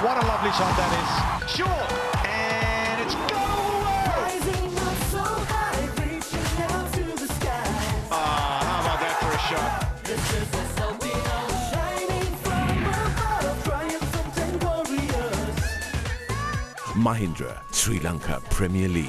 What a lovely shot that is. Short, and it's gone all the way. Rising up so high, reaching out to the sky. How about that for a shot? This is the Saltino, shining from above, triumphant and glorious. Mahindra, Sri Lanka Premier League.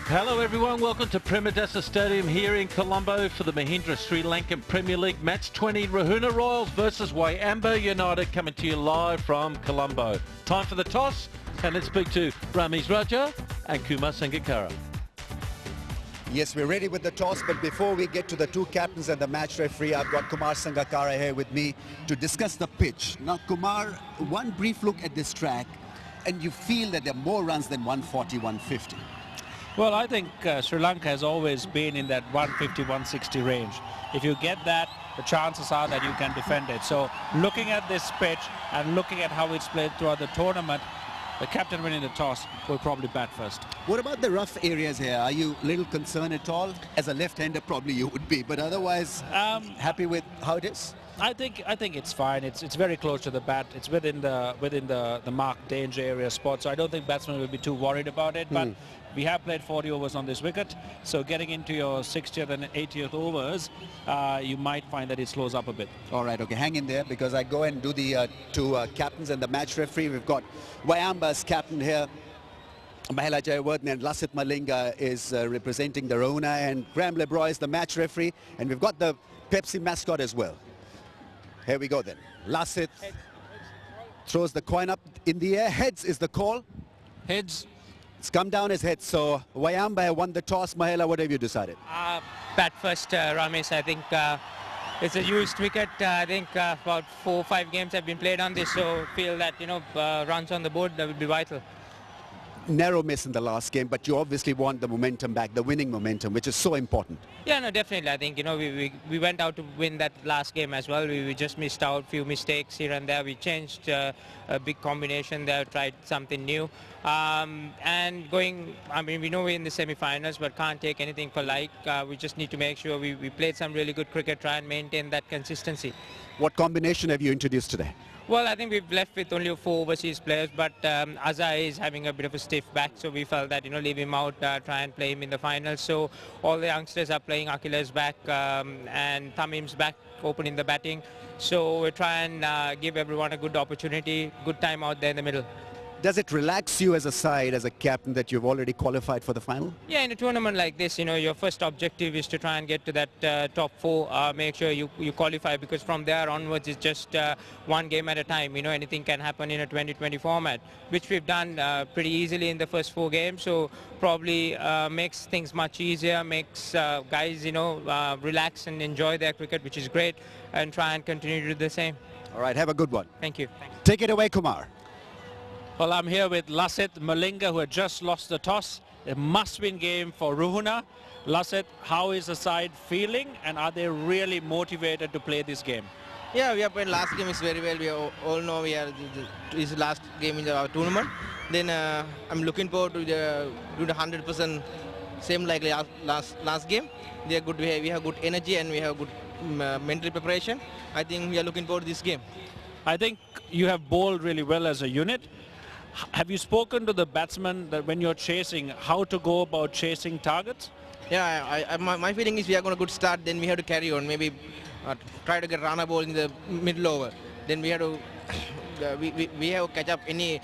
Hello everyone, welcome to Premadasa Stadium here in Colombo for the Mahindra Sri Lankan Premier League Match 20. Ruhuna Royals versus Wayamba United coming to you live from Colombo. Time for the toss, and let's speak to Ramesh Raja and Kumar Sangakkara. Yes, we're ready with the toss, but before we get to the two captains and the match referee, I've got Kumar Sangakkara here with me to discuss the pitch. Now, Kumar, one brief look at this track, and you feel that there are more runs than 140, 150. Well, I think Sri Lanka has always been in that 150, 160 range. If you get that, the chances are that you can defend it. So looking at this pitch and looking at how it's played throughout the tournament, the captain winning the toss will probably bat first. What about the rough areas here? Are you a little concerned at all? As a left-hander, probably you would be, but otherwise happy with how it is? I think it's fine. It's very close to the bat. It's within the marked danger area spot. So I don't think batsmen will be too worried about it. But we have played 40 overs on this wicket. So getting into your 60th and 80th overs, you might find that it slows up a bit. All right, okay, hang in there because I go and do the two captains and the match referee. We've got Wayamba's captain here, Mahela Jayawardene, and Lasith Malinga is representing the Ruhuna, and Graham Lebroy is the match referee, and we've got the Pepsi mascot as well. Here we go then. Lasith throws the coin up in the air. Heads is the call. Heads. It's come down as heads. So Wayamba won the toss. Mahela, what have you decided? Bat first, Ramesh. I think it's a used wicket. I think about 4 or 5 games have been played on this, so feel that runs on the board that would be vital. Narrow miss in the last game, but you obviously want the momentum back, the winning momentum, which is so important. Yeah, no, definitely. I think we went out to win that last game as well. We just missed out, few mistakes here and there. We changed a big combination there, tried something new, and going. I mean, we know we're in the semi-finals, but can't take anything for like. We just need to make sure we played some really good cricket, try and maintain that consistency. What combination have you introduced today? Well, I think we've left with only 4 overseas players, but Azhar is having a bit of a stiff back, so we felt that, leave him out, try and play him in the finals. So all the youngsters are playing. Akhile's back and Tamim's back, opening the batting. So we try and give everyone a good opportunity, good time out there in the middle. Does it relax you as a side, as a captain, that you've already qualified for the final? Yeah, in a tournament like this, your first objective is to try and get to that top 4, make sure you qualify, because from there onwards it's just one game at a time. Anything can happen in a 2020 format, which we've done pretty easily in the first 4 games. So probably makes things much easier, makes guys, relax and enjoy their cricket, which is great, and try and continue to do the same. All right, have a good one. Thank you. Take it away, Kumar. Well, I'm here with Lasith Malinga, who had just lost the toss. A must-win game for Ruhuna. Lasith, how is the side feeling, and are they really motivated to play this game? Yeah, we have played last game is very well. We all know is the last game in our tournament. Then I'm looking forward to do the 100% same like last game. They are good. We have good energy and we have good mental preparation. I think we are looking forward to this game. I think you have bowled really well as a unit. Have you spoken to the batsmen that when you're chasing, how to go about chasing targets? Yeah, my feeling is we are going to good start, then we have to carry on. Maybe try to get runner ball in the middle over. Then we have to we have to catch up any.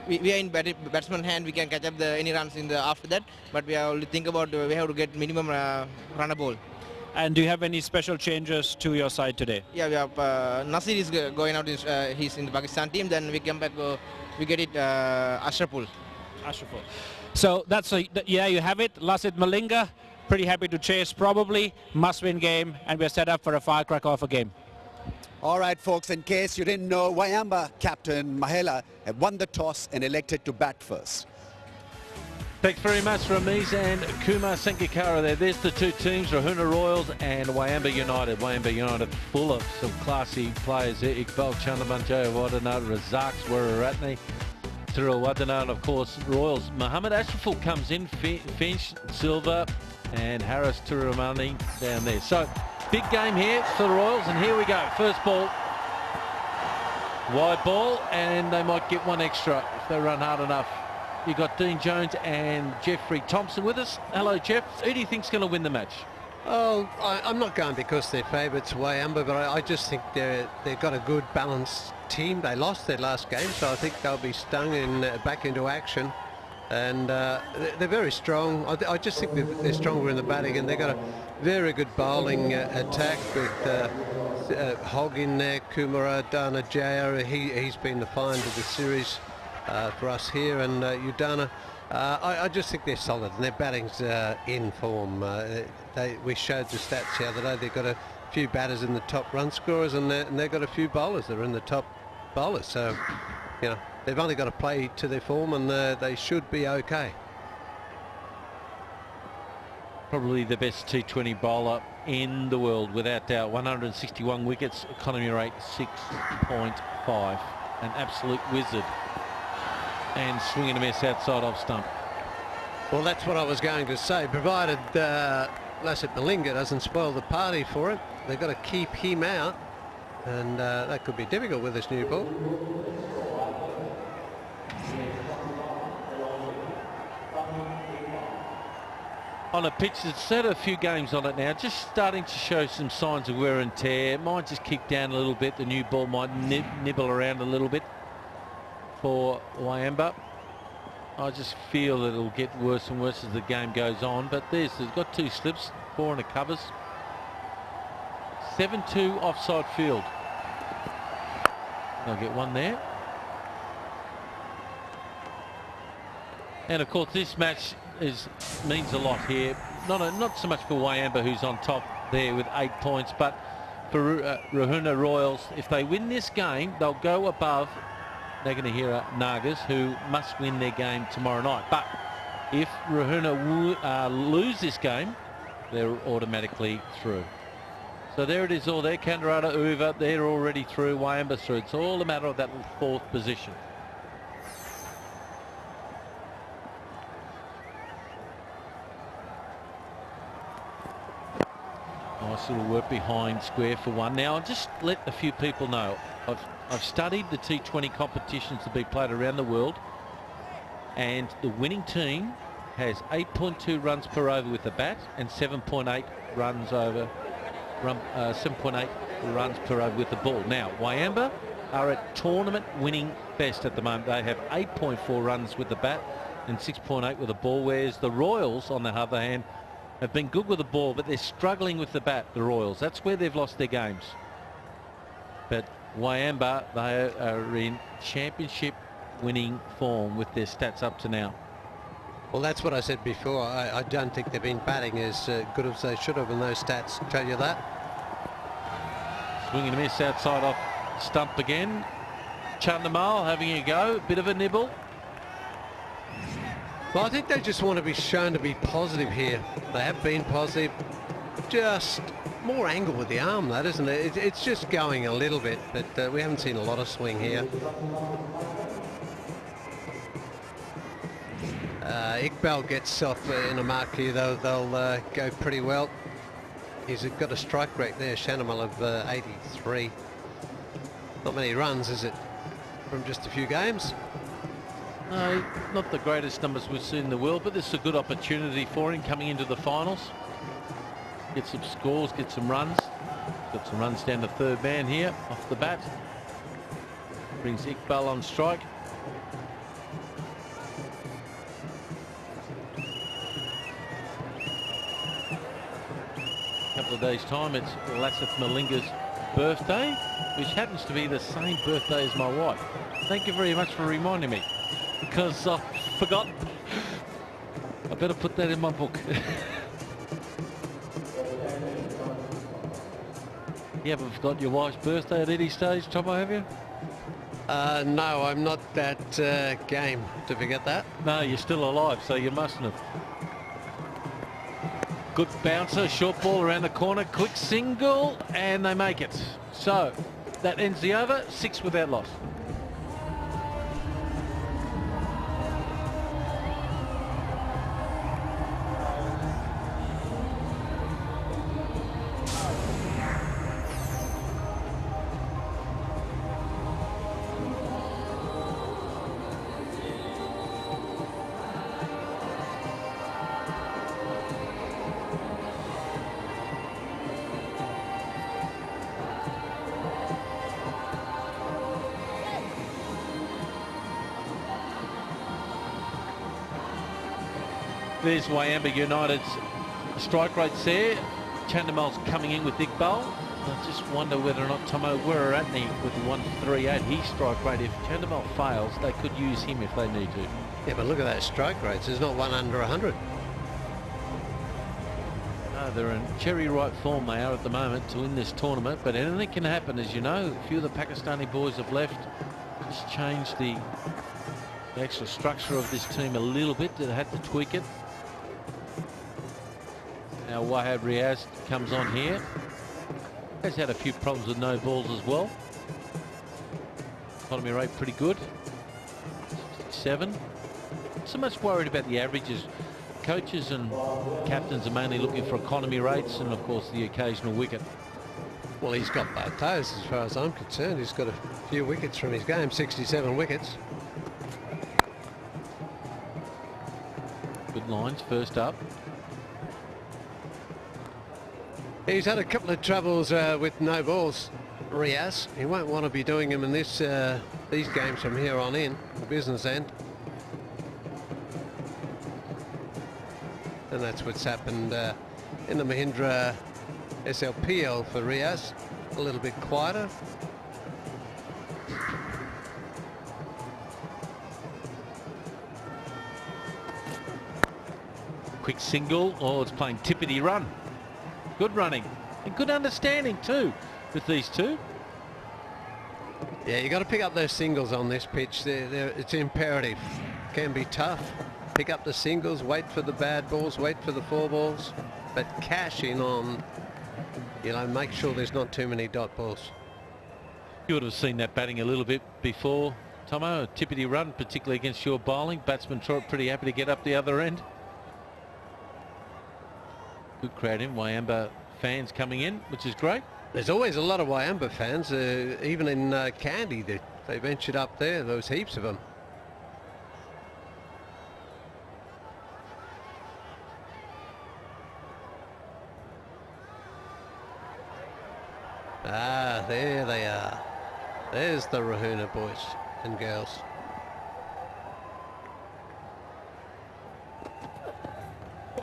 We are in batsman hand. We can catch up any runs in the after that. But we have to think about we have to get minimum runner ball. And do you have any special changes to your side today? Yeah, we have Nasir is going out. He's in the Pakistan team. Then we come back. We get it Ashraful. Ashraful. So yeah, you have it. Lasith Malinga, pretty happy to chase. Probably must-win game, and we're set up for a firecracker of a game. All right, folks, in case you didn't know, Wayamba captain Mahela had won the toss and elected to bat first. Thanks very much, Ramesh and Kumar Sangakkara there. There's the two teams, Ruhuna Royals and Wayamba United. Wayamba United full of some classy players there. Iqbal Chandaman, Jayawardene, Razak Swaratney, Tiruwadana, and of course Royals. Muhammad Ashraful comes in, Finch, Silva and Harris Turumani down there. So big game here for the Royals, and here we go. First ball Wide ball, and they might get one extra if they run hard enough. You've got Dean Jones and Jeffrey Thompson with us. Hello, Jeff. Who do you think's going to win the match? Oh, I'm not going because they're favourites, Wayamba, but I just think they've got a good balanced team. They lost their last game, so I think they'll be stung in back into action. And they're very strong. I just think they're stronger in the batting, and they've got a very good bowling attack with Hogg in there, Kumara, Dana Jaya. He's been the find of the series for us here, and Udana. I just think they're solid, and their batting's in form. We showed the stats the other day. They've got a few batters in the top run scorers, and they've got a few bowlers that are in the top bowlers. So, you know, they've only got to play to their form, and they should be okay. Probably the best T20 bowler in the world, without doubt. 161 wickets, economy rate 6.5. An absolute wizard. And swinging a miss outside off stump. Well, that's what I was going to say. Provided Lasith Malinga doesn't spoil the party for it, they've got to keep him out, and that could be difficult with this new ball. On a pitch that's had a few games on it now, just starting to show some signs of wear and tear. Might just kick down a little bit. The new ball might nibble around a little bit for Wayamba. I just feel that it'll get worse and worse as the game goes on. But there's got 2 slips, 4 in the covers. 7-2 offside field. They'll get one there. And of course this match means a lot here. Not so much for Wayamba, who's on top there with 8 points, but for Ruhuna Royals. If they win this game, they'll go above Naganahira Nagas, who must win their game tomorrow night. But if Ruhuna lose this game, they're automatically through. So there it is all there. Kandarata, Uva, they're already through. Wayamba through. It's all a matter of that 4th position. Nice little work behind square for one. Now, I'll just let a few people know. I've studied the T20 competitions to be played around the world, and the winning team has 8.2 runs per over with the bat and 7.8 runs per over with the ball. Now, Wayamba are at tournament winning best at the moment. They have 8.4 runs with the bat and 6.8 with the ball, whereas the Royals, on the other hand, have been good with the ball, but they're struggling with the bat, the Royals. That's where they've lost their games. But Wayamba, they are in championship winning form with their stats up to now. Well, that's what I said before. I don't think they've been batting as good as they should have, and those stats tell you that. Swinging a miss outside off stump again. Chandamal having a go, bit of a nibble. Well, I think they just want to be shown to be positive here. They have been positive. Just more angle with the arm, that, isn't it? It's just going a little bit, but we haven't seen a lot of swing here. Iqbal gets off in a mark here, though. They'll go pretty well. He's got a strike rate there, Shanamal, of 83. Not many runs, is it, from just a few games? No, not the greatest numbers we've seen in the world, but this is a good opportunity for him coming into the finals. Get some scores, get some runs. Got some runs down to 3rd man here off the bat. Brings Iqbal on strike. A couple of days' time, it's Lasith Malinga's birthday, which happens to be the same birthday as my wife. Thank you very much for reminding me, because I forgot. I better put that in my book. You haven't forgot your wife's birthday at any stage, Tomo, have you? No, I'm not that game to forget that. No, you're still alive, so you mustn't have. Good bouncer, short ball around the corner, quick single, and they make it. So that ends the over, 6 without loss. there's Wayamba United's strike rates there. Chandimal's coming in with Iqbal. I just wonder whether or not Tomo Wiratney with the 138 his strike rate. If Chandimal fails, they could use him if they need to. Yeah, but look at that strike rates. There's not one under 100. No, they're in cherry ripe form they are at the moment to win this tournament, but anything can happen. As you know, a few of the Pakistani boys have left. Just changed the actual structure of this team a little bit. They had to tweak it. Now Wahab Riaz comes on here. Has had a few problems with no balls as well. Economy rate pretty good. 7. Not so much worried about the averages. Coaches and captains are mainly looking for economy rates and of course the occasional wicket. Well, he's got both toes as far as I'm concerned. He's got a few wickets from his game, 67 wickets. Good lines first up. He's had a couple of troubles with no balls, Riaz. He won't want to be doing them in these games from here on in, the business end. And that's what's happened in the Mahindra SLPL for Riaz. A little bit quieter. Quick single. Oh, it's playing tippity run. Good running and good understanding too with these two. Yeah, you got to pick up those singles on this pitch. It's imperative. Can be tough. Pick up the singles, wait for the bad balls, wait for the 4 balls, but cash in on, you know, make sure there's not too many dot balls. You would have seen that batting a little bit before, Tomo. A tippity run, particularly against your bowling. Batsman pretty happy to get up the other end. Good crowd in. Wayamba fans coming in, which is great. There's always a lot of Wayamba fans, even in Kandy. They ventured up there. There was heaps of them. Ah, there they are. There's the Ruhuna boys and girls.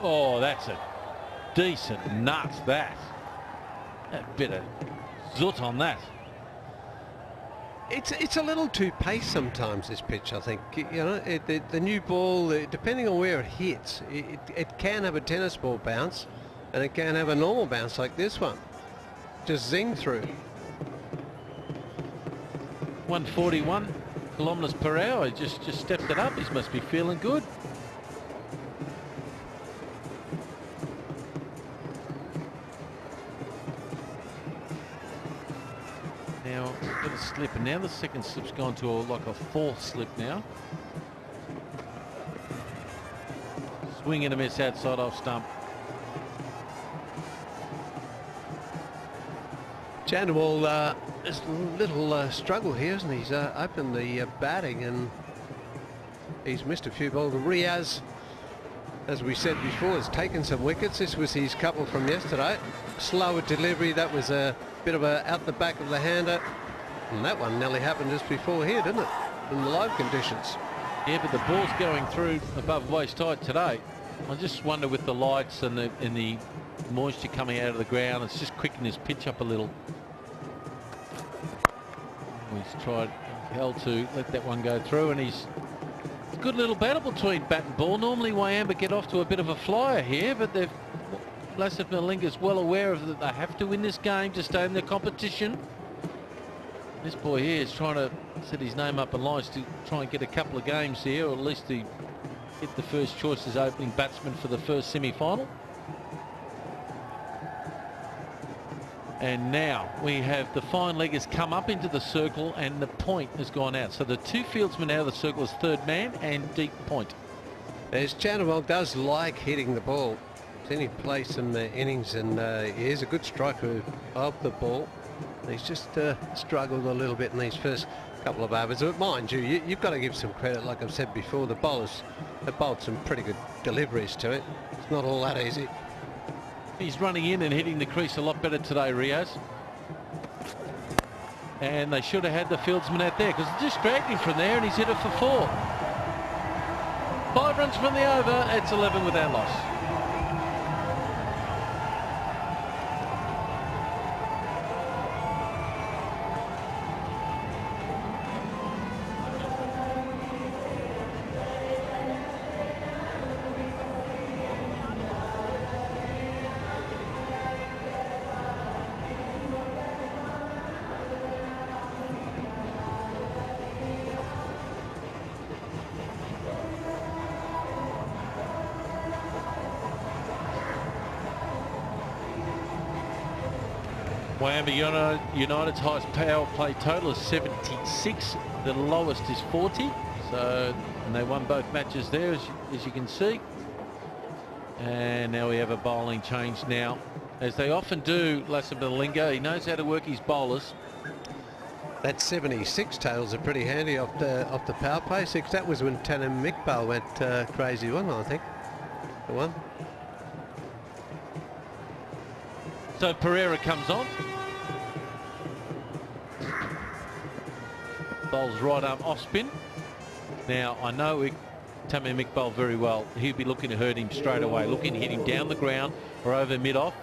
Oh, that's a decent nut, that. A bit of zoot on that. It's a little too pace sometimes, this pitch, I think. You know, the new ball, depending on where it hits, it can have a tennis ball bounce and it can have a normal bounce like this one. Just zing through. 141 kilometres per hour. Just stepped it up. He must be feeling good. Now got a slip, and now the second slip's gone to like a 4th slip now. Swing and a miss outside off stump. Chandimal, there's a little struggle here, isn't he? He's opened the batting and he's missed a few balls. Riaz, as we said before, has taken some wickets. This was his couple from yesterday. Slower delivery, that was a bit of a out the back of the hander. And that one nearly happened just before here, didn't it? In the live conditions. Yeah, but the ball's going through above waist height today. I just wonder with the lights and the moisture coming out of the ground, it's just quickened his pitch up a little. He's tried hell to let that one go through, and he's a good little battle between bat and ball. Normally Wayamba get off to a bit of a flyer here, but Lasith Malinga's well aware of that they have to win this game to stay in the competition. This boy here is trying to set his name up in lights to try and get a couple of games here, or at least to get the first choice as opening batsman for the first semi-final. And now we have the fine leggers come up into the circle and the point has gone out. So the 2 fieldsmen out of the circle is 3rd man and deep point. As Chandimal does like hitting the ball. It's any place in the innings, and he is a good striker of the ball. He's just struggled a little bit in these first couple of overs. But mind you, you've got to give some credit, like I've said before. The bowlers have bowled some pretty good deliveries to it. It's not all that easy. He's running in and hitting the crease a lot better today, Riaz. And they should have had the fieldsman out there because they just dragged him from there and he's hit it for 4. 5 runs from the over. It's 11 without loss. Wayamba United's highest power play total is 76. The lowest is 40. So, and they won both matches there, as you can see. And now we have a bowling change now, as they often do. Lassit Malinga, he knows how to work his bowlers. That 76 totals are pretty handy off the power play. 6. That was when Tamim Iqbal went crazy, wasn't it, I think? The one. So Pereira comes on. Bowls right arm off spin. Now I know Tamim Iqbal very well. He'll be looking to hurt him straight away, looking to hit him down the ground or over mid off.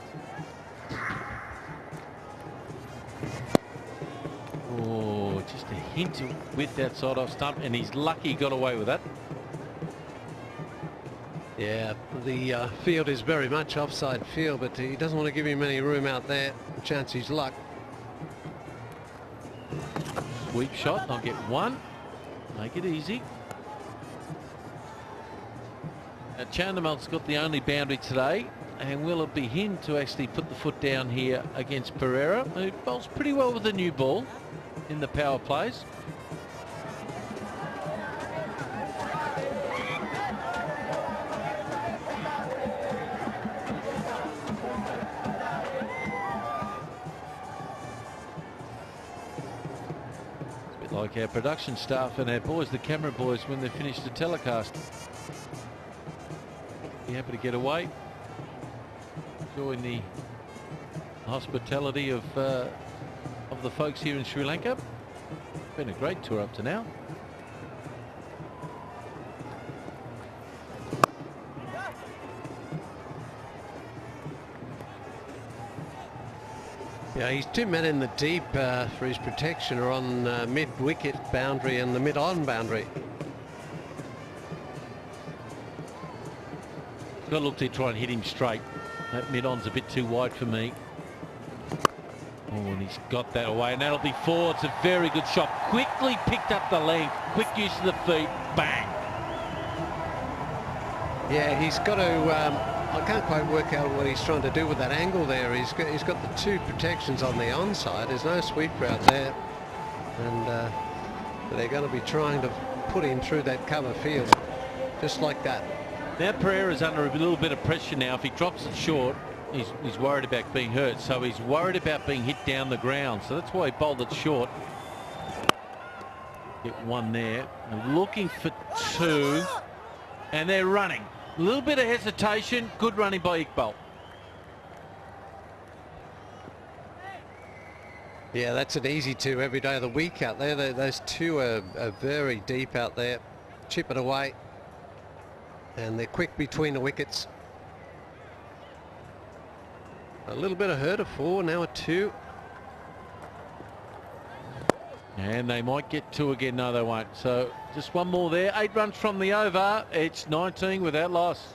Oh, just a hint with that side off stump, and he's lucky he got away with that. Yeah, the field is very much offside field, but he doesn't want to give him any room out there. Chance his luck. Sweep shot, I'll get one. Make it easy. Now Chandamal's got the only boundary today, and will it be him to actually put the foot down here against Pereira, who bowls pretty well with the new ball in the power plays. Like our production staff and our boys, the camera boys, when they finish the telecast. Be happy to get away. Enjoying the hospitality of the folks here in Sri Lanka. Been a great tour up to now. Yeah, he's 2 men in the deep for his protection, or on mid-wicket boundary and the mid-on boundary. Got to look to try and hit him straight. That mid-on's a bit too wide for me. Oh, and he's got that away, and that'll be 4. It's a very good shot. Quickly picked up the length. Quick use of the feet. Bang. Yeah, he's got to... I can't quite work out what he's trying to do with that angle there. He's got the 2 protections on the onside. There's no sweep route there, and they're going to be trying to put him through that cover field, just like that. Now Pereira's under a little bit of pressure now. If he drops it short, he's worried about being hurt. So he's worried about being hit down the ground. So that's why he bowled it short. Get 1 there. And looking for 2, and they're running. A little bit of hesitation. Good running by Iqbal. Yeah, that's an easy 2 every day of the week out there. Those 2 are very deep out there. Chip it away. And they're quick between the wickets. A little bit of hurt, a 4, now a 2. And they might get 2 again. No, they won't. So just 1 more there. 8 runs from the over. It's 19 without loss.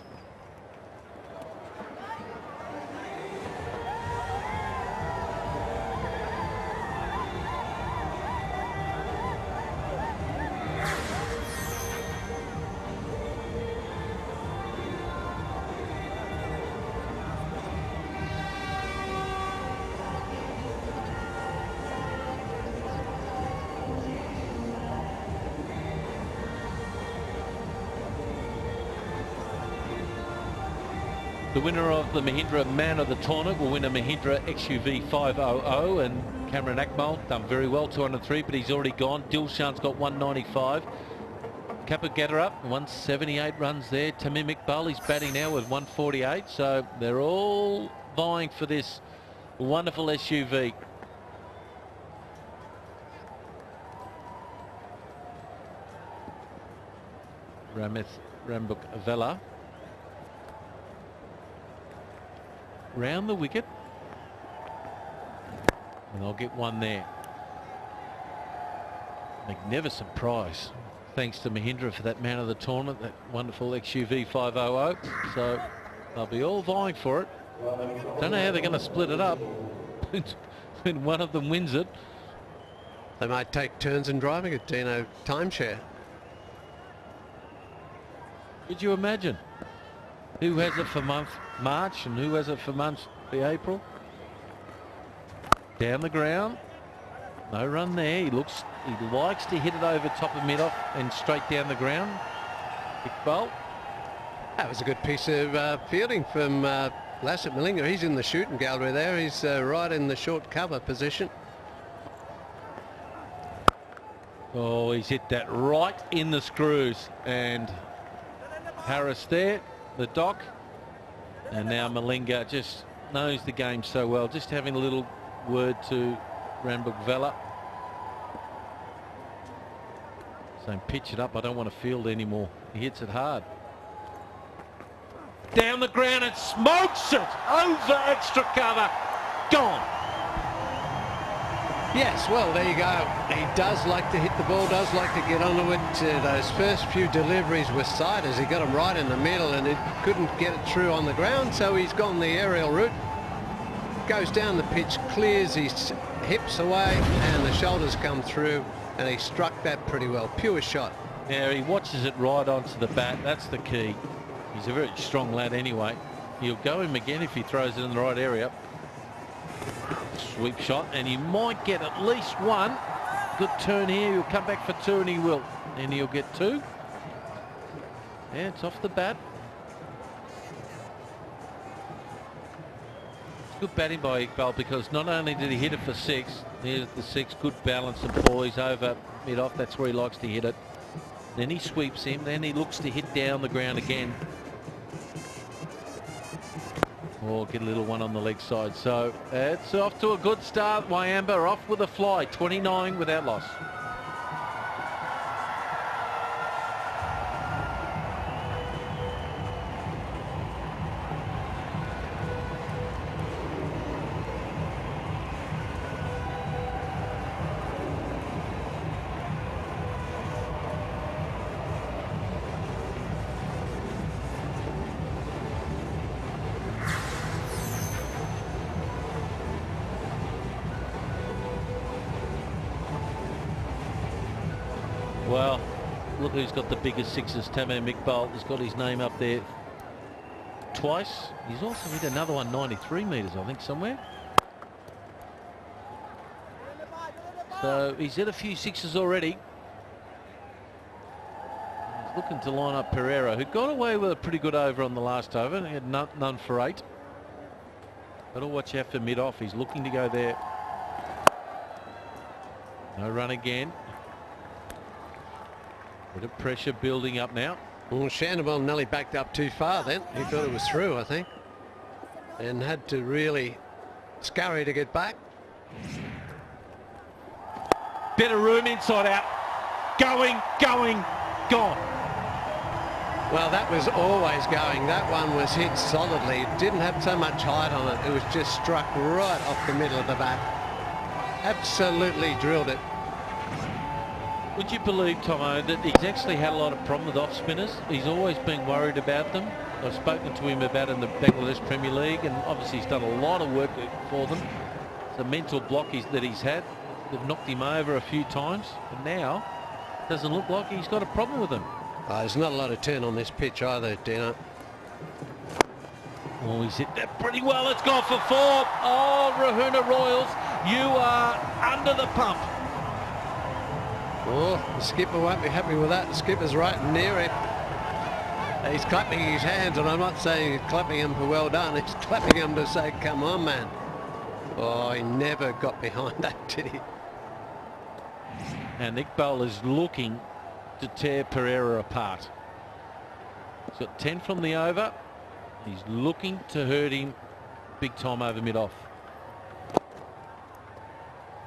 The winner of the Mahindra Man of the Tournament will win a Mahindra XUV 500, and Cameron Akmal done very well, 203, but he's already gone. Dilshan's got 195. Kappa Gatterup, 178 runs there. Tamim Iqbal, he's batting now with 148, so they're all vying for this wonderful SUV. Ramith Rambuk Vela. Round the wicket. And they'll get one there. Magnificent prize. Thanks to Mahindra for that man of the tournament, that wonderful XUV 500. So they'll be all vying for it. Don't know how they're going to split it up when one of them wins it. They might take turns in driving it, Dino. Timeshare. Could you imagine? Who has it for month March and who has it for month April? Down the ground. No run there. He likes to hit it over top of mid-off and straight down the ground. Iqbal. That was a good piece of fielding from Lassit Malinga. He's in the shooting gallery there. He's right in the short cover position. Oh, he's hit that right in the screws. And Harris there, the dock. And now Malinga just knows the game so well. Just having a little word to Rambuk Vela. Saying, pitch it up, I don't want to field anymore. He hits it hard. Down the ground and smokes it over extra cover. Gone. Yes, well, there you go. He does like to hit the ball, does like to get onto it. Those first few deliveries were siders. He got them right in the middle and it couldn't get it through on the ground, so he's gone the aerial route. Goes down the pitch, clears his hips away, and the shoulders come through, and he struck that pretty well. Pure shot. Yeah, he watches it right onto the bat. That's the key. He's a very strong lad anyway. He'll go him again if he throws it in the right area. Sweep shot, and he might get at least one. Good turn here. He'll come back for two, and he will. And he'll get two. Yeah, it's off the bat. Good batting by Iqbal, because not only did he hit it for six, here's the six, good balance and poise over mid-off. That's where he likes to hit it. Then he sweeps him, then he looks to hit down the ground again. Or get a little one on the leg side. So it's off to a good start. Wayamba off with a fly, 29 without loss. Well, look who's got the biggest sixes. Tamim Iqbal has got his name up there twice. He's also hit another one 93 metres, I think, somewhere. So he's hit a few sixes already. He's looking to line up Pereira, who got away with a pretty good over on the last over. He had none for 8. Got to watch out for mid-off. He's looking to go there. No run again. Bit of pressure building up now. Well, Shandabal nearly backed up too far then. He thought it was through, I think. And had to really scurry to get back. Bit of room inside out. Going, gone. Well, that was always going. That one was hit solidly. It didn't have so much height on it. It was just struck right off the middle of the bat. Absolutely drilled it. Would you believe, Tomo, that he's actually had a lot of problem with off spinners? He's always been worried about them. I've spoken to him about it in the Bangladesh Premier League, and obviously he's done a lot of work for them. It's a mental block that he's had. They've knocked him over a few times, and now it doesn't look like he's got a problem with them. There's not a lot of turn on this pitch either, Dino. Oh, he's hit that pretty well. It's gone for 4. Oh, Ruhuna Royals, you are under the pump. Oh, the skipper won't be happy with that. The skipper's right near him. He's clapping his hands, and I'm not saying he's clapping him for well done. He's clapping him to say, come on, man. Oh, he never got behind that, did he? And Iqbal is looking to tear Pereira apart. He's got 10 from the over. He's looking to hurt him big time over mid-off.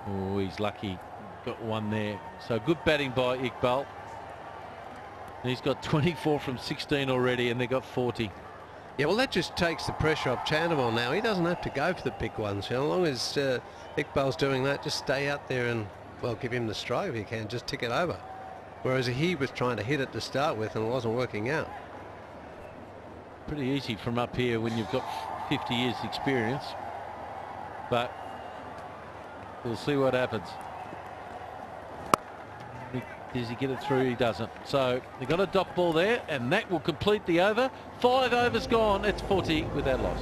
Oh, he's lucky. Got one there. So good batting by Iqbal. He's got 24 from 16 already, and they got 40. Yeah, well, that just takes the pressure off Chandimal now. He doesn't have to go for the big ones. You know, as long as Iqbal's doing that, just stay out there and, well, give him the strike if you can, just tick it over. Whereas he was trying to hit it to start with and it wasn't working out. Pretty easy from up here when you've got 50 years experience, but we'll see what happens. Does he get it through? He doesn't. So they got a dot ball there, and that will complete the over. 5 overs gone. It's 40 without loss.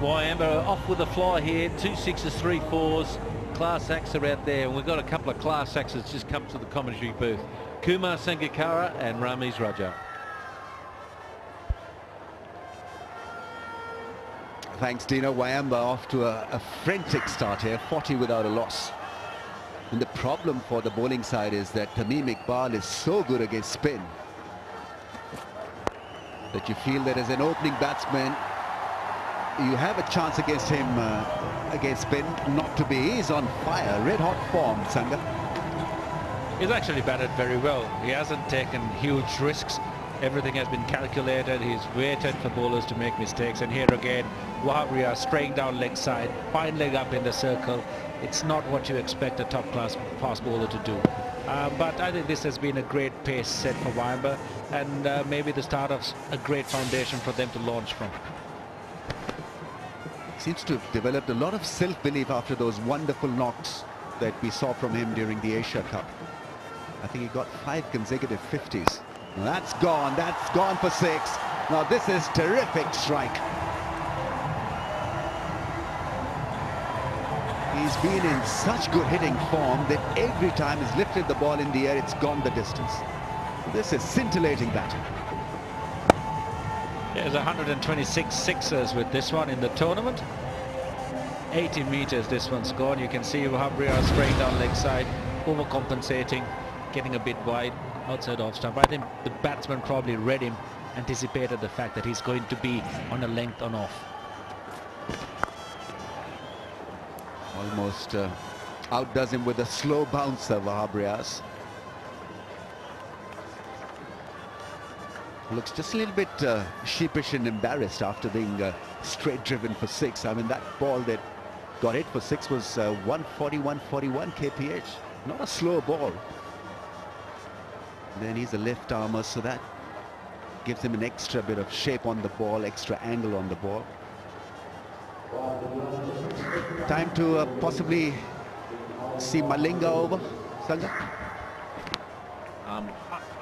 Wayamba off with a fly here. 2 sixes, 3 fours. Class acts are out there, and we've got a couple of class acts that's just come to the commentary booth. Kumar Sangakkara and Ramiz Raja. Thanks, Dino. Wayamba off to a frantic start here, 40 without a loss. And the problem for the bowling side is that Tamim Iqbal is so good against spin that you feel that as an opening batsman, you have a chance against him, against spin, not to be. He's on fire, red hot form, Sanga. He's actually batted very well. He hasn't taken huge risks. Everything has been calculated. He's waited for bowlers to make mistakes. And here again, Wahab Riaz straying down leg side, fine leg up in the circle. It's not what you expect a top-class fast bowler to do. But I think this has been a great pace set for Wayamba, and maybe the start of a great foundation for them to launch from. Seems to have developed a lot of self-belief after those wonderful knocks that we saw from him during the Asia Cup. I think he got 5 consecutive 50s. Now that's gone for 6. Now this is terrific strike. He's been in such good hitting form that every time he's lifted the ball in the air, it's gone the distance. This is scintillating batting. There's 126 sixers with this one in the tournament. 80 meters this one's gone. You can see Wahab Riaz spraying down leg side, overcompensating, getting a bit wide, outside off stump. I think the batsman probably read him, anticipated the fact that he's going to be on a length on off. Almost outdoes him with a slow bouncer, Wahab Riaz. Looks just a little bit sheepish and embarrassed after being straight driven for 6. I mean, that ball that got hit for 6 was 141 kph. Not a slow ball. Then he's a left armer, so that gives him an extra bit of shape on the ball, extra angle on the ball. Time to possibly see Malinga over, Sanga?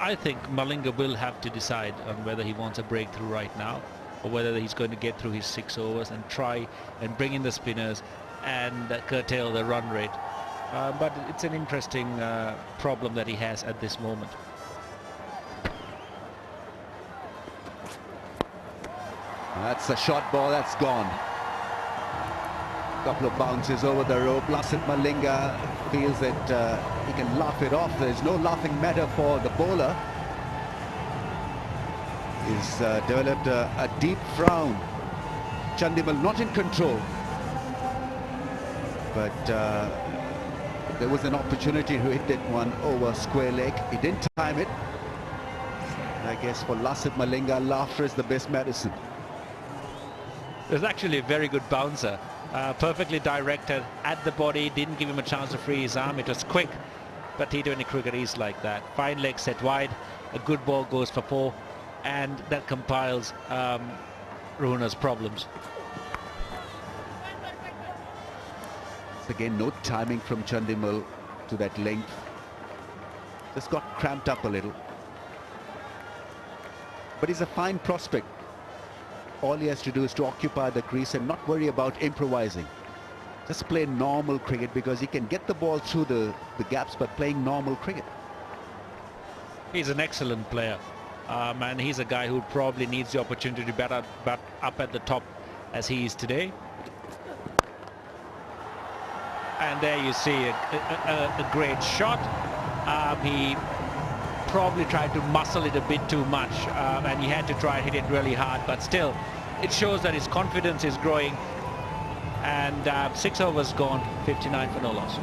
I think Malinga will have to decide on whether he wants a breakthrough right now, or whether he's going to get through his 6 overs and try and bring in the spinners and curtail the run rate. But it's an interesting problem that he has at this moment. That's a short ball, that's gone. Couple of bounces over the rope. Lasit Malinga feels that he can laugh it off. There's no laughing matter for the bowler. He's developed a deep frown. Chandimal not in control, but there was an opportunity to hit that one over square leg. He didn't time it. I guess for Lasit Malinga, laughter is the best medicine. It was actually a very good bouncer. Perfectly directed at the body, didn't give him a chance to free his arm. It was quick, but T20 cricket is like that. Fine leg set wide, a good ball goes for 4, and that compiles Ruhuna's problems. Again, no timing from Chandimal to that length. Just got cramped up a little. But he's a fine prospect. All he has to do is to occupy the crease and not worry about improvising. Just play normal cricket, because he can get the ball through the gaps by playing normal cricket. He's an excellent player. and he's a guy who probably needs the opportunity to bat up at the top as he is today. And there you see a great shot. He probably tried to muscle it a bit too much, and he had to try and hit it really hard, but still it shows that his confidence is growing. And 6 overs gone, 59 for no loss.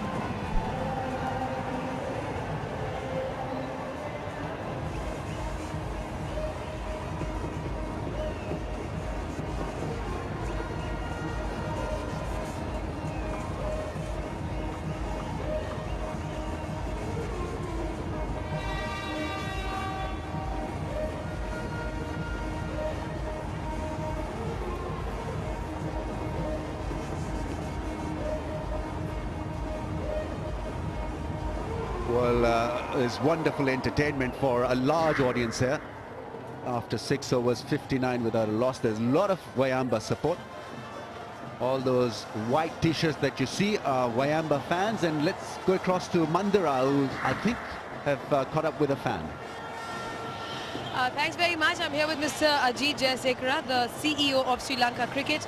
Well, it's wonderful entertainment for a large audience here. After 6 overs, 59 without a loss. There's a lot of Wayamba support. All those white t-shirts that you see are Wayamba fans. And let's go across to Mandira, who I think have caught up with a fan. Thanks very much. I'm here with Mr. Ajit Jayasekara, the CEO of Sri Lanka Cricket.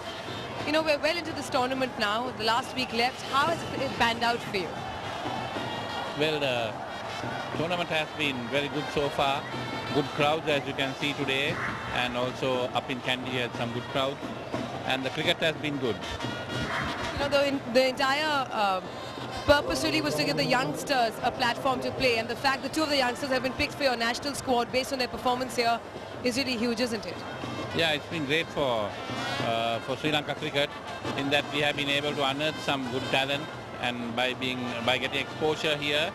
You know, we're well into this tournament now. The last week left. How has it panned out for you? Well, the tournament has been very good so far. Good crowds, as you can see today, and also up in Kandy had some good crowds. And the cricket has been good. You know, the entire purpose really was to give the youngsters a platform to play, and the fact that 2 of the youngsters have been picked for your national squad based on their performance here is really huge, isn't it? Yeah, it's been great for Sri Lanka cricket in that we have been able to unearth some good talent, and by getting exposure here,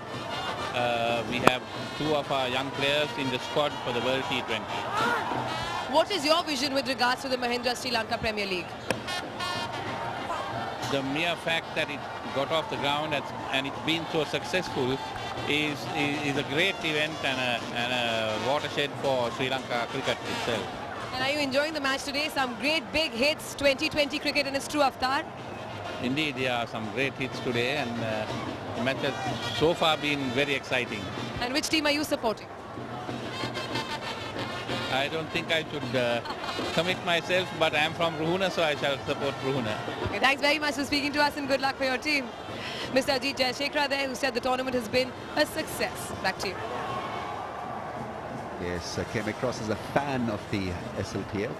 we have 2 of our young players in the squad for the World T20. What is your vision with regards to the Mahindra Sri Lanka Premier League? The mere fact that it got off the ground and it's been so successful is a great event and a watershed for Sri Lanka cricket itself. And are you enjoying the match today? Some great big hits, 2020 cricket in its true avatar. Indeed, yeah, some great hits today, and the match has so far been very exciting. And which team are you supporting? I don't think I should commit myself, but I am from Ruhuna, so I shall support Ruhuna. Okay, thanks very much for speaking to us, and good luck for your team. Mr. Ajit Jayasekara there, who said the tournament has been a success. Back to you. Yes, came across as a fan of the SLPL.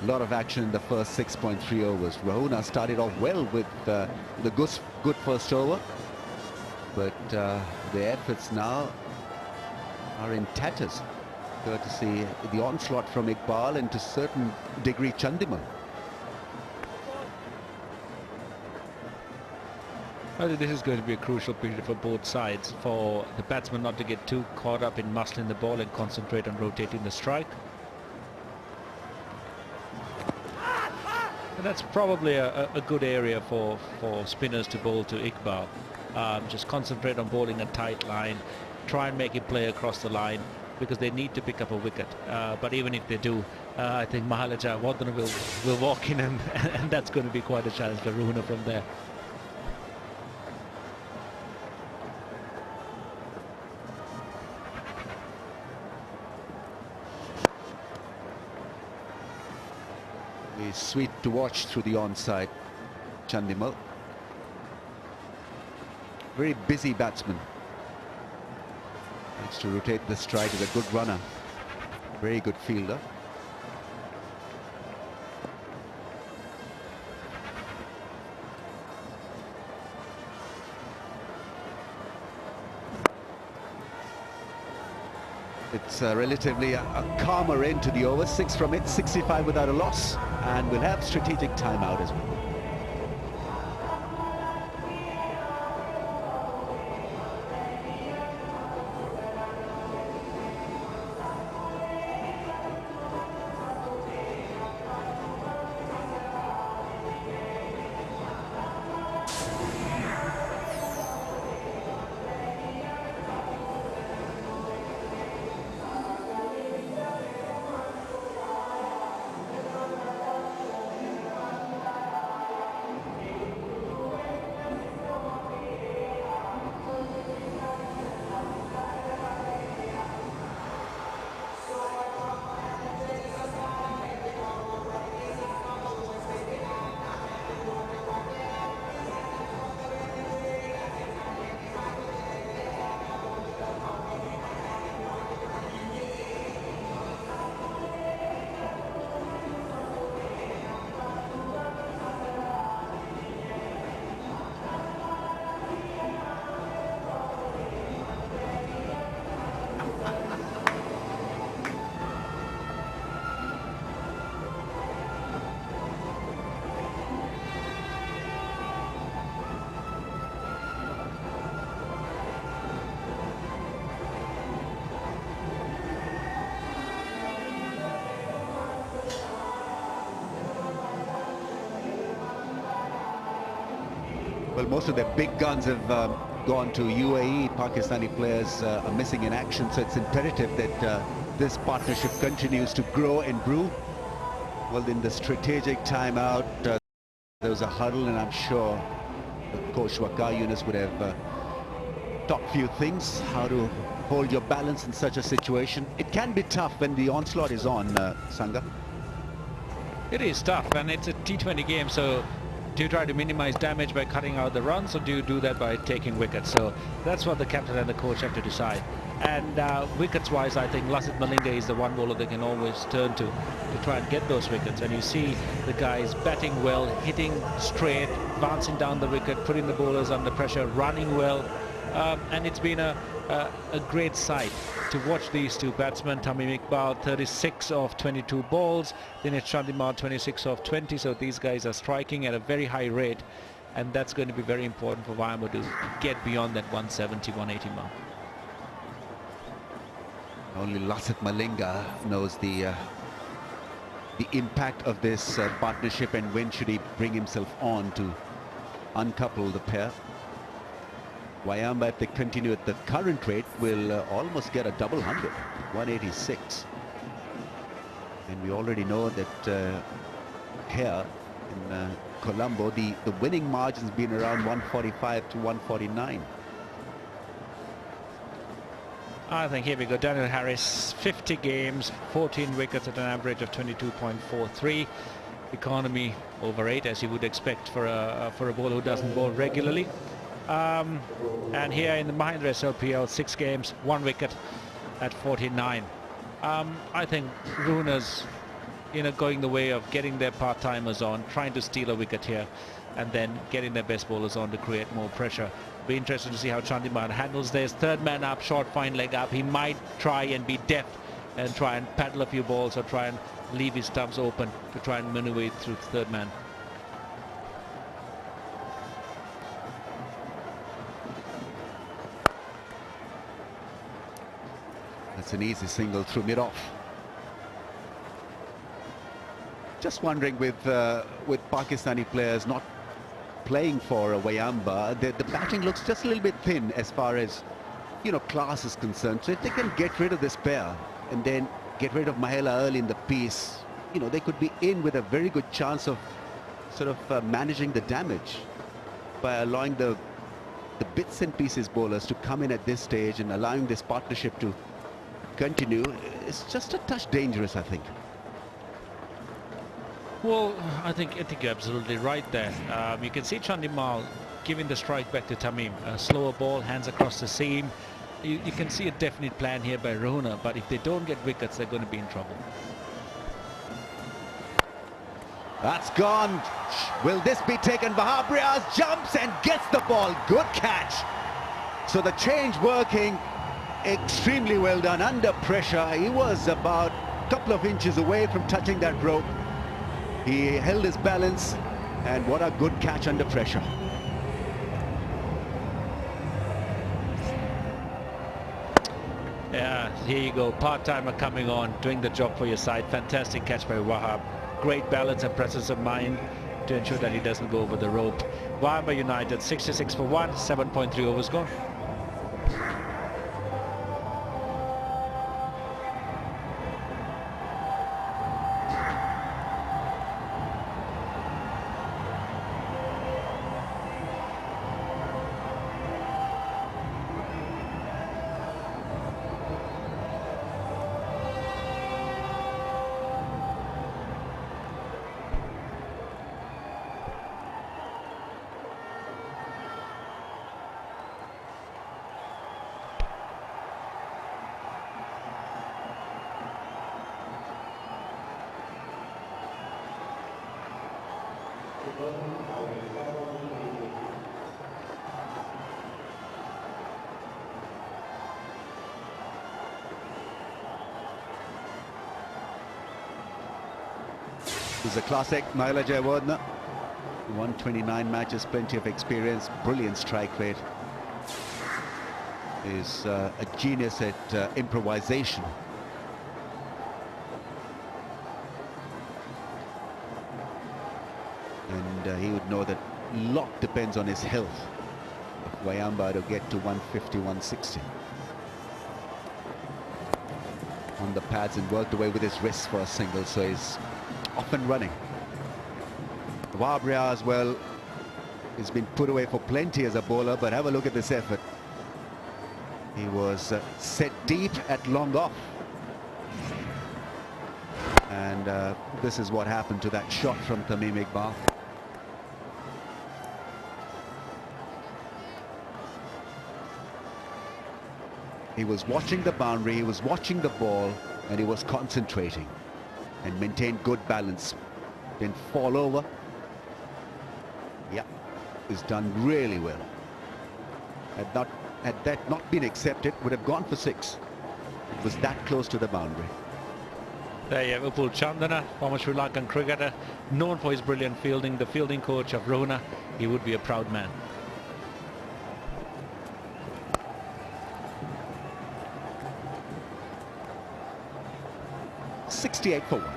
A lot of action in the first 6.3 overs. Ruhuna started off well with the good first over, but the efforts now are in tatters, courtesy the onslaught from Iqbal and to a certain degree Chandimal. I think this is going to be a crucial period for both sides, for the batsman not to get too caught up in muscling the ball and concentrate on rotating the strike. And that's probably a good area for spinners to bowl to Iqbal. Just concentrate on bowling a tight line, try and make it play across the line, because they need to pick up a wicket. But even if they do, I think Mahalaja Wardana will walk in, and that's going to be quite a challenge for Ruhuna from there. Sweet to watch through the onside, Chandimal. Very busy batsman. Likes to rotate the strike, is a good runner. Very good fielder. It's relatively a calmer end to the over. 6 from it, 65 without a loss, and we'll have strategic timeout as well. Well, most of their big guns have gone to UAE. Pakistani players are missing in action, so it's imperative that this partnership continues to grow and brew. Well, in the strategic timeout, there was a huddle, and I'm sure Coach Waqar Yunus would have talked a few things, how to hold your balance in such a situation. It can be tough when the onslaught is on, Sangha. It is tough, and it's a T20 game, so do you try to minimize damage by cutting out the runs, or do you do that by taking wickets? So that's what the captain and the coach have to decide. And wickets-wise, I think Lasith Malinga is the one bowler they can always turn to try and get those wickets. And you see the guys batting well, hitting straight, bouncing down the wicket, putting the bowlers under pressure, running well. And it's been a great sight to watch these two batsmen. Tamim Iqbal, 36 of 22 balls. Then it's Chandimal, 26 of 20. So these guys are striking at a very high rate. And that's going to be very important for Wayamba to get beyond that 170, 180 mark. Only Lasith Malinga knows the impact of this partnership, and when should he bring himself on to uncouple the pair. Wayamba, if they continue at the current rate, will almost get a double 100, 186. And we already know that here in Colombo, the winning margin's been around 145 to 149. I think here we go. Daniel Harris, 50 games, 14 wickets at an average of 22.43. Economy over 8, as you would expect for a bowler who doesn't bowl regularly. And here in the Mahindra SLPL, 6 games, 1 wicket at 49. I think Ruhuna's, going the way of getting their part-timers on, trying to steal a wicket here, and then getting their best bowlers on to create more pressure. Be interested to see how Chandimal handles this. Third man up, short fine leg up. He might try and be deft and try and paddle a few balls, or try and leave his stumps open to try and maneuver through the third man. That's an easy single through mid-off. Just wondering, with Pakistani players not playing for Wayamba, the batting looks just a little bit thin as far as class is concerned. So if they can get rid of this pair and then get rid of Mahela early in the piece, they could be in with a very good chance of sort of managing the damage by allowing the bits and pieces bowlers to come in at this stage and allowing this partnership to continue. It's just a touch dangerous, I think. Well, I think you're absolutely right there. You can see Chandimal giving the strike back to Tamim. A slower ball, hands across the seam. You can see a definite plan here by Ruhuna, but if they don't get wickets, they're going to be in trouble. That's gone. Will this be taken? Wahab Riaz jumps and gets the ball. Good catch. So the change working extremely well done under pressure. He was about a couple of inches away from touching that rope. He held his balance, and what a good catch under pressure. Yeah, here you go. Part-timer coming on, doing the job for your side. Fantastic catch by Wahab. Great balance and presence of mind to ensure that he doesn't go over the rope. Wayamba United, 66 for 1, 7.3 overs gone. He's a classic, Mahela Jayawardene. 129 matches, plenty of experience, brilliant strike rate. Is a genius at improvisation. And he would know that lot depends on his health. If Wayamba to get to 150, 160. On the pads and worked away with his wrist for a single, so he's off and running. Wabria as well has been put away for plenty as a bowler, but have a look at this effort. He was set deep at long off. And this is what happened to that shot from Tamim Iqbal. He was watching the boundary, he was watching the ball, and he was concentrating and maintained good balance. Didn't fall over. Yeah, he's done really well. Had that not been accepted, would have gone for 6. It was that close to the boundary. There you have Upul Chandana, former Sri Lankan cricketer, known for his brilliant fielding, the fielding coach of Ruhuna. He would be a proud man. .68 for 1.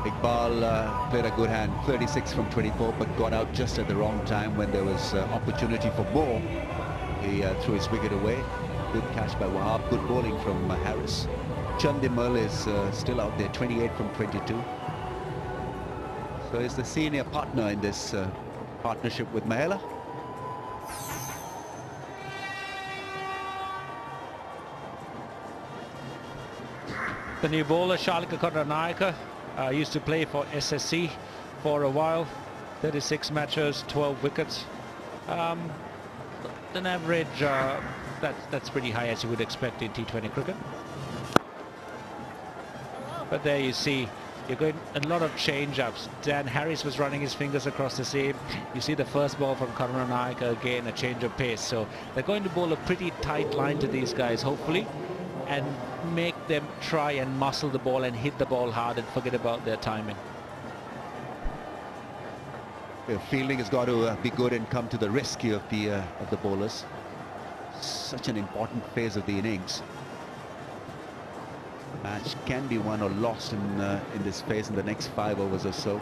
Iqbal played a good hand, 36 from 24, but got out just at the wrong time when there was opportunity for more. He threw his wicket away. Good catch by Wahab, good bowling from Harris. Chandimal is still out there, 28 from 22. So he's the senior partner in this partnership with Mahela. The new bowler, Shalika Karunaika, used to play for SSC for a while. 36 matches, 12 wickets. An average, that's pretty high, as you would expect in T20 cricket. But there you see, you're going a lot of change-ups. Dan Harris was running his fingers across the seam. You see the first ball from Karunaika, again a change of pace. So they're going to bowl a pretty tight line to these guys, hopefully, and make them try and muscle the ball and hit the ball hard and forget about their timing. The fielding has got to be good and come to the rescue of the bowlers. Such an important phase of the innings. Match can be won or lost in this phase in the next 5 overs or so.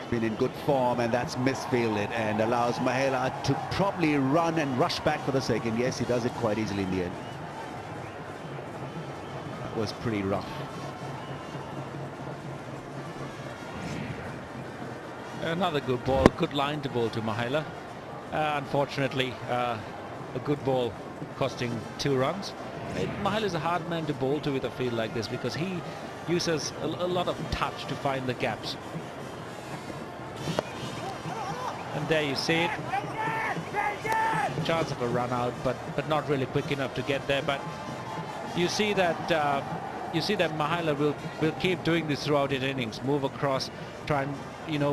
Been in good form, and that's misfielded and allows Mahela to probably run and rush back for the second. Yes, he does it quite easily in the end. That was pretty rough. Another good ball, good line to bowl to Mahela. Unfortunately, a good ball costing 2 runs. Mahela is a hard man to bowl to with a field like this because he uses a lot of touch to find the gaps. And there you see it. Chance of a run out, but not really quick enough to get there. But you see that Mahela will keep doing this throughout his innings. Move across, try and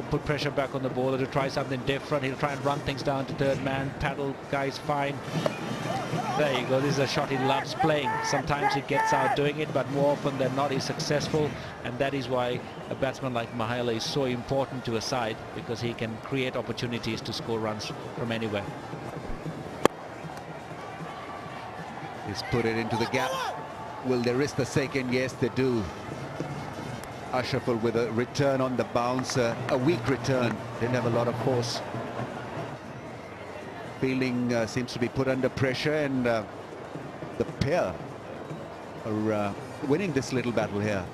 put pressure back on the bowler to try something different. He'll try and run things down to third man. Paddle guys fine. There you go. This is a shot he loves playing. Sometimes he gets out doing it, but more often than not he's successful, and that is why a batsman like Mahela is so important to a side, because he can create opportunities to score runs from anywhere. He's put it into the gap. Will they risk the second? Yes, they do. Ashraful with a return on the bounce, a weak return, didn't have a lot of force. Fielding seems to be put under pressure, and the pair are winning this little battle here.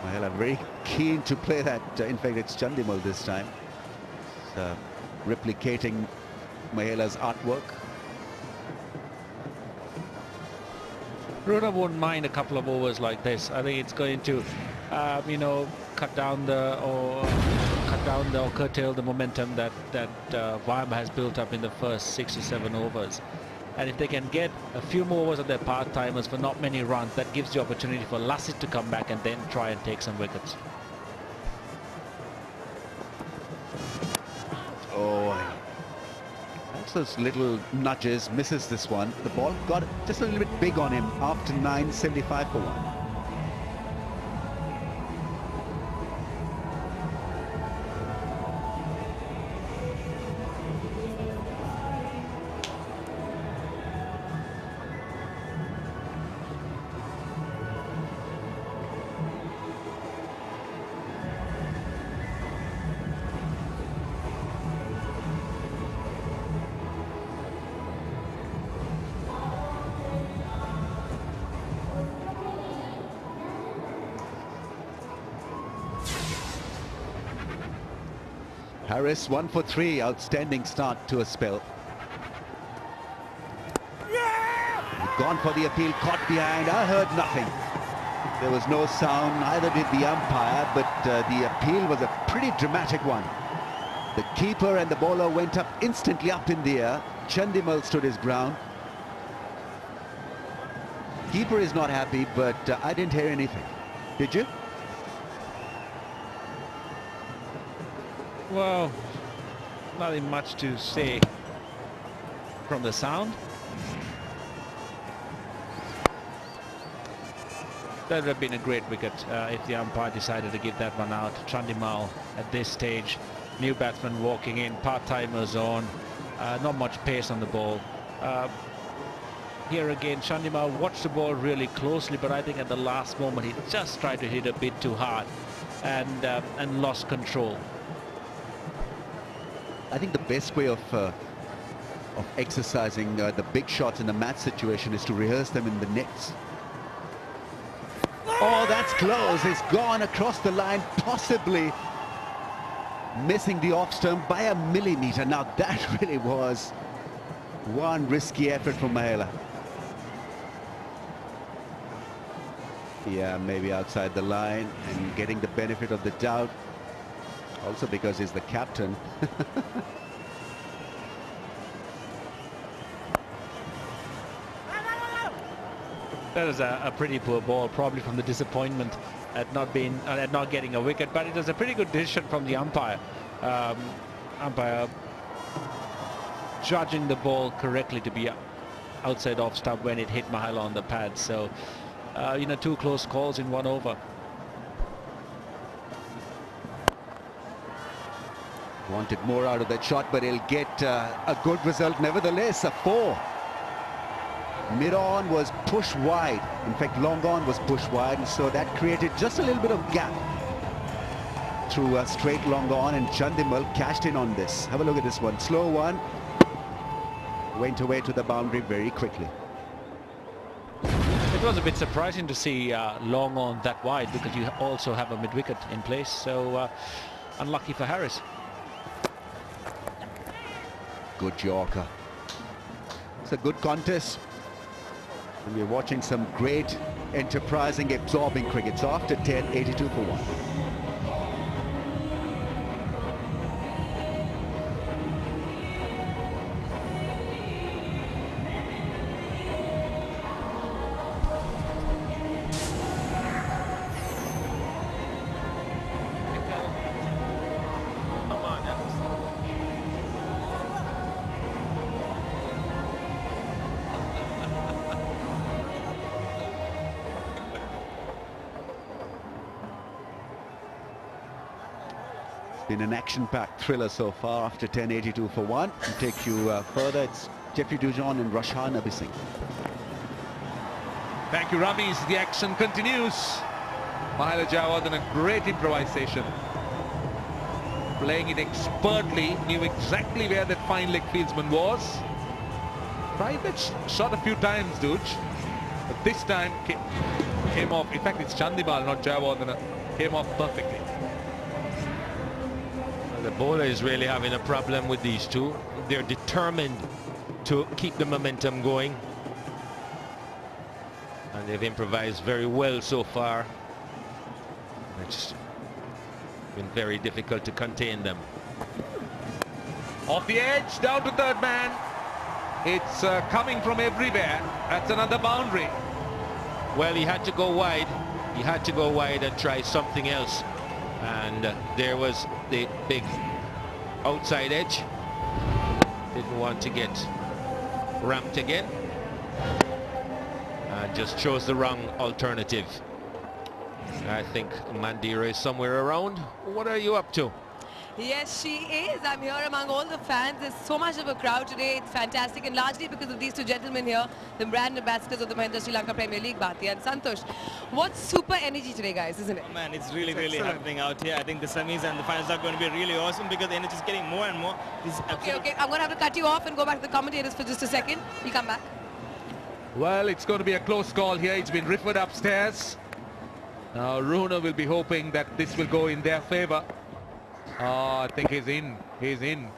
Mahela very keen to play that. In fact, it's Chandimal this time. Replicating Mahela's artwork. Ruhuna won't mind a couple of overs like this. I think it's going to, cut down or curtail the momentum that Wayamba has built up in the first 6 or 7 overs. And if they can get a few more overs of their part-timers for not many runs, that gives the opportunity for Lassit to come back and then try and take some wickets. Oh, that's those little nudges, misses this one. The ball got just a little bit big on him after 9.75 for 1. Harris 1 for 3, outstanding start to a spell. Gone for the appeal, caught behind. I heard nothing. There was no sound, neither did the umpire, but the appeal was a pretty dramatic one. The keeper and the bowler went up instantly up in the air. Chandimal stood his ground. Keeper is not happy, but I didn't hear anything. Did you? Well, nothing much to say from the sound. That would have been a great wicket if the umpire decided to give that one out. Chandimal at this stage, new batsman walking in, part-timer zone, not much pace on the ball. Here again, Chandimal watched the ball really closely, but I think at the last moment he just tried to hit a bit too hard and lost control. I think the best way of exercising the big shots in the match situation is to rehearse them in the nets. Oh, that's close. It's gone across the line, possibly missing the off stump by a millimetre. Now that really was one risky effort from Mahela. Yeah, maybe outside the line and getting the benefit of the doubt. Also because he's the captain. That is a pretty poor ball, probably from the disappointment at not getting a wicket. But it was a pretty good decision from the umpire. Umpire judging the ball correctly to be outside off stump when it hit Mahela on the pad. So, 2 close calls in 1 over. Wanted more out of that shot, but he'll get a good result nevertheless. A 4. Mid-on was pushed wide. In fact, long on was pushed wide, and so that created just a little bit of gap through a straight long on, and Chandimal cashed in on this. Have a look at this one. Slow one. Went away to the boundary very quickly. It was a bit surprising to see long on that wide, because you also have a mid-wicket in place, so unlucky for Harris. Good Yorker. It's a good contest. And we're watching some great, enterprising, absorbing cricket. So after 10, 82 for 1. Been an action-packed thriller so far after 10, 82 for 1. To take you further, it's Jeffrey Dujon and Ruhuna Abhising. Thank you, Ramesh. The action continues. Mahela Jayawardene, a great improvisation. Playing it expertly, knew exactly where that fine leg fieldsman was. Tried that shot a few times, Duj, but this time came off. In fact, it's Chandimal, not Jayawardene. Came off perfectly. The bowler is really having a problem with these two. They're determined to keep the momentum going. And they've improvised very well so far. It's been very difficult to contain them. Off the edge, down to third man. It's coming from everywhere. That's another boundary. Well, he had to go wide. He had to go wide and try something else. And there was the big outside edge. Didn't want to get ramped again. And just chose the wrong alternative. I think Mandira is somewhere around. What are you up to? Yes, she is. I'm here among all the fans. There's so much of a crowd today. It's fantastic, and largely because of these two gentlemen here, the brand ambassadors of the Mahindra Sri Lanka Premier League, Bhatia and Santosh. What super energy today, guys, isn't it? Man, it's really happening out here. I think the semis and the finals are going to be really awesome because the energy is getting more and more. Okay, I'm going to have to cut you off and go back to the commentators for just a second. We'll come back. Well, it's going to be a close call here. It's been referred upstairs. Now, Ruhuna will be hoping that this will go in their favour. Oh, I think he's in. He's in.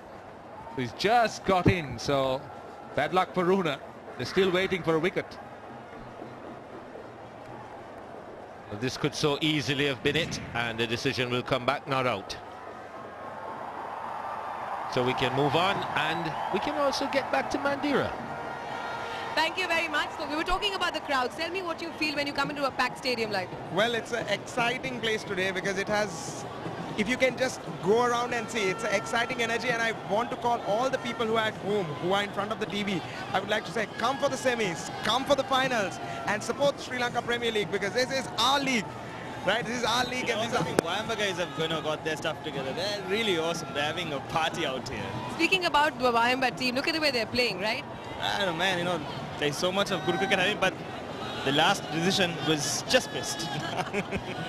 He's just got in, so bad luck for Ruhuna. They're still waiting for a wicket. Well, this could so easily have been it, and the decision will come back not out. So we can move on, and we can also get back to Mandira. Thank you very much. So we were talking about the crowds. Tell me what you feel when you come into a packed stadium like this. Well, it's an exciting place today because it has, if you can just go around and see, it's an exciting energy, and I want to call all the people who are at home, who are in front of the TV, I would like to say, come for the semis, come for the finals, and support Sri Lanka Premier League because this is our league. Right, this is our league, and these are... Wayamba guys have got their stuff together. They're really awesome. They're having a party out here. Speaking about the Wayamba team, look at the way they're playing, right? I don't know, man, there's so much of good cricket happening, but the last decision was just missed.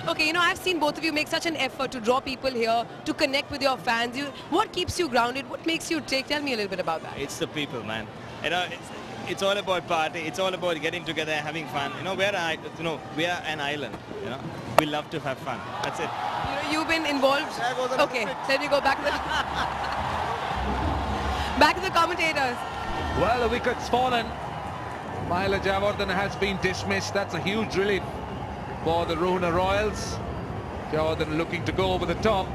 Okay, I've seen both of you make such an effort to draw people here, to connect with your fans. What keeps you grounded? What makes you take? Tell me a little bit about that. It's the people, man. It's all about party. It's all about getting together, having fun. We are an island. We love to have fun. That's it. You've been involved. Okay, let me go back to the commentators. Well, the wicket's fallen. Mahela Jayawardene has been dismissed. That's a huge relief for the Ruhuna Royals. Jayawardene looking to go over the top.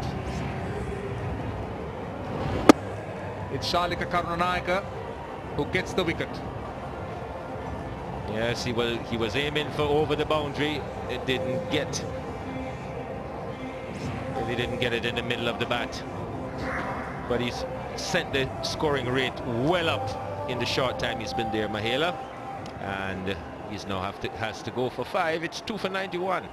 It's Shalika Karunanayaka who gets the wicket. Yes, he was aiming for over the boundary. It didn't get. He didn't get it in the middle of the bat. But he's sent the scoring rate well up in the short time he's been there, Mahela. And he's now has to go for 5. It's 2 for 91.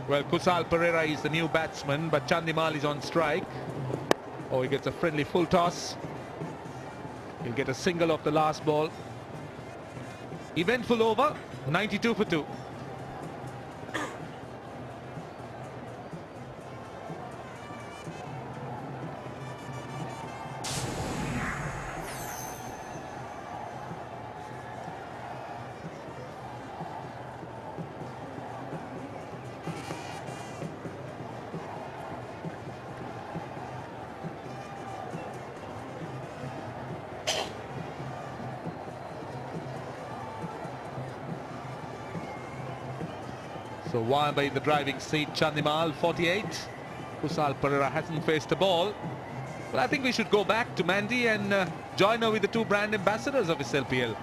Well, Kusal Pereira is the new batsman, but Chandimal is on strike. Oh, he gets a friendly full toss. He'll get a single off the last ball. Eventful over, 92 for 2. So Wayamba in the driving seat, Chandimal 48. Kusal Pereira hasn't faced the ball. Well, I think we should go back to Mandy and join her with the two brand ambassadors of this LPL.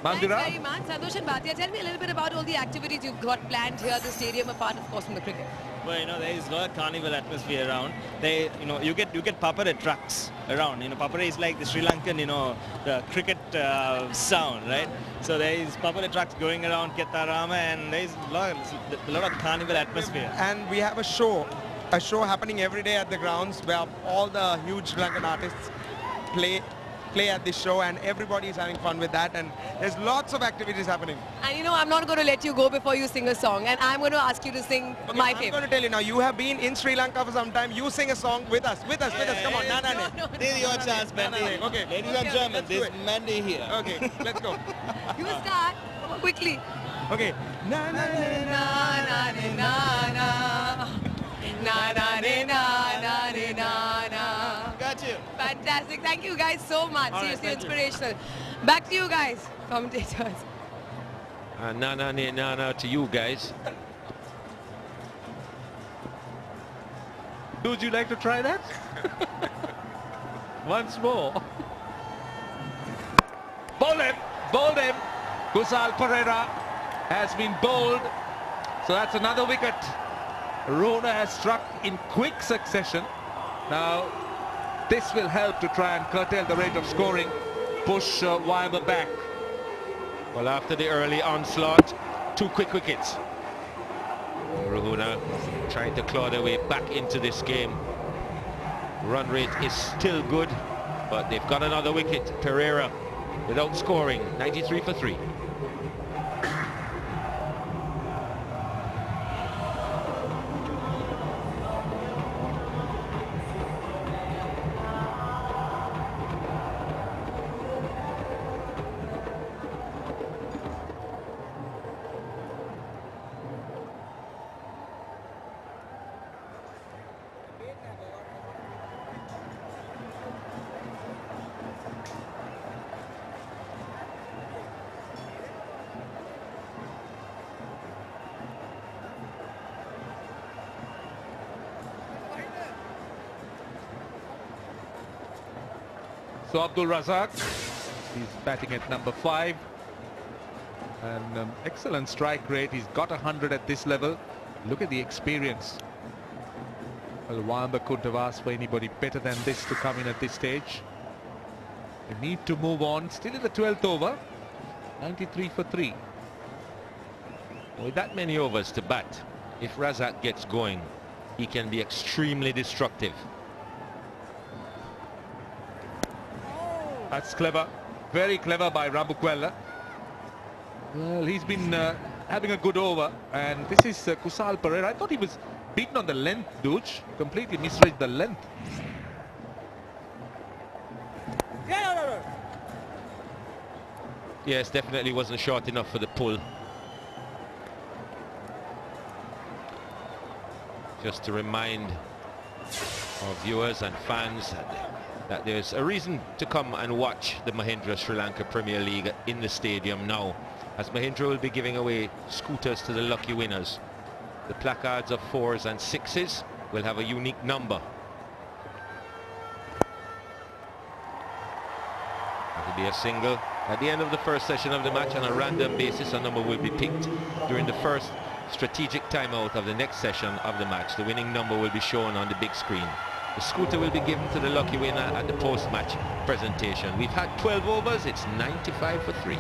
Mandira? Thanks very much. Santosh and Bhatia, tell me a little bit about all the activities you've got planned here at the stadium, apart, of course, from the cricket. But you know, there is a lot of carnival atmosphere around. They, you know, you get papare trucks around. You know, papare is like the Sri Lankan, you know, the cricket sound, right? So there is papare trucks going around Ketarama, and there is a lot of carnival atmosphere. And we have a show happening every day at the grounds where all the huge Sri Lankan artists play at this show, and everybody is having fun with that, and there's lots of activities happening. And you know, I'm not going to let you go before you sing a song, and I'm going to ask you to sing my favorite. I'm going to tell you now, you have been in Sri Lanka for some time, you sing a song with us, come on, Nana. This is your chance, Mandy. Okay. Ladies and gentlemen, this is Mandy here. Okay, let's go. You start quickly. Okay. Na na na na na na na. Na na na na na na na. Got you. Fantastic. Thank you guys so much. All right, Seriously thank you. inspirational. Back to you guys, commentators. Na to you guys. Would you like to try that? Once more. Bowled him. Kusal Pereira has been bowled. So that's another wicket. Ruhuna has struck in quick succession. Now, this will help to try and curtail the rate of scoring, push Wayamba back. Well, after the early onslaught, 2 quick wickets. Ruhuna trying to claw their way back into this game. Run rate is still good, but they've got another wicket. Pereira without scoring, 93 for 3. So Abdul Razak, he's batting at number 5. And excellent strike rate. He's got 100 at this level. Look at the experience. Well, Wayamba couldn't have asked for anybody better than this to come in at this stage. They need to move on. Still in the 12th over. 93 for 3. With that many overs to bat, if Razak gets going, he can be extremely destructive. That's clever. Very clever by Rambukwella. Well, he's been having a good over. And this is Kusal Pereira. I thought he was beaten on the length, Dooch. Completely misread the length. Yes, definitely wasn't short enough for the pull. Just to remind our viewers and fans that there's a reason to come and watch the Mahindra Sri Lanka Premier League in the stadium now, as Mahindra will be giving away scooters to the lucky winners. The placards of 4s and 6s will have a unique number. That will be a single. At the end of the first session of the match, on a random basis, a number will be picked. During the first strategic timeout of the next session of the match, the winning number will be shown on the big screen. The scooter will be given to the lucky winner at the post-match presentation. We've had 12 overs. It's 95 for 3.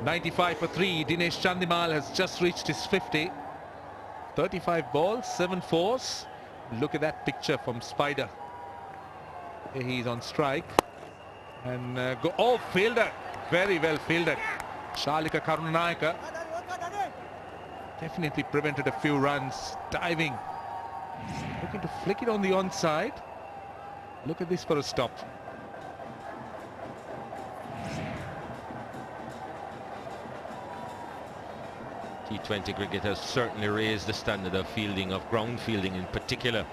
.95 for 3. Dinesh Chandimal has just reached his 50. 35 balls, 7 fours. Look at that picture from Spider. Here he's on strike. And fielder. Very well fielded. Shalika Karunanayaka definitely prevented a few runs. Diving. Looking to flick it on the onside. Look at this for a stop. T20 cricket has certainly raised the standard of fielding, of ground fielding in particular.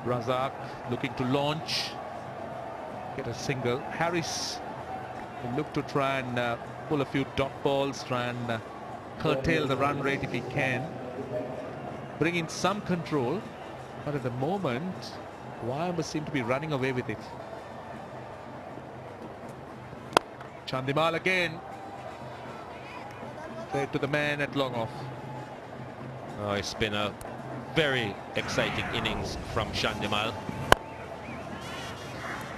Razak looking to launch, get a single. Harris will look to try and pull a few dot balls, try and curtail the run rate if he can. Bring in some control, but at the moment, Wayamba seem to be running away with it. Chandimal again. Straight to the man at long off. Oh, it's been a very exciting innings from Chandimal.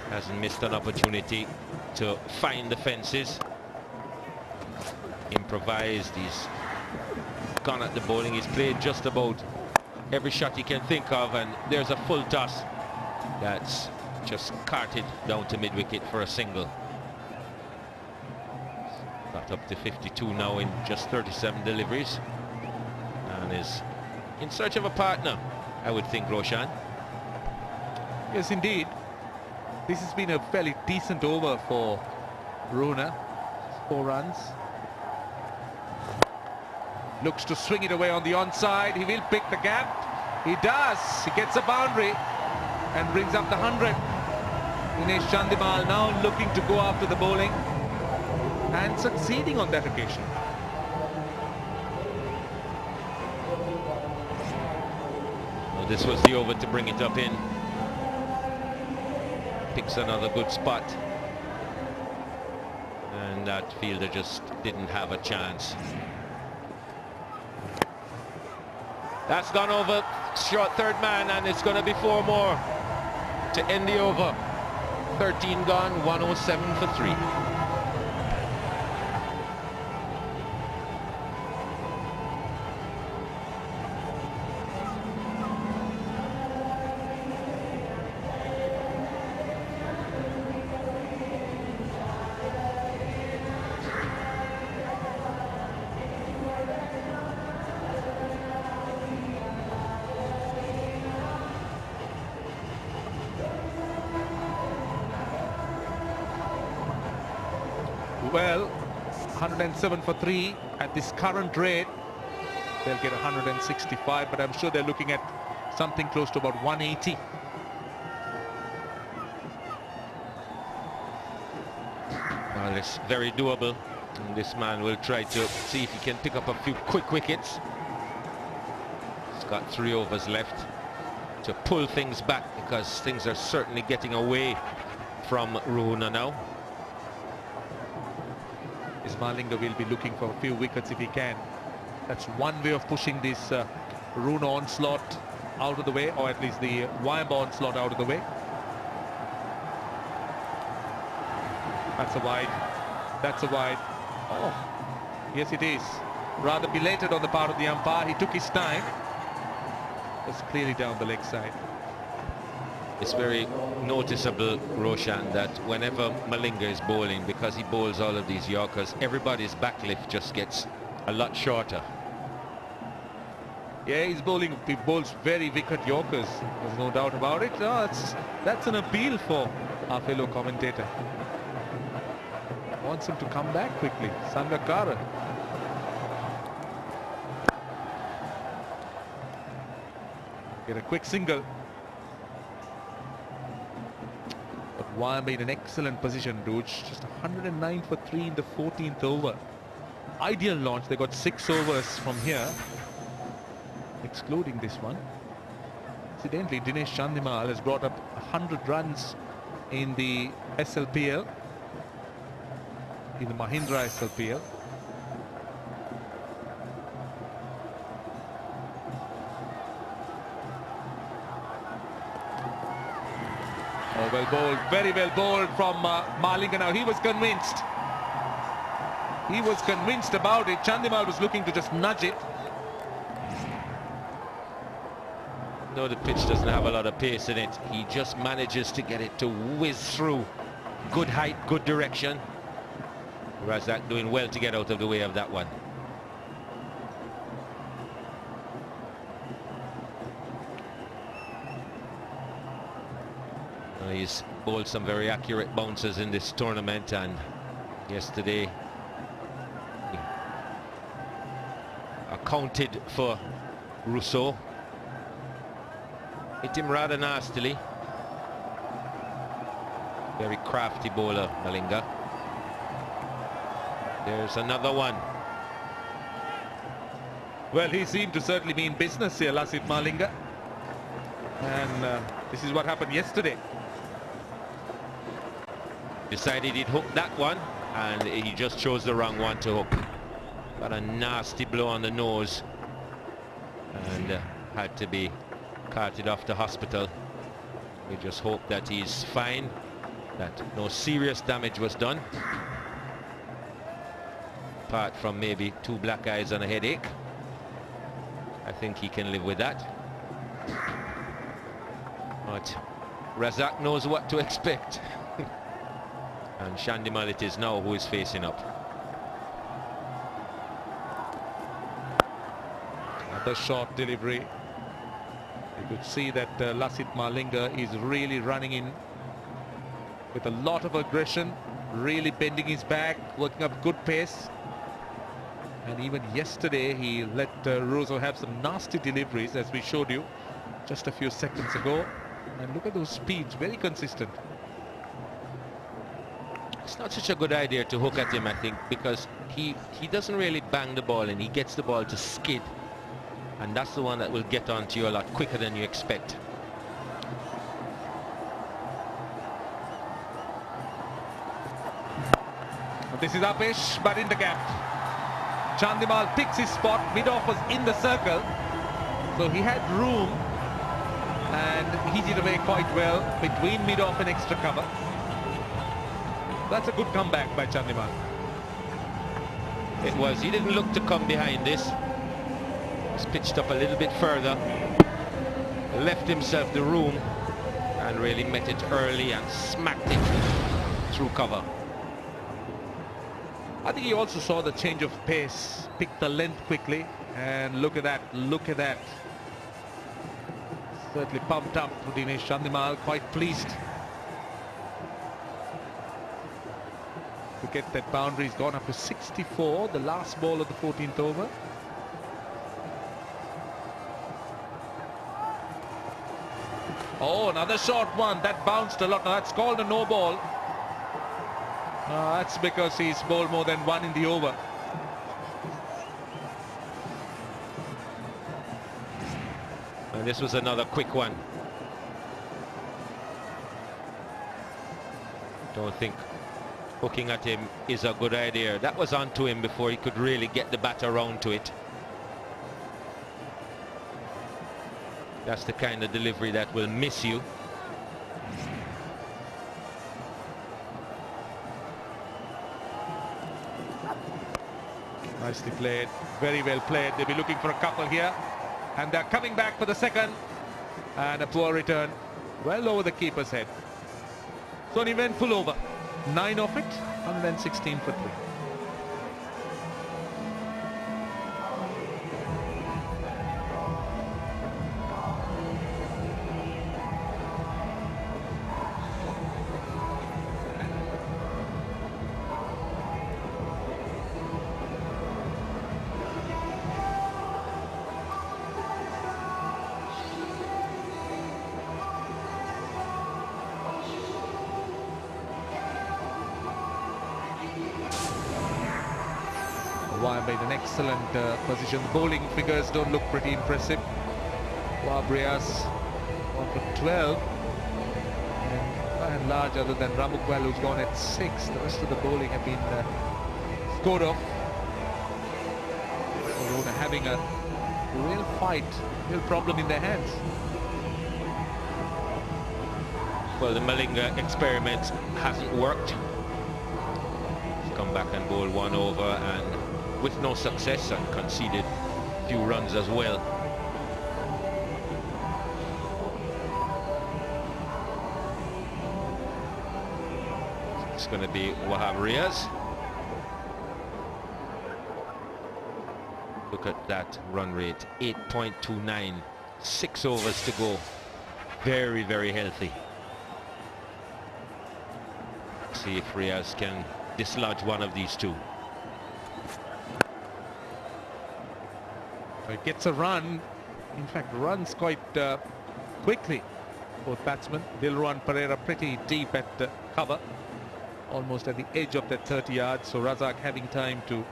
Hasn't missed an opportunity to find the fences. Improvised, he's gone at the bowling, he's played just about every shot he can think of, and there's a full toss that's just carted down to mid-wicket for a single. Got up to 52 now in just 37 deliveries, and is in search of a partner, I would think, Roshan. Yes, indeed. This has been a fairly decent over for Ruhuna. 4 runs. Looks to swing it away on the onside. He will pick the gap. He does. He gets a boundary and brings up the 100. Dinesh Chandimal now looking to go after the bowling and succeeding on that occasion. Well, this was the over to bring it up in. Picks another good spot. And that fielder just didn't have a chance. That's gone over, short third man, and it's going to be 4 more to end the over. 13 gone, 107 for 3. Well, 107 for 3 at this current rate. They'll get 165, but I'm sure they're looking at something close to about 180. Well, it's very doable. And this man will try to see if he can pick up a few quick wickets. He's got 3 overs left to pull things back, because things are certainly getting away from Ruhuna now. Malinga will be looking for a few wickets if he can. That's one way of pushing this Ruhuna onslaught out of the way, or at least the Wayamba onslaught out of the way. That's a wide. That's a wide. Oh, yes it is. Rather belated on the part of the umpire. He took his time. It's clearly down the leg side. It's very noticeable, Roshan, that whenever Malinga is bowling, because he bowls all of these Yorkers, everybody's backlift just gets a lot shorter. Yeah, he bowls very wicked Yorkers. There's no doubt about it. No, that's an appeal for our fellow commentator. Wants him to come back quickly. Sangakkara. Get a quick single. But Wayamba in an excellent position, Dooch. Just 109 for 3 in the 14th over. Ideal launch. They got 6 overs from here, excluding this one. Incidentally, Dinesh Chandimal has brought up 100 runs in the SLPL, in the Mahindra SLPL. Oh, well bowled, very well bowled from Malinga. Now he was convinced. He was convinced about it. Chandimal was looking to just nudge it. No, the pitch doesn't have a lot of pace in it. He just manages to get it to whiz through. Good height, good direction. Razak doing well to get out of the way of that one. He's bowled some very accurate bounces in this tournament, and yesterday accounted for Rousseau. Hit him rather nastily. Very crafty bowler, Malinga. There's another one. Well, he seemed to certainly mean business here, Lasith Malinga. And this is what happened yesterday. Decided he'd hook that one, and he just chose the wrong one to hook. Got a nasty blow on the nose, and had to be carted off to hospital. We just hope that he's fine, that no serious damage was done, apart from maybe 2 black eyes and a headache. I think he can live with that. But Razak knows what to expect. And Chandimal it is now who is facing up. Another short delivery. You could see that Lasith Malinga is really running in with a lot of aggression, really bending his back, working up good pace. And even yesterday he let Rousseau have some nasty deliveries, as we showed you just a few seconds ago. And look at those speeds, very consistent. It's not such a good idea to hook at him, I think, because he doesn't really bang the ball, and he gets the ball to skid, and that's the one that will get onto you a lot quicker than you expect. This is Apesh, but in the gap. Chandimal picks his spot. Mid-off was in the circle, so he had room, and he did away quite well between mid-off and extra cover. That's a good comeback by Chandimal. It was. He didn't look to come behind this. He's pitched up a little bit further, left himself the room, and really met it early and smacked it through cover. I think he also saw the change of pace, picked the length quickly, and look at that, look at that. Certainly pumped up for Dinesh Chandimal, quite pleased to get that boundary. He's gone up to 64, the last ball of the 14th over. Oh, another short one, that bounced a lot. Now that's called a no ball. That's because he's bowled more than one in the over. And this was another quick one. Don't think hooking at him is a good idea. That was onto him before he could really get the bat around to it. That's the kind of delivery that will miss you. Nicely played, very well played. They'll be looking for a couple here, and they're coming back for the second, and a poor return, well over the keeper's head. So an eventful over, 9 of it, 116 for 3. Wayamba in an excellent position. The bowling figures don't look pretty impressive. Wabrias 1 for 12, and by and large, other than Ramukwal, who's gone at 6, the rest of the bowling have been scored off. Ruhuna having a real fight, real problem in their hands. Well, the Malinga experiment hasn't worked. He's come back and bowled 1 over, and with no success, and conceded a few runs as well. It's going to be Wahab Riaz. Look at that run rate, 8.29, 6 overs to go. Very, very healthy. See if Riaz can dislodge one of these two. So he gets a run. In fact, runs quite quickly. Both batsmen, Dilruwan Pereira pretty deep at cover, almost at the edge of that 30 yards. So Razak having time to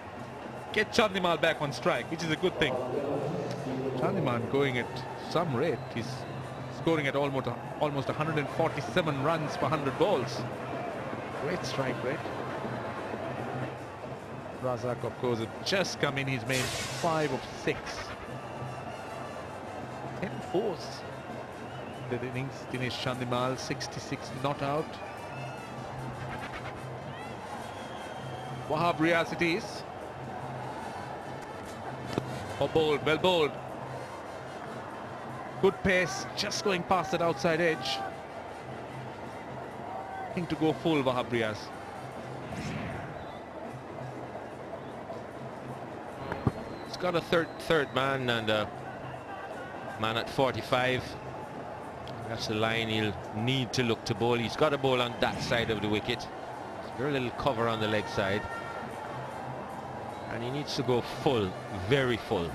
get Chandimal back on strike, which is a good thing. Chandimal going at some rate. He's scoring at almost 147 runs per 100 balls. Great strike rate. Razak, of course, had just come in. He's made 5 of 6. 10 fours. The innings. Dinesh Chandimal, 66 not out. Wahab Riaz it is. Oh, bowled, well bowled. Good pace, just going past that outside edge. I think to go full, Wahab Riaz. He's got a third man and a man at 45. That's the line he'll need to look to bowl. He's got a bowl on that side of the wicket. Very little cover on the leg side. And he needs to go full, very full.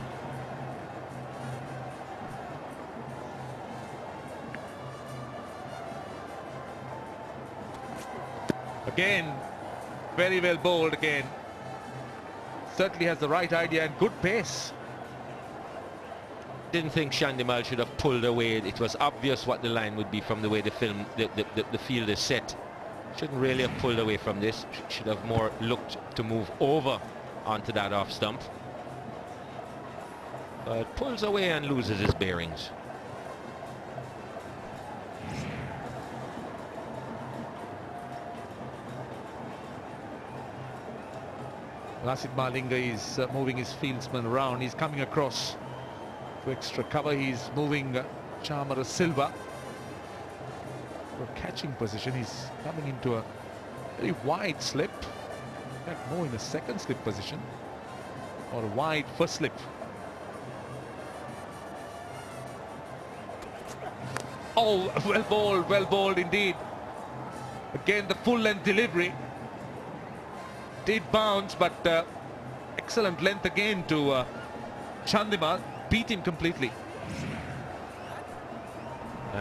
Again, very well bowled again. Certainly has the right idea and good pace. Didn't think Chandimal should have pulled away. It was obvious what the line would be from the way the field is set. Shouldn't really have pulled away from this. Should have more looked to move over onto that off stump. But pulls away and loses his bearings. Lasit Malinga is moving his fieldsman around. He's coming across to extra cover. He's moving Chamara Silva for a catching position. He's coming into a very wide slip. In fact, more in a second slip position or a wide first slip. Oh, well bowled indeed. Again, the full length delivery. Did bounce, but excellent length again to Chandimal. Beat him completely.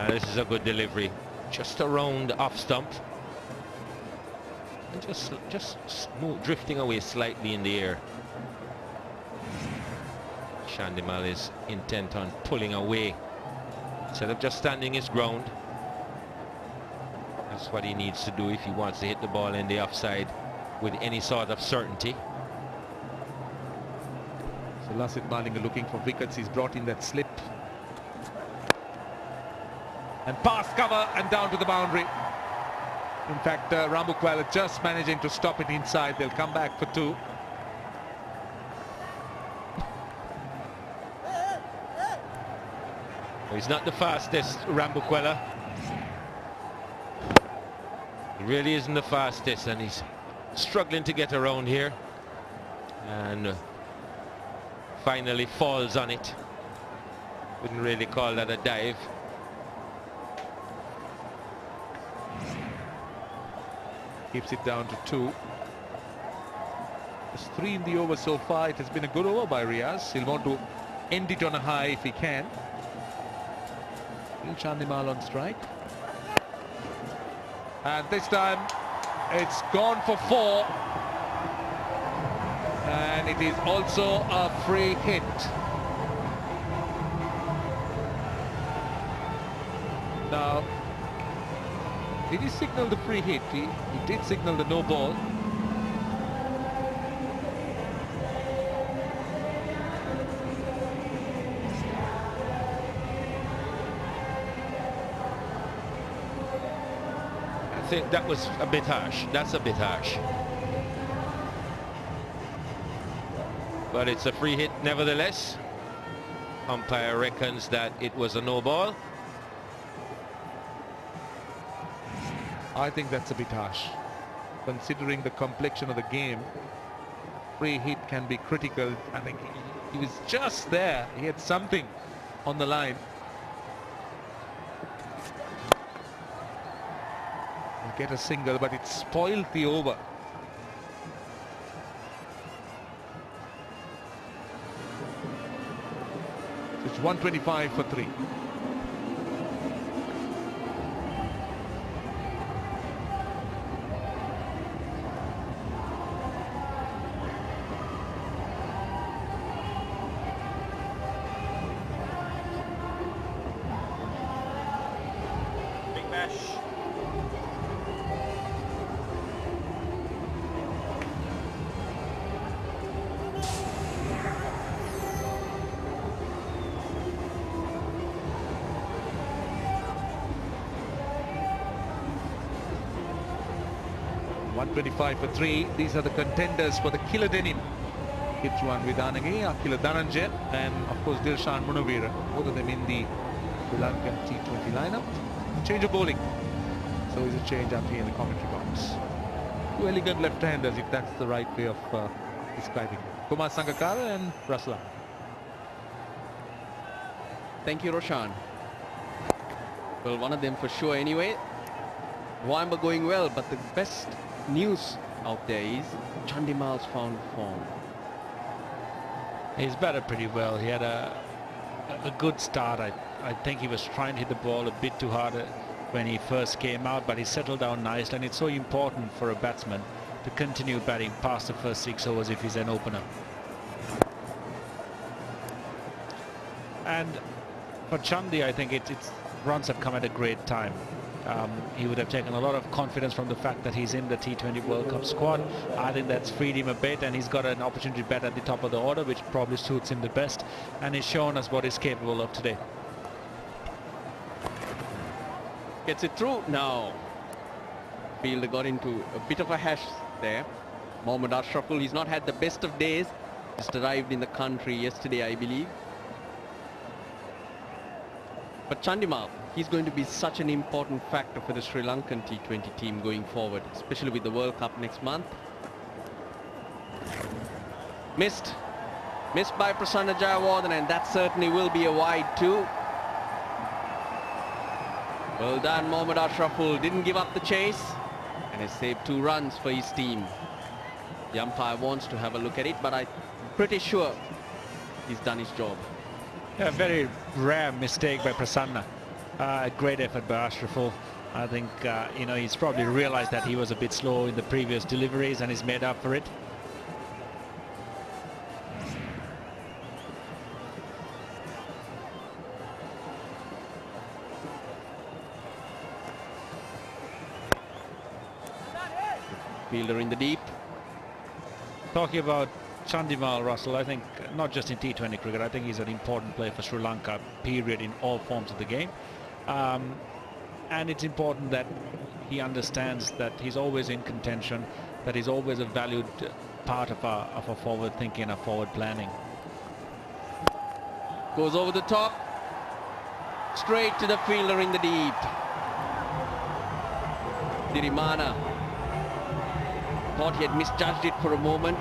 This is a good delivery. Just around off stump. And just smooth, drifting away slightly in the air. Chandimal is intent on pulling away instead of just standing his ground. That's what he needs to do if he wants to hit the ball in the offside with any sort of certainty. So Lasit Malinga looking for wickets. He's brought in that slip. And past cover and down to the boundary. In fact, Rambukwala just managing to stop it inside. They'll come back for 2. He's not the fastest, Rambukwala. He really isn't the fastest, and he's struggling to get around here. And finally falls on it. Wouldn't really call that a dive. Keeps it down to 2. There's 3 in the over so far. It has been a good over by Riaz. He'll want to end it on a high if he can. Will Chandimal on strike. And this time it's gone for 4. And it is also a free hit. Now, did he signal the free hit? He did signal the no ball. I think that was a bit harsh. That's a bit harsh. But it's a free hit nevertheless. Umpire reckons that it was a no ball. I think that's a bit harsh. Considering the complexion of the game, free hit can be critical. I think he was just there. He had something on the line. He'll get a single, but it spoiled the over. It's 125 for 3. Big bash. .125 for 3. These are the contenders for the Killer Denim. Hitwan Vidanagi, Akila Dhananjay, and of course Dilshan Munavira. Both of them in the Sri Lankan T20 lineup. Change of bowling. So is a change up here in the commentary box. Two elegant left-handers, if that's the right way of describing them. Kumar Sangakkara and Ruslan. Thank you, Roshan. Well, one of them for sure anyway. Wayamba going well, but the best news out there is Chandimal's found form. He's batted pretty well. He had a good start. I think he was trying to hit the ball a bit too hard when he first came out, but he settled down nicely, and it's so important for a batsman to continue batting past the first 6 overs if he's an opener. And for Chandi, I think it's runs have come at a great time. He would have taken a lot of confidence from the fact that he's in the T20 World Cup squad. I think that's freed him a bit, and he's got an opportunity to bat at the top of the order, which probably suits him the best, and he's shown us what he's capable of today. Gets it through now. Fielder got into a bit of a hash there. Mohammad Ashraful, he's not had the best of days. Just arrived in the country yesterday, I believe. But Chandimal, he's going to be such an important factor for the Sri Lankan T20 team going forward, especially with the World Cup next month. Missed by Prasanna Jayawardene, and that certainly will be a wide too. Well done, Mohammad Ashraful. Didn't give up the chase and has saved 2 runs for his team. The umpire wants to have a look at it, but I'm pretty sure he's done his job. A very rare mistake by Prasanna. Great effort by Ashraful. I think you know, he's probably realized that he was a bit slow in the previous deliveries, and he's made up for it. Fielder in the deep. Talking about Chandimal, Russell, I think not just in T20 cricket, I think he's an important player for Sri Lanka, period, in all forms of the game. And it's important that he understands that he's always in contention, that he's always a valued part of our forward thinking, our forward planning. Goes over the top, straight to the fielder in the deep. Dirimana thought he had misjudged it for a moment,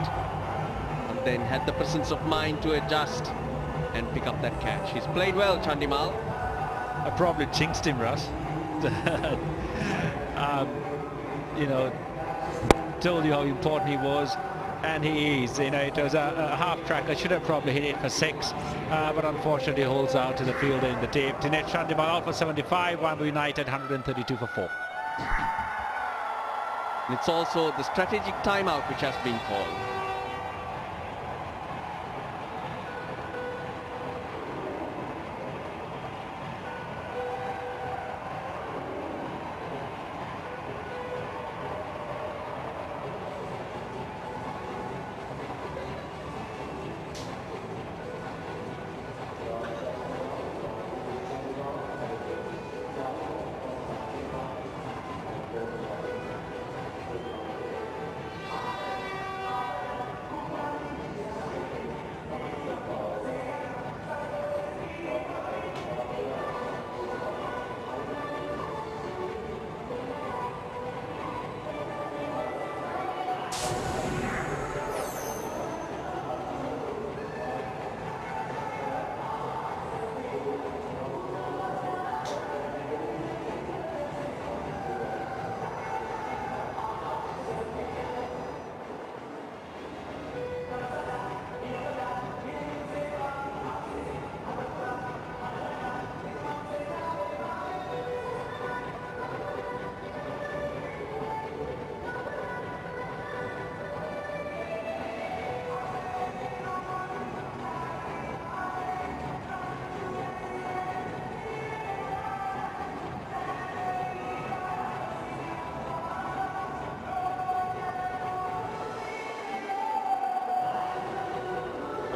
but then had the presence of mind to adjust and pick up that catch. He's played well, Chandimal. I probably jinxed him, Russ. You know, told you how important he was, and he is. You know, it was a half track. I should have probably hit it for 6, but unfortunately holds out to the fielder in the tape. Dinesh Chandimal out for 75, Wayamba United 132 for 4. It's also the strategic timeout which has been called.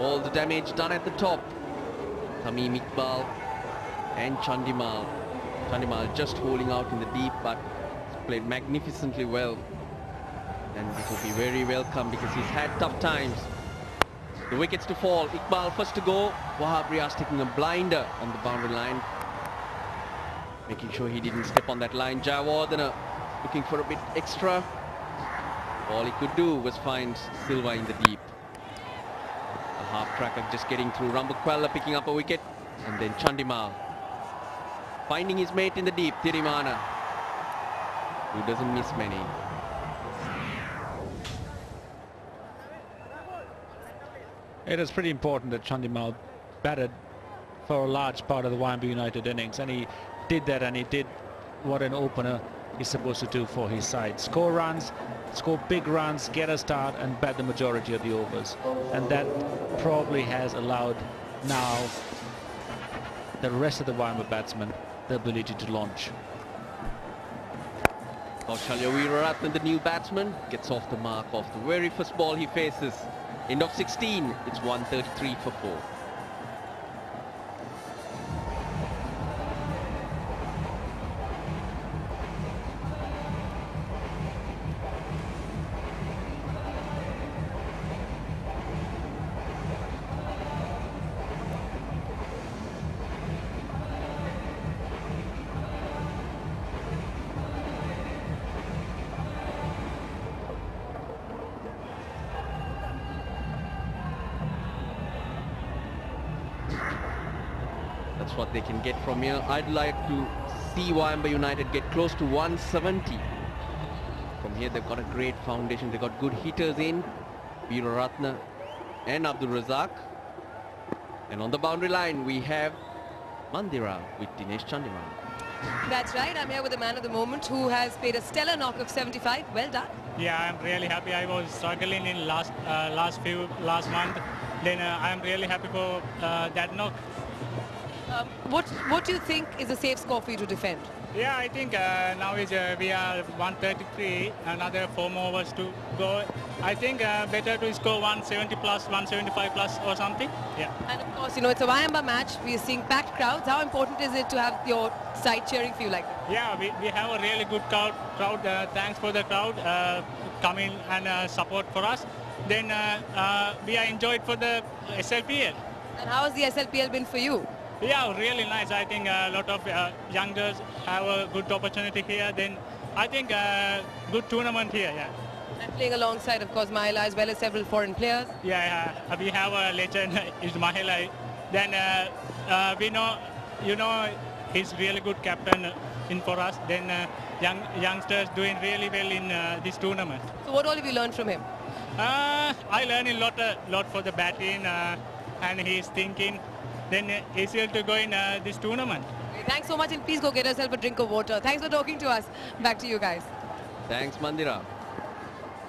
All the damage done at the top. Tamim Iqbal and Chandimal. Chandimal just holding out in the deep, but played magnificently well. And this will be very welcome because he's had tough times. The wickets to fall. Iqbal first to go. Wahab Riaz taking a blinder on the boundary line. Making sure he didn't step on that line. Jayawardena looking for a bit extra. All he could do was find Silva in the deep. A half tracker just getting through. Rambukwala picking up a wicket. And then Chandimal finding his mate in the deep. Thirimana, who doesn't miss many. It is pretty important that Chandimal batted for a large part of the Wayamba United innings, and he did that, and he did what an opener is supposed to do for his side. Score runs, score big runs, get a start and bat the majority of the overs. And that probably has allowed now the rest of the Wayamba batsmen the ability to launch. Kaushalya Weeraratne, the new batsman, gets off the mark off the very first ball he faces. End of 16, it's 133 for 4. That's what they can get from here. I'd like to see Wayamba United get close to 170. From here they've got a great foundation. They've got good hitters in, Weeraratne and Abdul Razak. And on the boundary line we have Mandira with Dinesh Chandimal. That's right. I'm here with the man of the moment who has played a stellar knock of 75. Well done. Yeah, I'm really happy. I was struggling in last month. Then I'm really happy for that knock. What do you think is a safe score for you to defend? Yeah, I think now we are 133, another 4 more overs to go. I think better to score 170 plus, 175 plus or something. Yeah. And of course, you know, it's a Wayamba match. We are seeing packed crowds. How important is it to have your side cheering for you like that? Yeah, we have a really good crowd. Thanks for the crowd coming and support for us. Then we are enjoyed for the SLPL. And how has the SLPL been for you? Yeah, really nice. I think a lot of youngsters have a good opportunity here. Then I think good tournament here. Yeah. And playing alongside, of course, Mahela as well as several foreign players. Yeah, we have a legend, is Mahela. Then we know, you know, he's really good captain in for us. Then youngsters doing really well in this tournament. So what all have you learned from him? I learned a lot for the batting and his thinking. Then easier to go in this tournament. Okay, thanks so much, and please go get yourself a drink of water. Thanks for talking to us. Back to you guys. Thanks, Mandira.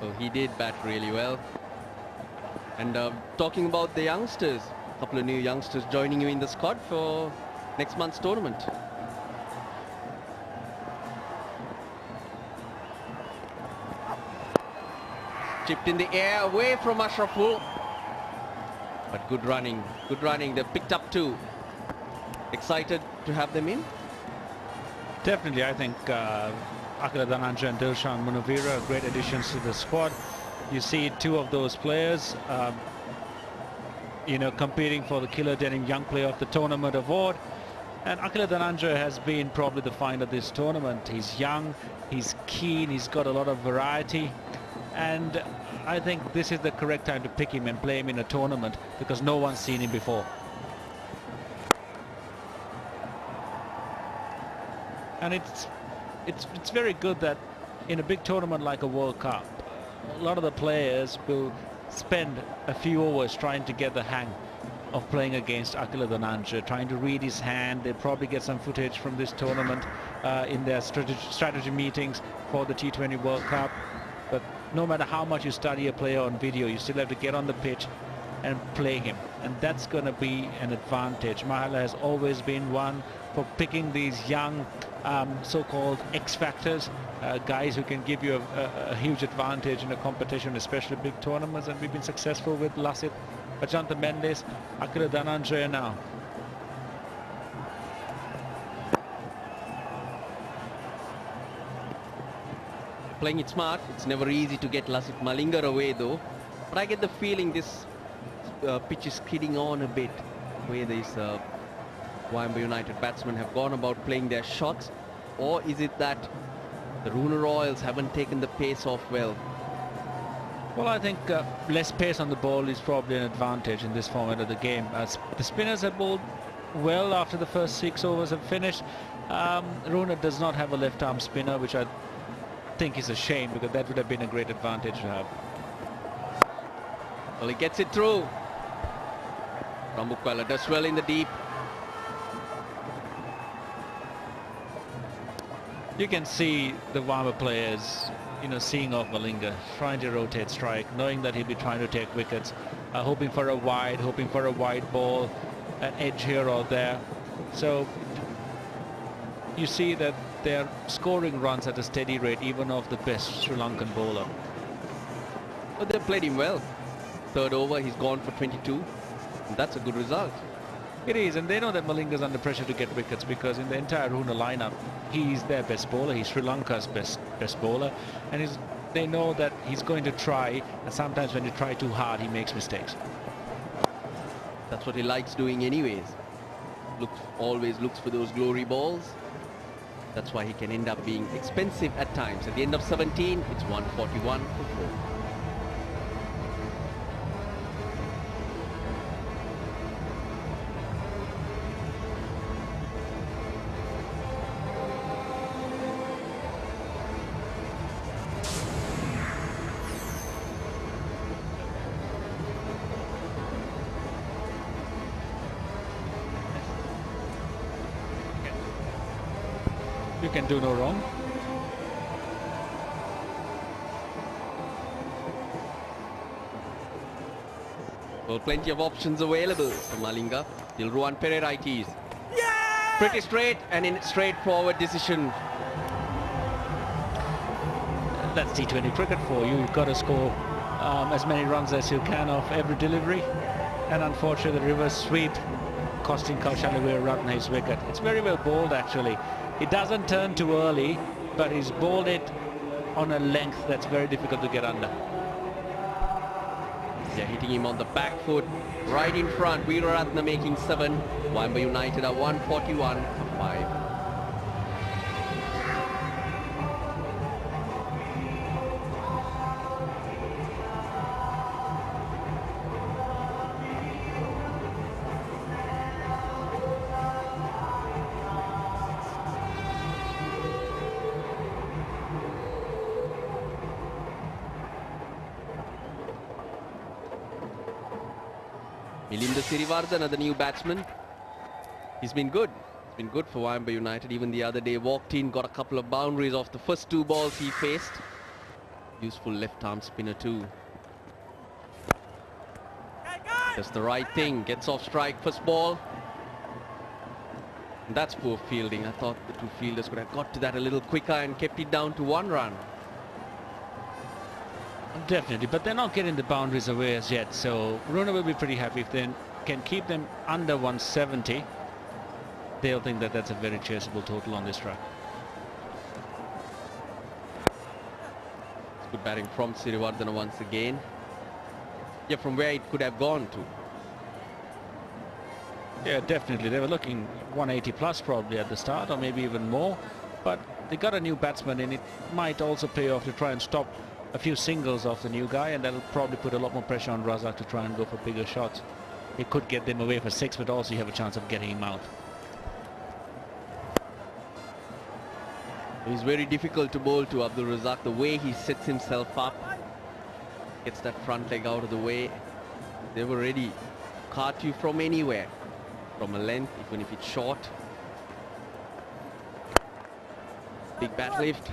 So he did bat really well. And talking about the youngsters, a couple of new youngsters joining you in the squad for next month's tournament. Chipped in the air away from Ashraful. But good running, they picked up 2. Excited to have them in? Definitely, I think Akila Dhananjaya and Dilshan Munavira are great additions to the squad. You see 2 of those players, you know, competing for the Killer Denim Young Player of the Tournament award. And Akila Dhananjaya has been probably the find of this tournament. He's young, he's keen, he's got a lot of variety. And I think this is the correct time to pick him and play him in a tournament because no one's seen him before. And it's very good that in a big tournament like a World Cup, a lot of the players will spend a few overs trying to get the hang of playing against Akila Dhananjaya, trying to read his hand. They'll probably get some footage from this tournament in their strategy meetings for the T20 World Cup. But no matter how much you study a player on video, you still have to get on the pitch and play him, and that's going to be an advantage. Mahela has always been one for picking these young so-called X factors, guys who can give you a huge advantage in a competition, especially big tournaments, and we've been successful with Lasith, Ajanta Mendes, Akira Dhananjaya now. Playing it smart. It's never easy to get Lasith Malinga away though, but I get the feeling this pitch is skidding on a bit, where these Wayamba United batsmen have gone about playing their shots, or is it that the Ruhuna Royals haven't taken the pace off well? Well, I think less pace on the ball is probably an advantage in this format of the game. As the spinners have bowled well after the first 6 overs have finished. Ruhuna does not have a left-arm spinner, which I think is a shame, because that would have been a great advantage to have. Well, he gets it through. Rambukwala does well in the deep. You can see the Wayamba players, seeing off Malinga, trying to rotate strike, knowing that he'll be trying to take wickets, hoping for a wide ball, an edge here or there. So you see that they're scoring runs at a steady rate, even off the best Sri Lankan bowler. But they played him well. Third over, he's gone for 22. And that's a good result. It is, and they know that Malinga's under pressure to get wickets, because in the entire Ruhuna lineup, he's their best bowler. He's Sri Lanka's best bowler, and they know that he's going to try, and sometimes when you try too hard, he makes mistakes. That's what he likes doing anyways. Always looks for those glory balls. That's why he can end up being expensive at times. At the end of 17, it's 141 for 4. You can do no wrong. Well, plenty of options available for Malinga. Dilruwan Pereira it is. Pretty straight and in straightforward decision. That's T20 cricket for you. You've got to score as many runs as you can off every delivery. And unfortunately, the reverse sweep costing Kaushal Viratne his wicket. It's very well bowled, actually. It doesn't turn too early, but he's bowled it on a length that's very difficult to get under. They're hitting him on the back foot, right in front. Viratne making 7. Wayamba United are 141 for 5. Milinda Sirivardhana, the new batsman. He's been good. He's been good for Wayamba United. Even the other day, walked in, got a couple of boundaries off the first 2 balls he faced. Useful left-arm spinner too. Does the right thing. Gets off strike, first ball. And that's poor fielding. I thought the 2 fielders could have got to that a little quicker and kept it down to 1 run. Definitely, but they're not getting the boundaries away as yet, so Ruhuna will be pretty happy if they can keep them under 170. They'll think that that's a very chaseable total on this track. It's good batting from Sirivardhana once again. Yeah, from where it could have gone to. Yeah, definitely. They were looking 180 plus probably at the start, or maybe even more, but they got a new batsman, and it might also pay off to try and stop a few singles off the new guy, and that'll probably put a lot more pressure on Razak to try and go for bigger shots. He could get them away for 6, but also you have a chance of getting him out. He's very difficult to bowl to, Abdul Razak. The way he sets himself up, gets that front leg out of the way. They were ready to cart you from anywhere, from a length, even if it's short. Big bat lift.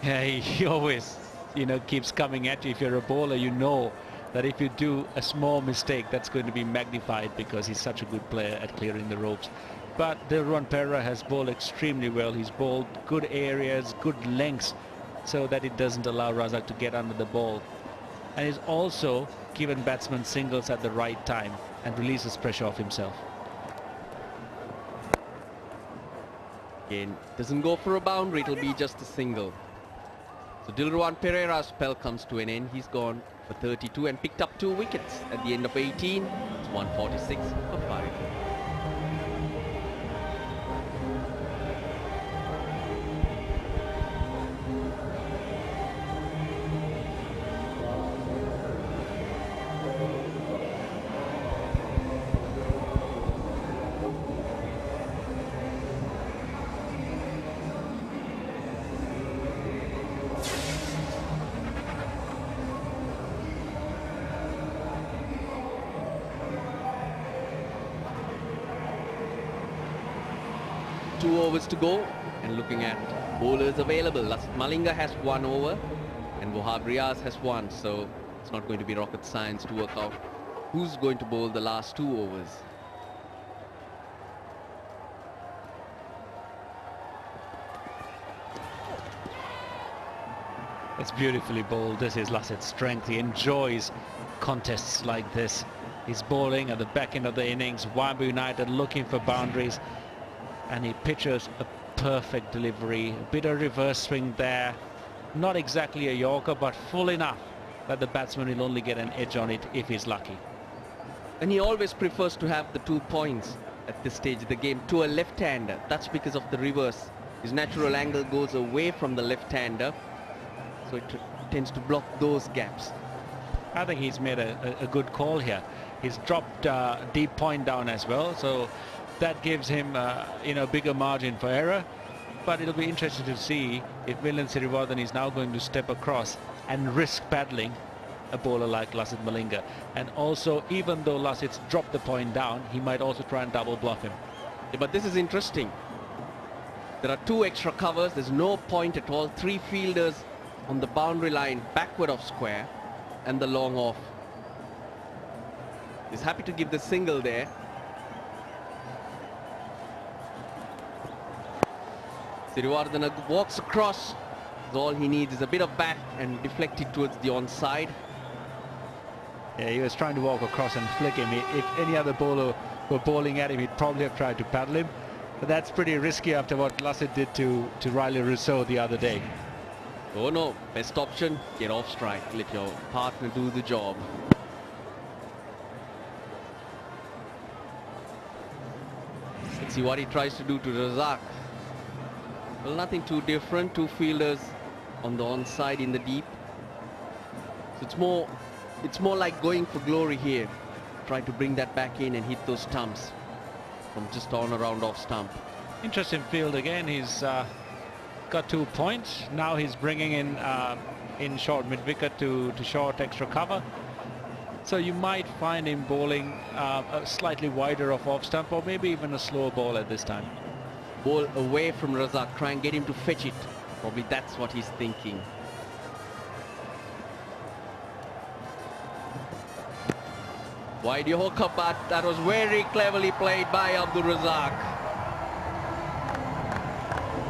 Yeah, he always, keeps coming at you. If you're a bowler, that if you do a small mistake, that's going to be magnified because he's such a good player at clearing the ropes. But Dilruwan Pereira has bowled extremely well. He's bowled good areas, good lengths, so that it doesn't allow Razak to get under the ball. And he's also given batsmen singles at the right time and releases pressure off himself. Again, doesn't go for a boundary, it'll be just a single. So Dilruwan Pereira's spell comes to an end. He's gone for 32 and picked up 2 wickets at the end of 18. It's 146 for 5. 2 overs to go, and looking at bowlers available, Lasith Malinga has 1 over and Wahab Riaz has 1, so it's not going to be rocket science to work out who's going to bowl the last 2 overs. It's beautifully bowled. This is Lasith's strength. He enjoys contests like this. He's bowling at the back end of the innings. Wayamba United looking for boundaries, and he pitches a perfect delivery. A bit of reverse swing there. Not exactly a Yorker, but full enough that the batsman will only get an edge on it if he's lucky. And he always prefers to have the 2 points at this stage of the game to a left-hander. That's because of the reverse. His natural angle goes away from the left-hander, so it tends to block those gaps. I think he's made a good call here. He's dropped deep point down as well, so that gives him bigger margin for error. But it'll be interesting to see if Milind Siriwardene is now going to step across and risk paddling a bowler like Lasith Malinga. And also, even though Lasith's dropped the point down, he might also try and double bluff him. Yeah, but this is interesting. There are 2 extra covers. There's no point at all. 3 fielders on the boundary line backward of square and the long off. He's happy to give the single there. Siriwardene walks across. All he needs is a bit of bat and deflect it towards the onside. Yeah, he was trying to walk across and flick him. If any other bowler were bowling at him, he'd probably have tried to paddle him. But that's pretty risky after what Lasith did to Riley Rousseau the other day. Oh no, best option, get off strike. Let your partner do the job. Let's see what he tries to do to Razak. Well, nothing too different. 2 fielders on the onside in the deep. So it's more like going for glory here. Try to bring that back in and hit those stumps from just on around off stump. Interesting field again. He's got 2 points. Now he's bringing in short mid wicket to short extra cover. So you might find him bowling slightly wider off stump, or maybe even a slower ball at this time. Ball away from Razak, try and get him to fetch it. Probably that's what he's thinking. Wide Yorker, but that was very cleverly played by Abdul Razak.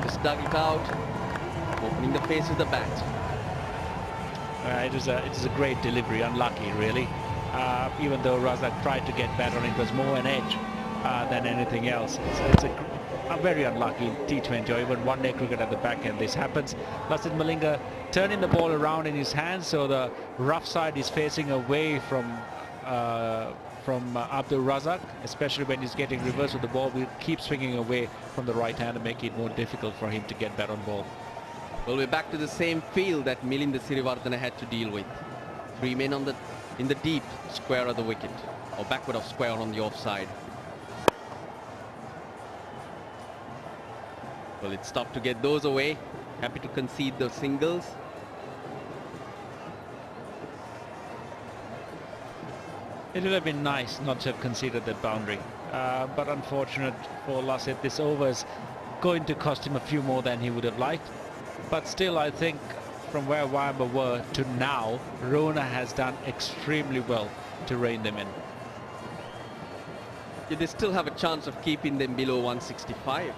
Just dug it out, opening the face with the bat. It was a great delivery, unlucky really. Even though Razak tried to get better on it, was more an edge than anything else. It's a very unlucky T20 or even one-day cricket at the back end. This happens. Lasith Malinga turning the ball around in his hands, so the rough side is facing away from Abdul Razak, especially when he's getting reverse with the ball. We'll keep swinging away from the right hand and make it more difficult for him to get bat on ball. Well, we're back to the same field that Milind Siriwardene had to deal with. 3 men in the deep square of the wicket, or backward of square on the offside. Well, it's tough to get those away. Happy to concede the singles. It would have been nice not to have conceded that boundary, but unfortunate for Lasith. This over is going to cost him a few more than he would have liked. But still, I think from where Wayamba were to now, Ruhuna has done extremely well to rein them in. Yeah, they still have a chance of keeping them below 165.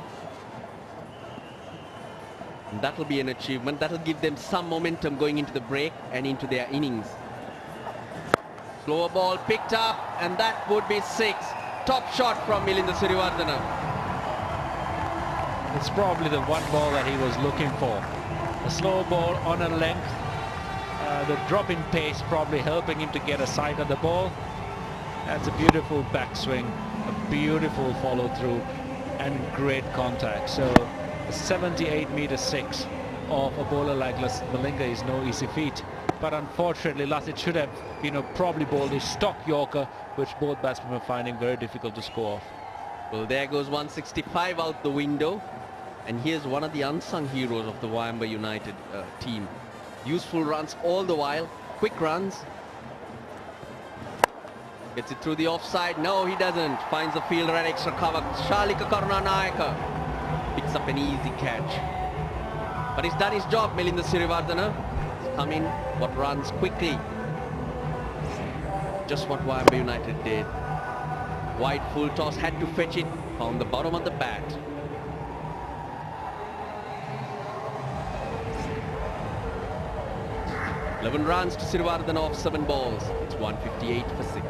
And that'll be an achievement. That'll give them some momentum going into the break and into their innings. Slower ball picked up, and that would be 6. Top shot from Milinda Siriwardena. It's probably the one ball that he was looking for. A slow ball on a length. The drop in pace probably helping him to get a sight of the ball. That's a beautiful backswing, a beautiful follow through, and great contact. So a 78-meter 6 of a bowler like Malinga is no easy feat. But unfortunately, Lassit should have, probably bowled his stock Yorker, which both batsmen were finding very difficult to score off. Well, there goes 165 out the window. And here's one of the unsung heroes of the Wayamba United team. Useful runs all the while, quick runs. Gets it through the offside. No, he doesn't. Finds the fielder at extra cover. Shalika Karunanayaka picks up an easy catch. But he's done his job, Milinda Siriwardena. He's come in, what runs quickly. Just what Wayamba United did. Wide full toss, had to fetch it. Found the bottom of the bat. 11 runs to Siriwardena off 7 balls. It's 158 for 6.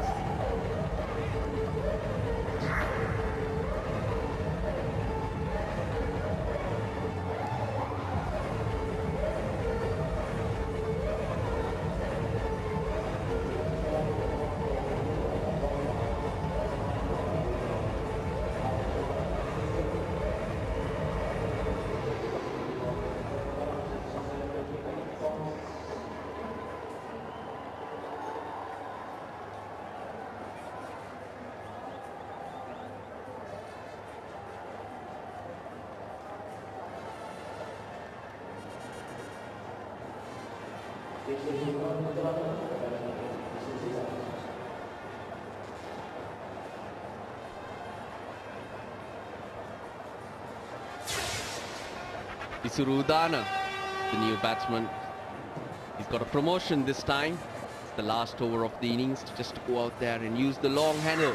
Ruhuna, the new batsman. He's got a promotion this time. It's the last over of the innings, just to go out there and use the long handle.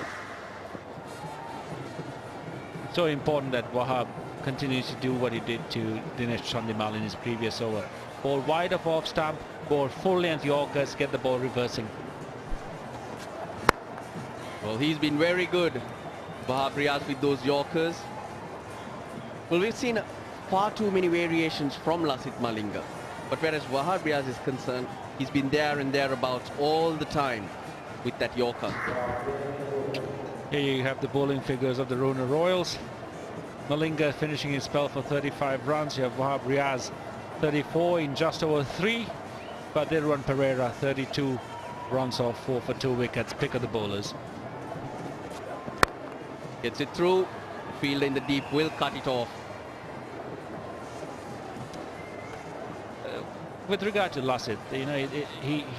So important that Wahab continues to do what he did to Dinesh Chandimal in his previous over. Ball wide of off stump, ball full length Yorkers, get the ball reversing. Well, he's been very good, Wahab Riaz, with those Yorkers. Well, we've seen far too many variations from Lassit Malinga. But whereas Wahab Riaz is concerned, he's been there and thereabouts all the time with that Yorker. Here you have the bowling figures of the Ruhuna Royals. Malinga finishing his spell for 35 runs. You have Wahab Riaz 34 in just over 3. But Dilruwan Pereira 32 runs off 4 for 2 wickets. Pick of the bowlers. Gets it through. Fielder in the deep will cut it off. With regard to Lassit,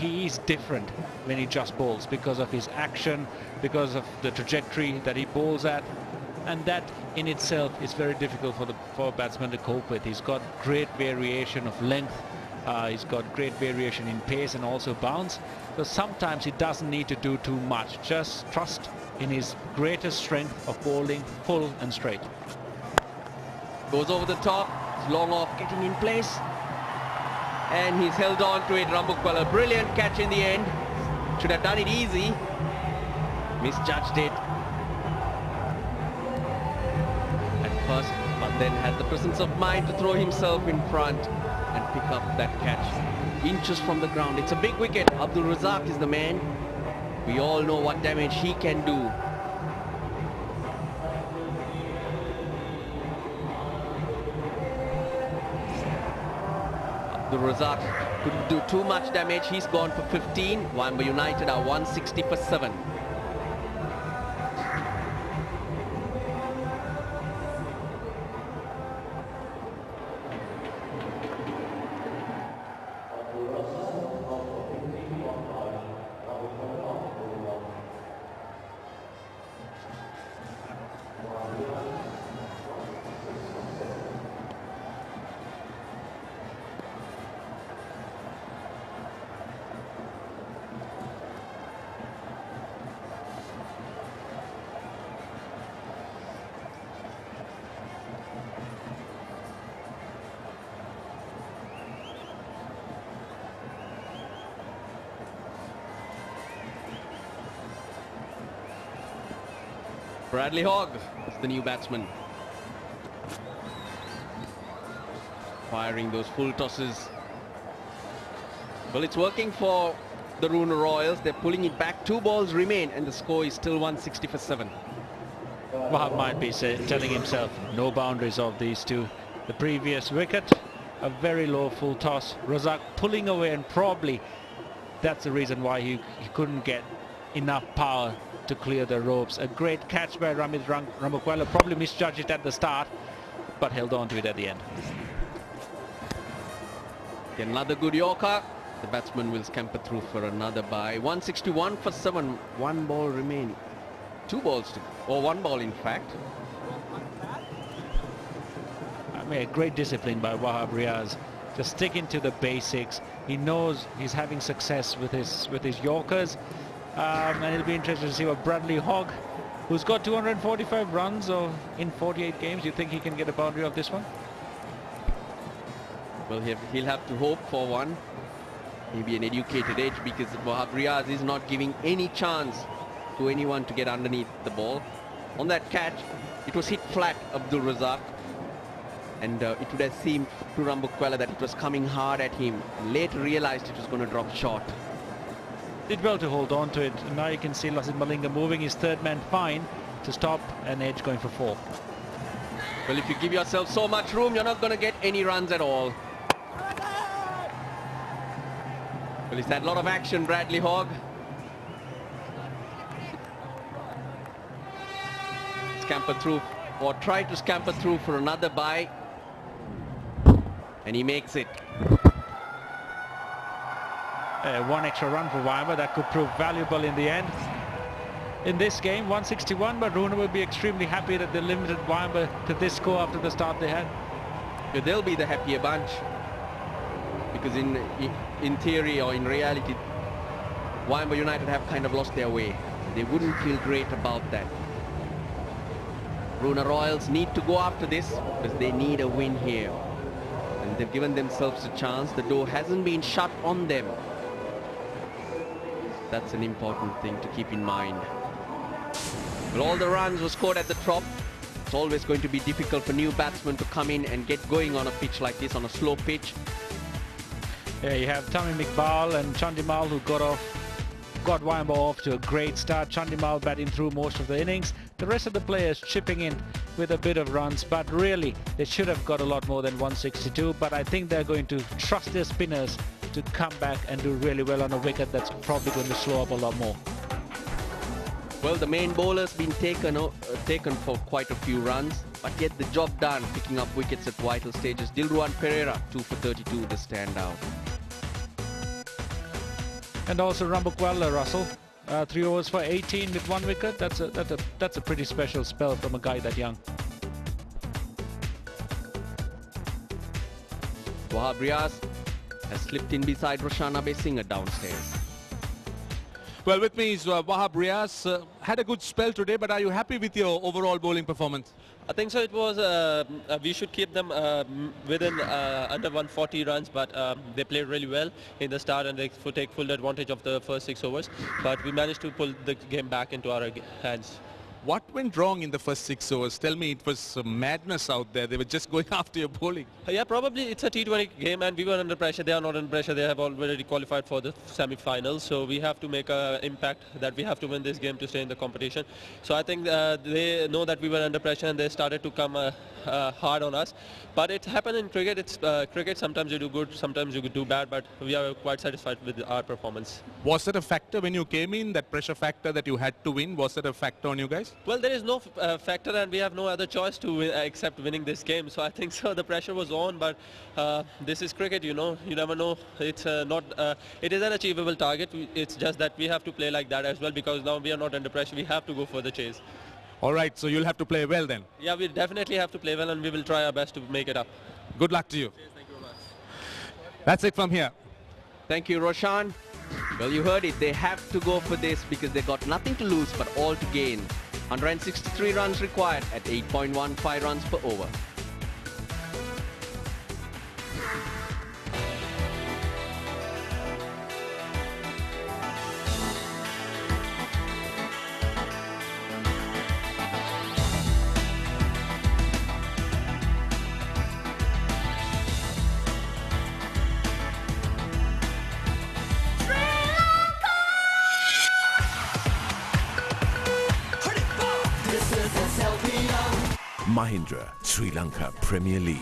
he is different when he just bowls because of his action, because of the trajectory that he bowls at, and that in itself is very difficult for a batsman to cope with. He's got great variation of length, he's got great variation in pace and also bounce. So sometimes he doesn't need to do too much. Just trust in his greatest strength of bowling full and straight. Goes over the top, it's long off, getting in place. And he's held on to it, Rambukwala. Brilliant catch in the end. Should have done it easy. Misjudged it at first, but then had the presence of mind to throw himself in front and pick up that catch. Inches from the ground. It's a big wicket. Abdul Razak is the man. We all know what damage he can do. Razak couldn't do too much damage. He's gone for 15. Wayamba United are 160 for 7. Bradley Hogg is the new batsman. Firing those full tosses. Well, it's working for the Ruhuna Royals. They're pulling it back. 2 balls remain and the score is still 160 for 7. Wahab might be telling himself no boundaries of these two. The previous wicket, a very low full toss. Razak pulling away, and probably that's the reason why he couldn't get enough power to clear the ropes. A great catch by Ramit Rambukwala. Probably misjudged it at the start, but held on to it at the end. Another good Yorker. The batsman will scamper through for another bye. 161 for 7. 1 ball remaining. 2 balls to go, or 1 ball in fact. I mean, great discipline by Wahab Riaz. Just sticking to the basics. He knows he's having success with his Yorkers. And it'll be interesting to see what Bradley Hogg, who's got 245 runs in 48 games, you think he can get a boundary of this one? Well, he'll have to hope for one. Maybe an educated edge, because Wahab Riaz is not giving any chance to anyone to get underneath the ball. On that catch, it was hit flat, Abdul Razak. And it would have seemed to Rambukwala that it was coming hard at him. And later realized it was going to drop short. Did well to hold on to it. And now you can see Lasith Malinga moving his third man fine to stop an edge going for 4. Well, if you give yourself so much room, you're not going to get any runs at all. Well, he's had a lot of action, Bradley Hogg. Scamper through, or try to scamper through for another bye. And he makes it. One extra run for Wayamba that could prove valuable in the end. In this game, 161, but Ruhuna will be extremely happy that they limited Wayamba to this score after the start they had. Yeah, they'll be the happier bunch. Because in theory or in reality, Wayamba United have kind of lost their way. They wouldn't feel great about that. Ruhuna Royals need to go after this because they need a win here. And they've given themselves a chance. The door hasn't been shut on them. That's an important thing to keep in mind. Well, all the runs were scored at the top. It's always going to be difficult for new batsmen to come in and get going on a pitch like this, on a slow pitch. Yeah, you have Tamim Iqbal and Chandimal who got Wayamba off to a great start. Chandimal batting through most of the innings. The rest of the players chipping in with a bit of runs, but really they should have got a lot more than 162. But I think they're going to trust their spinners to come back and do really well on a wicket that's probably going to slow up a lot more. Well, the main bowler's been taken for quite a few runs, but get the job done, picking up wickets at vital stages. Dilruwan Pereira, 2 for 32, the standout. And also Rambukwala, Russell, 3 overs for 18 with 1 wicket. That's a pretty special spell from a guy that young. Wahab Riaz has slipped in beside Roshan Abeysinga downstairs. Well, with me is Wahab Riaz. Had a good spell today, but are you happy with your overall bowling performance? I think so. It was, we should keep them within under 140 runs, but they played really well in the start and they take full advantage of the first 6 overs. But we managed to pull the game back into our hands. What went wrong in the first 6 overs? Tell me, it was madness out there. They were just going after your bowling. Yeah, probably it's a T20 game and we were under pressure. They are not under pressure. They have already qualified for the semi-finals. So we have to make an impact that we have to win this game to stay in the competition. So I think they know that we were under pressure and they started to come hard on us. But it happened in cricket. It's cricket. Sometimes you do good, sometimes you do bad. But we are quite satisfied with our performance. Was that a factor when you came in, that pressure factor that you had to win? Was that a factor on you guys? Well, there is no factor and we have no other choice to win, except winning this game. So I think so the pressure was on, but this is cricket, you know. You never know. It's it is an achievable target. It's just that we have to play like that as well, because now we are not under pressure. We have to go for the chase. All right, so you'll have to play well then. Yeah, we definitely have to play well and we will try our best to make it up. Good luck to you. Cheers, thank you very much. That's it from here. Thank you, Roshan. Well, you heard it. They have to go for this because they got nothing to lose but all to gain. 163 runs required at 8.15 runs per over. Mahindra, Sri Lanka Premier League.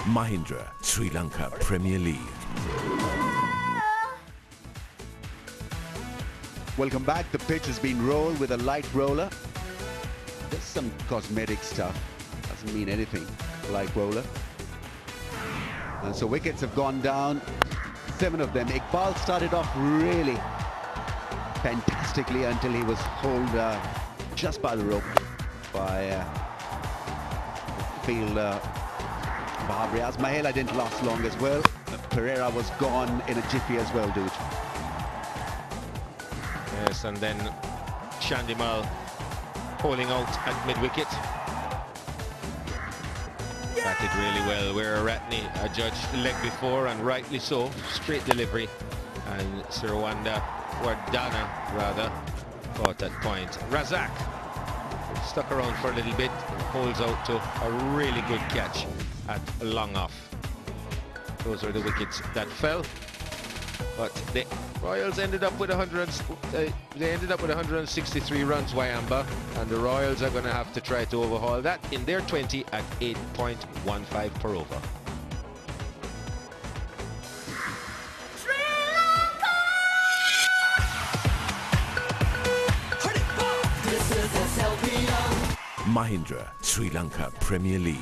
Mahindra, Sri Lanka Premier League. Welcome back. The pitch has been rolled with a light roller. There's some cosmetic stuff. Doesn't mean anything. Light roller. And so wickets have gone down. 7 of them. Iqbal started off really fantastically until he was hauled just by the rope by field Bahabriaz. Mahela didn't last long as well. Pereira was gone in a jiffy as well, dude. Yes, and then Chandimal holding out at mid-wicket. Batted really well, where Ratney judged leg before, and rightly so. Straight delivery. And Sirwanda, or Dana rather, caught that point. Razak stuck around for a little bit, holds out to a really good catch at long off. Those are the wickets that fell. But the Royals ended up with 163 runs, Wayamba, and the Royals are going to have to try to overhaul that in their 20 at 8.15 per over. Mahindra, Sri Lanka Premier League.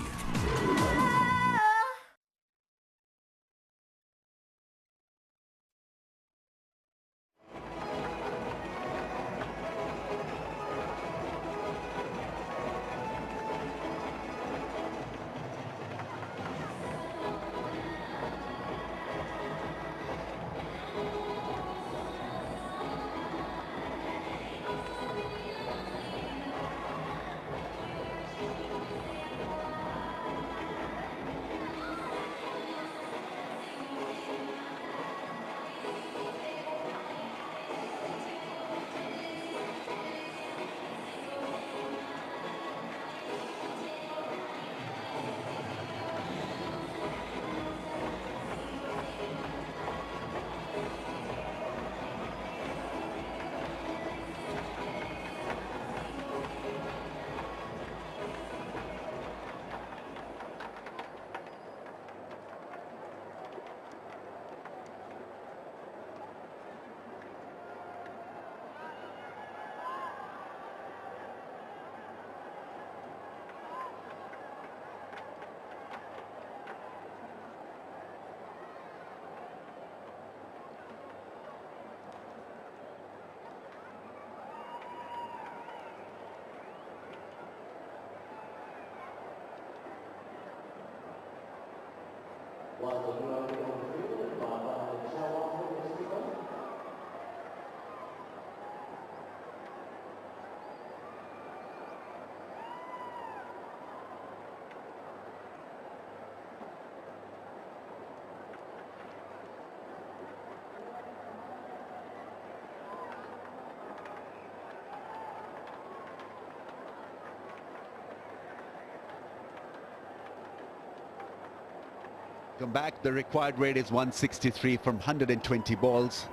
Come back, the required rate is 163 from 120 balls.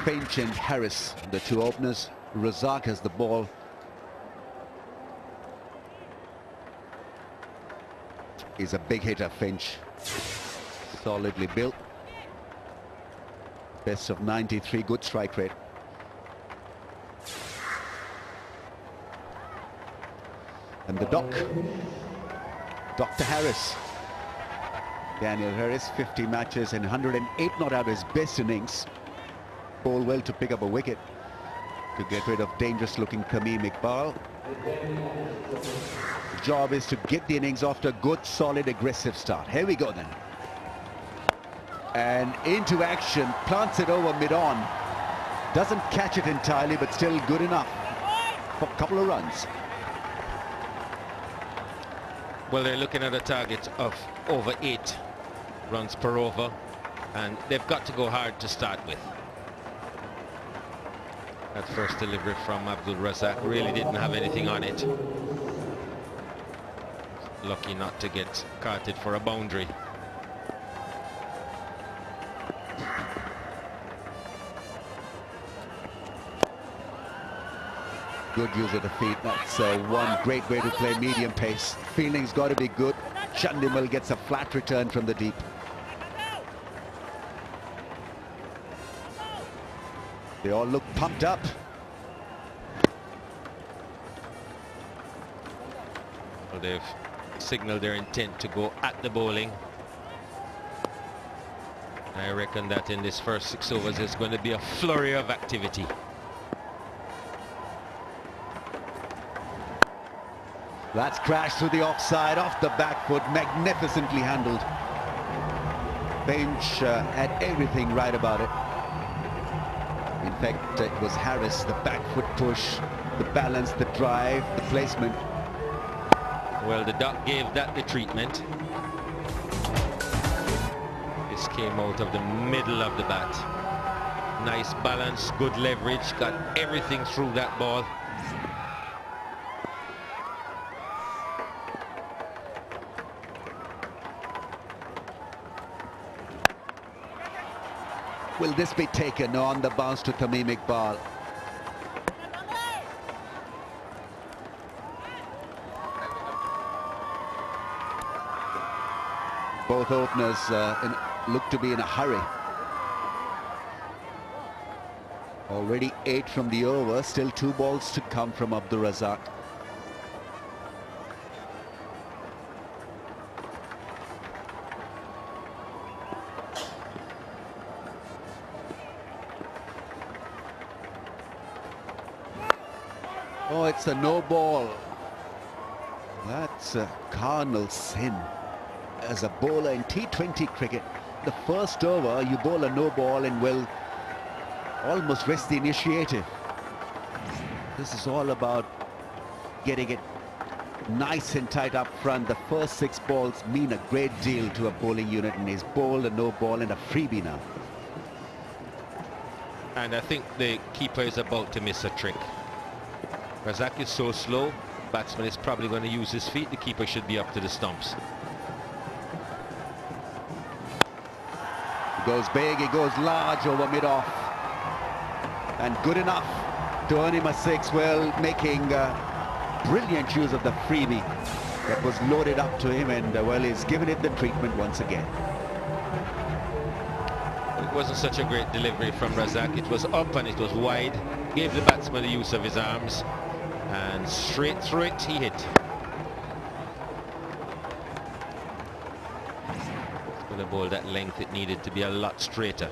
Finch and Harris, the two openers. Razak has the ball. He's a big hitter, Finch. Solidly built. Best of 93, good strike rate. And the doc, Dr. Harris. Daniel Harris, 50 matches and 108 not out his best innings. Bowled well to pick up a wicket to get rid of dangerous looking Tamim Iqbal. The job is to get the innings off to a good, solid, aggressive start. Here we go then. And into action, plants it over mid-on. Doesn't catch it entirely, but still good enough for a couple of runs. Well, they're looking at a target of over 8 runs per over, and they've got to go hard to start with. That first delivery from Abdul Razak really didn't have anything on it. Lucky not to get carted for a boundary. Good use of the feet. That's one great way to play medium pace. Fielding's got to be good. Chandimal gets a flat return from the deep. They all look pumped up. Well, they've signaled their intent to go at the bowling. I reckon that in this first 6 overs there's going to be a flurry of activity. That's crashed through the offside, off the back foot, magnificently handled. Finch had everything right about it. In fact, it was Harris, the back foot push, the balance, the drive, the placement. Well, the duck gave that the treatment. This came out of the middle of the bat. Nice balance, good leverage, got everything through that ball. Will this be taken on the bounce to Tamim Iqbal? Both openers look to be in a hurry. Already 8 from the over, still 2 balls to come from Abdul Razak. Oh, it's a no ball. That's a cardinal sin. As a bowler in T20 cricket, the first over you bowl a no ball and will almost rest the initiative. This is all about getting it nice and tight up front. The first 6 balls mean a great deal to a bowling unit, and he's bowled a no ball and a freebie now. And I think the keeper is about to miss a trick. Razak is so slow, batsman is probably going to use his feet. The keeper should be up to the stumps. He goes big, he goes large over mid-off. And good enough to earn him a 6, well, making brilliant use of the freebie that was loaded up to him, and well, he's given it the treatment once again. It wasn't such a great delivery from Razak. It was up and it was wide. Gave the batsman the use of his arms, and straight through it he hit. With a ball that length, it needed to be a lot straighter.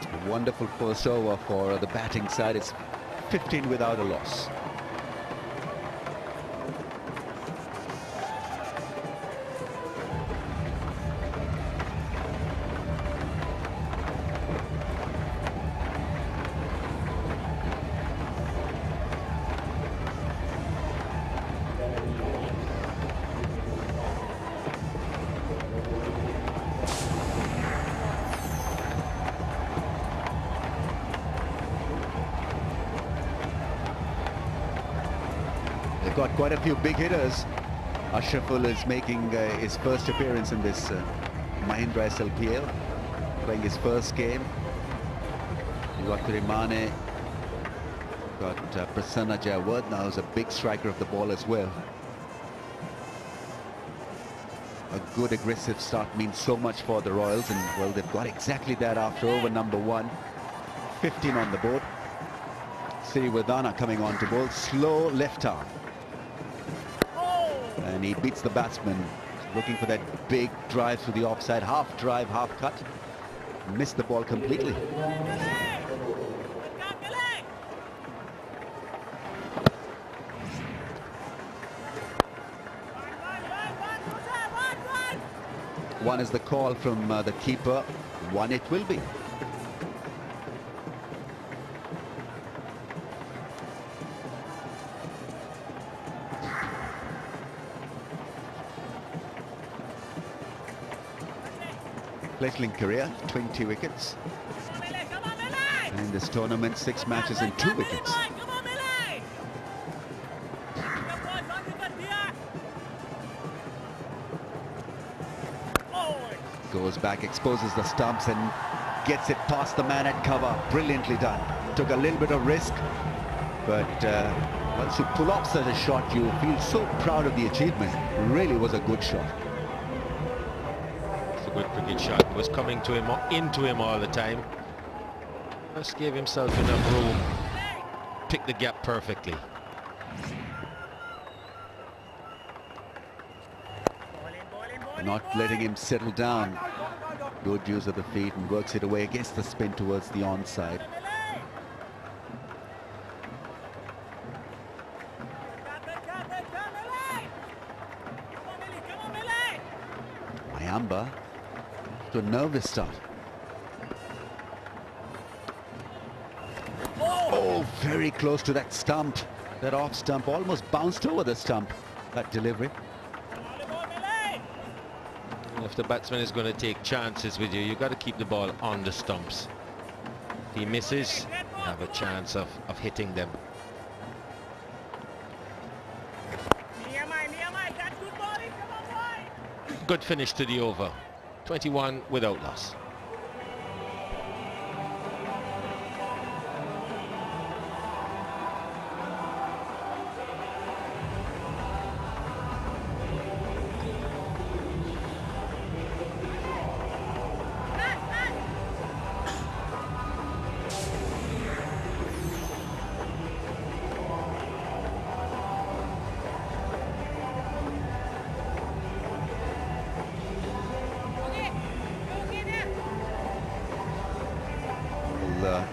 A wonderful first over for the batting side. It's 15 without a loss. they've got quite a few big hitters. Ashraful is making his first appearance in this Mahindra SLPL, playing his first game. You got Rimane, got Prasanna Jayawardene, who's a big striker of the ball as well. A good aggressive start means so much for the Royals, and well, they've got exactly that after over number 1. 15 on the board. Sriwardana coming on to bowl, slow left arm. And he beats the batsman, looking for that big drive through the offside, half drive, half cut. Missed the ball completely. One is the call from the keeper, one it will be. Fledgling career, 20 wickets. And in this tournament, 6 matches and 2 wickets. Goes back, exposes the stumps and gets it past the man at cover. Brilliantly done. Took a little bit of risk, but once you pull off such a shot, you feel so proud of the achievement. Really was a good shot. It's a good cricket shot. It was coming to him, into him all the time. Just gave himself enough room. Picked the gap perfectly. Not letting him settle down. Good use of the feet and works it away against the spin towards the onside. Wayamba to a nervous start. Oh, very close to that stump. That off stump almost bounced over the stump. That delivery. If the batsman is going to take chances with you, you've got to keep the ball on the stumps. If he misses, you have a chance of hitting them. Good finish to the over. 21 without loss.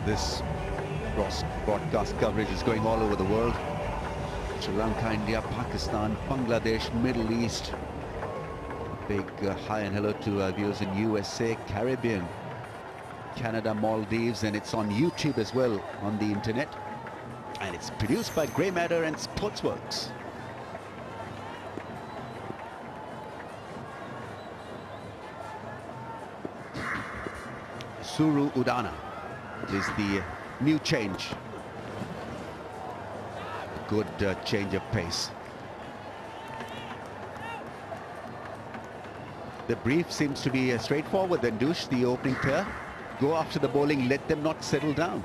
This broadcast coverage is going all over the world. Sri Lanka, India, Pakistan, Bangladesh, Middle East. Big hi and hello to viewers in USA, Caribbean, Canada, Maldives, and it's on YouTube as well on the internet. And it's produced by Grey Matter and Sportsworks. Sriwardana is the new change. Good change of pace. The brief seems to be straightforward then, Douche, the opening pair. Go after the bowling, let them not settle down.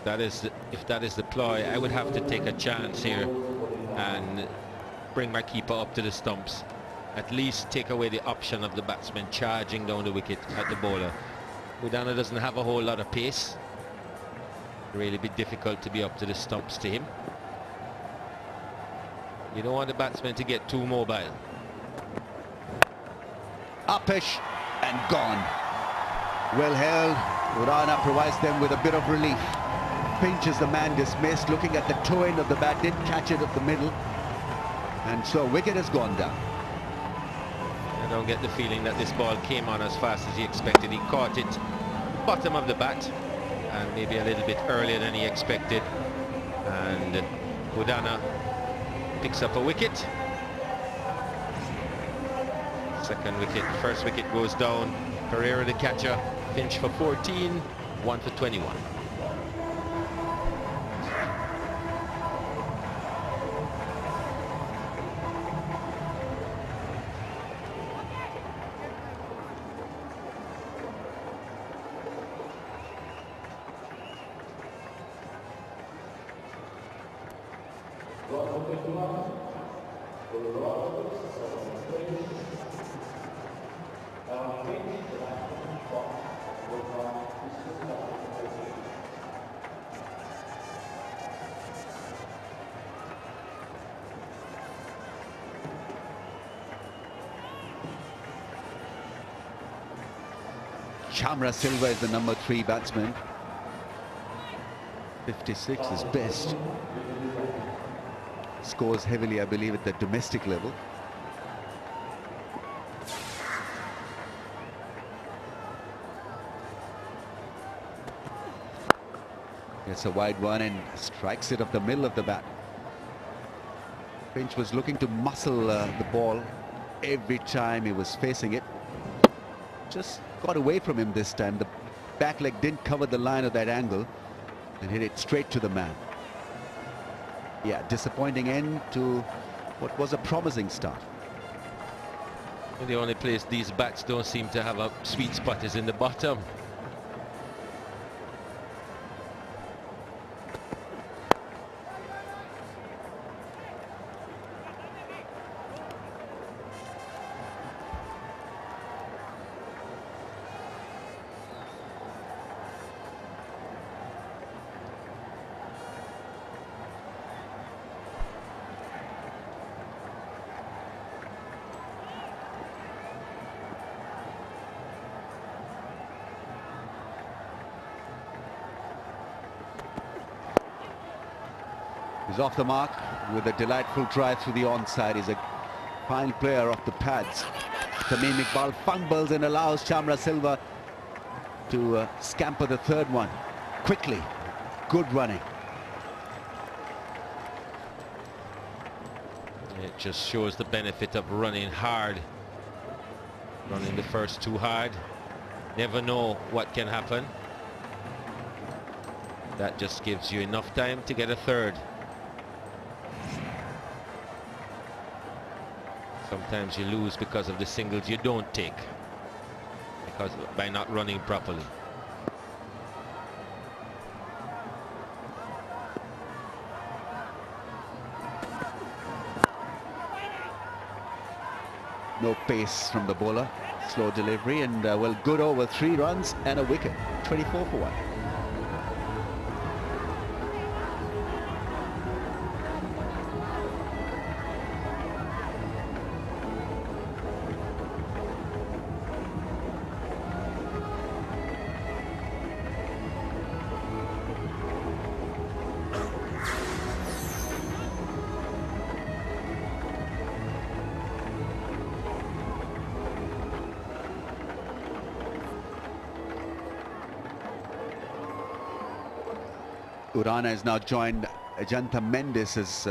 If that is the ploy, I would have to take a chance here and bring my keeper up to the stumps. At least take away the option of the batsman charging down the wicket at the bowler. Ruhuna doesn't have a whole lot of pace. Really be difficult to be up to the stumps to him. You don't want the batsman to get too mobile. Upish and gone. Well held. Ruhuna provides them with a bit of relief. Pinches the man dismissed, looking at the toe end of the bat, didn't catch it at the middle. And so wicket has gone down. I don't get the feeling that this ball came on as fast as he expected. He caught it bottom of the bat and maybe a little bit earlier than he expected. And Ruhuna picks up a wicket. Second wicket, first wicket goes down. Pereira the catcher, Finch for 14, 1 for 21. Chamra Silva is the number 3 batsman. 56 is best. Scores heavily, I believe, at the domestic level. Gets a wide one and strikes it up the middle of the bat. Finch was looking to muscle the ball every time he was facing it. Just got away from him this time. The back leg didn't cover the line of that angle and hit it straight to the man. Yeah, disappointing end to what was a promising start. The only place these bats don't seem to have a sweet spot is in the bottom. He's off the mark with a delightful drive through the onside. He's a fine player off the pads. Tamim Iqbal fumbles and allows Chamra Silva to scamper the third one quickly. Good running. It just shows the benefit of running hard. Running the first too hard. Never know what can happen. That just gives you enough time to get a third. Sometimes you lose because of the singles you don't take, because by not running properly. No pace from the bowler. Slow delivery and well, good over, 3 runs and a wicket. 24 for 1. Ruhuna has now joined Ajantha Mendes as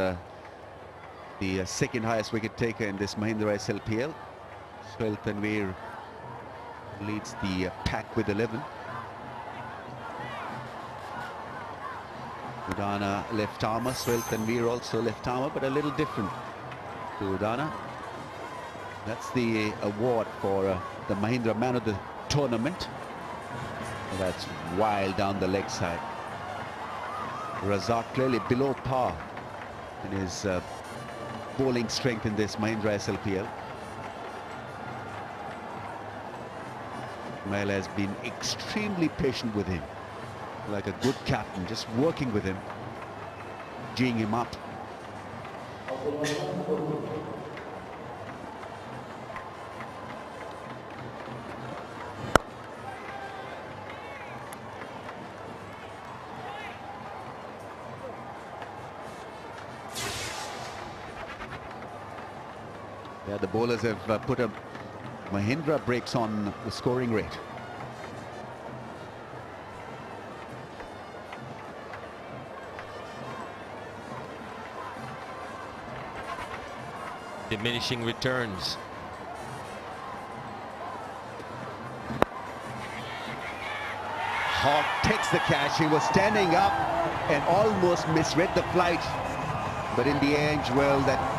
the second highest wicket taker in this Mahindra SLPL. Sohail Tanvir leads the pack with 11. Ruhuna left armour, Sohail Tanvir also left armour, but a little different to Ruhuna. That's the award for the Mahindra Man of the Tournament. That's wild down the leg side. Razak clearly below par in his bowling strength in this Mahindra SLPL. Mahela has been extremely patient with him, like a good captain, just working with him, geeing him up. Yeah, the bowlers have put a Mahindra brakes on the scoring rate. Diminishing returns. Hawk takes the catch. He was standing up and almost misread the flight. But in the end, well,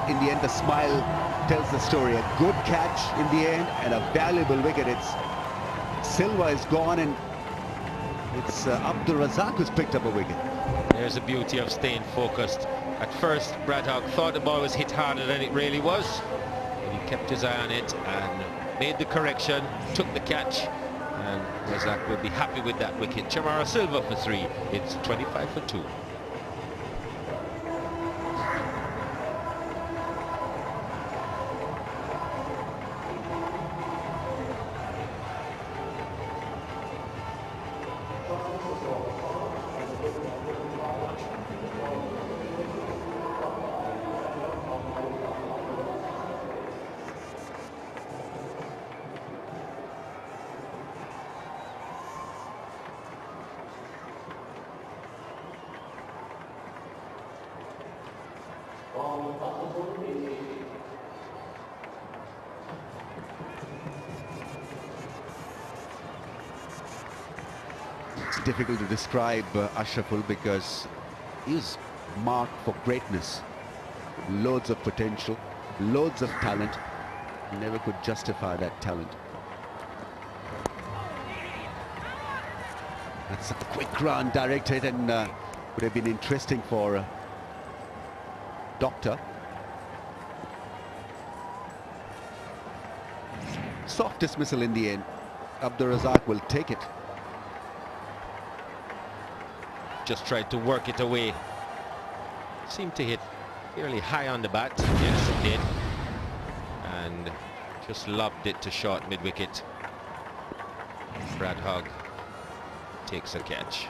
in the end, the smile tells the story. A good catch in the end and a valuable wicket. Silva is gone and it's Abdul Razak who's picked up a wicket. There's the beauty of staying focused. At first, Brad Hogg thought the ball was hit harder than it really was. But he kept his eye on it and made the correction, took the catch, and Razak will be happy with that wicket. Chamara Silva for 3. It's 25 for 2. It's difficult to describe Ashraful because he was marked for greatness. Loads of potential, loads of talent. Never could justify that talent. That's a quick run, direct hit, and would have been interesting for Doctor. Soft dismissal in the end. Abdur Razak will take it. Just tried to work it away. Seemed to hit fairly high on the bat. Yes, it did. And just lobbed it to short mid-wicket. Brad Hogg takes a catch.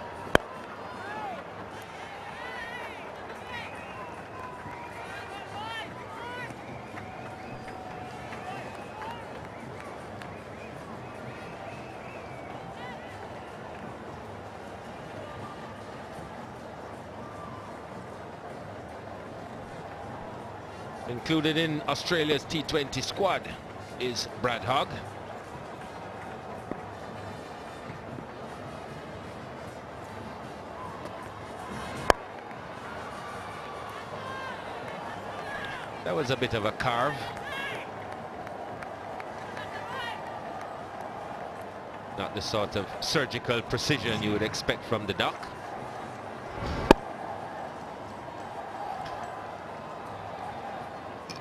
Included in Australia's T20 squad is Brad Hogg. That was a bit of a carve. Not the sort of surgical precision you would expect from the duck.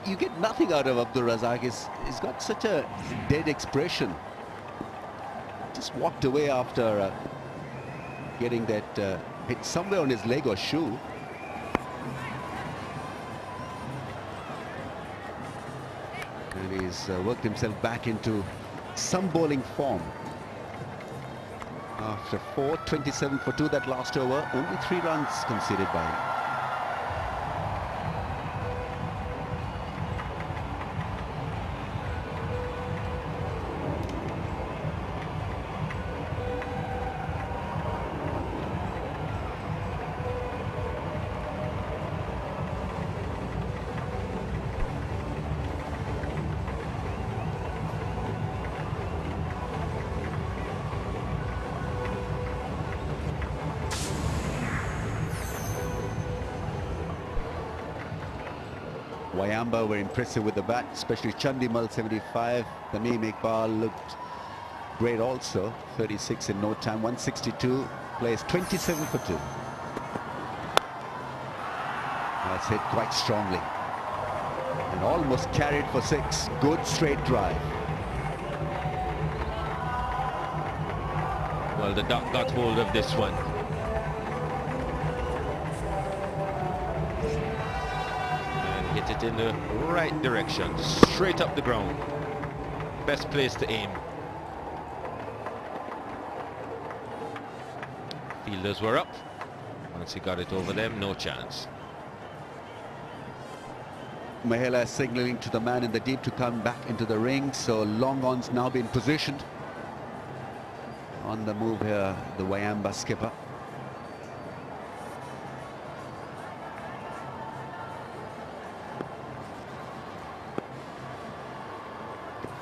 You get nothing out of Abdur Razak. He's got such a dead expression. Just walked away after getting that hit somewhere on his leg or shoe. And he's worked himself back into some bowling form. After 4, 27 for 2 that last over, only 3 runs conceded by him. Wayamba were impressive with the bat, especially Chandimal 75. Tamim Iqbal looked great also. 36 in no time, 162, plays 27 for 2. That's hit quite strongly. And almost carried for 6. Good straight drive. Well, the duck got hold of this one. Hit it in the right direction, straight up the ground. Best place to aim. Fielders were up. Once he got it over them, no chance. Mahela signaling to the man in the deep to come back into the ring, so long on's now been positioned. On the move here, the Wayamba skipper.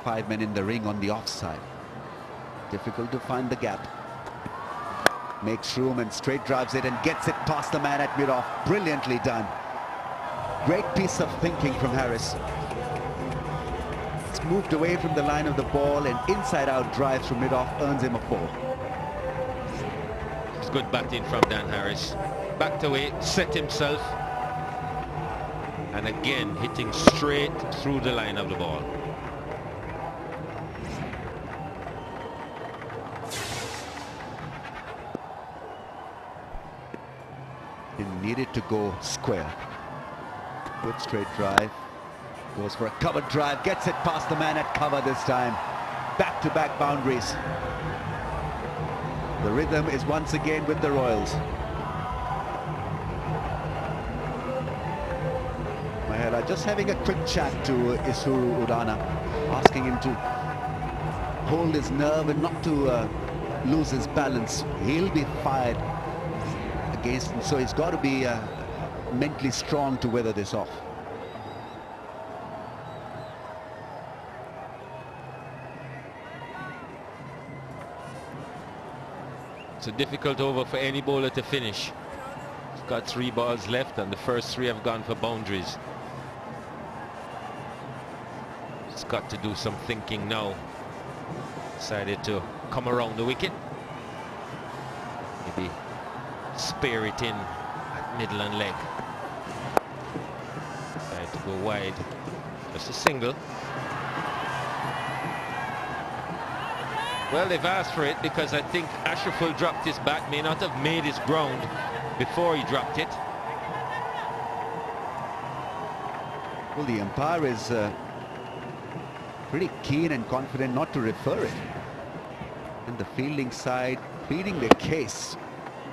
Five men in the ring on the offside. Difficult to find the gap. Makes room and straight drives it and gets it past the man at mid-off. Brilliantly done. Great piece of thinking from Harris. It's moved away from the line of the ball and inside-out drives from mid-off earns him a 4. It's good batting from Dan Harris. Backed away, set himself, and again hitting straight through the line of the ball. He needed to go square. Good straight drive. Goes for a covered drive, gets it past the man at cover this time. Back-to-back boundaries. The rhythm is once again with the Royals. Mahela just having a quick chat to Isuru Udana, asking him to hold his nerve and not to lose his balance. He'll be fired against him, so he's got to be mentally strong to weather this off. It's a difficult over for any bowler to finish. He's got 3 balls left and the first 3 have gone for boundaries. He's got to do some thinking now. Decided to come around the wicket. Maybe spare it in at middle and leg. Decided to go wide. Just a single. Well, they've asked for it because I think Ashraful dropped his bat, may not have made his ground before he dropped it. Well, the umpire is pretty keen and confident not to refer it. And the fielding side pleading their case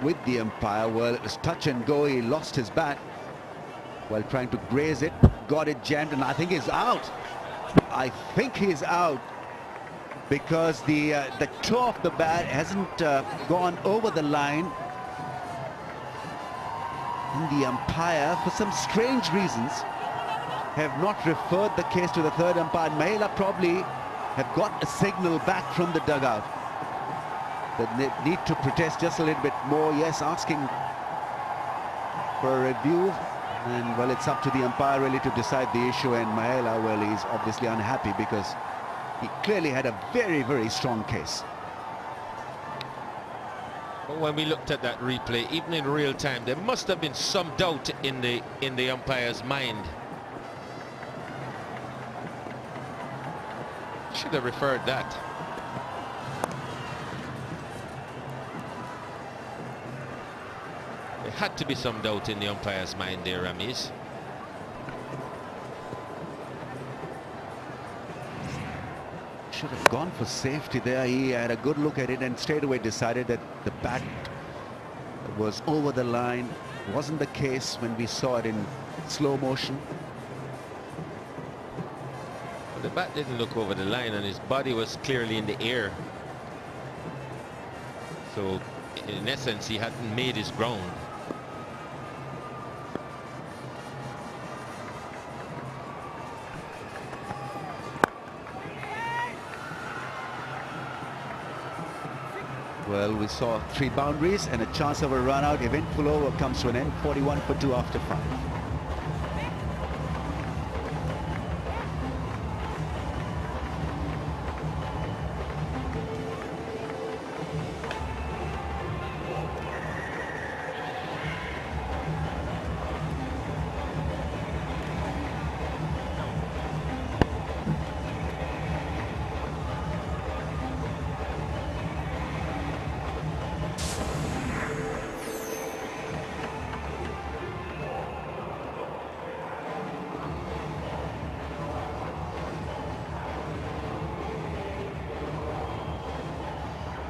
with the umpire. Well, it was touch and go. He lost his bat while trying to graze it, got it jammed, and I think he's out. I think he's out, because the toe of the bat hasn't gone over the line. And the umpire, for some strange reasons, have not referred the case to the third umpire. Mahela probably have got a signal back from the dugout that they need to protest just a little bit more. Yes, asking for a review. And, well, it's up to the umpire really to decide the issue. And Mahela, well, he's obviously unhappy because he clearly had a very, very strong case. But when we looked at that replay, even in real time, there must have been some doubt in the umpire's mind. Should have referred that. There had to be some doubt in the umpire's mind there, Ramiz. Should have gone for safety there. He had a good look at it and straight away decided that the bat was over the line. Wasn't the case when we saw it in slow motion. Well, the bat didn't look over the line and his body was clearly in the air. So in essence, he hadn't made his ground. Well, we saw 3 boundaries and a chance of a run out. Eventful over comes to an end. 41 for 2 after 5.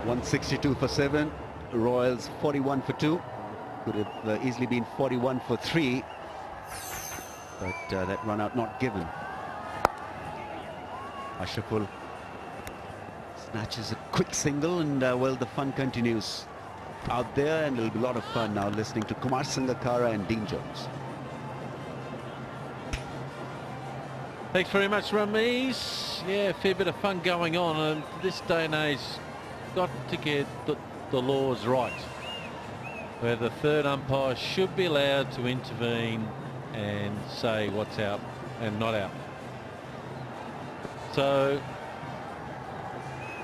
.162 for 7. Royals 41 for 2. Could have easily been 41 for 3. But that run out not given. Ashraful snatches a quick single, and well, the fun continues out there, and it'll be a lot of fun now listening to Kumar Sangakkara and Dean Jones. Thanks very much, Ramiz. Yeah, a fair bit of fun going on, and this day and age, got to get the laws right, where the third umpire should be allowed to intervene and say what's out and not out. So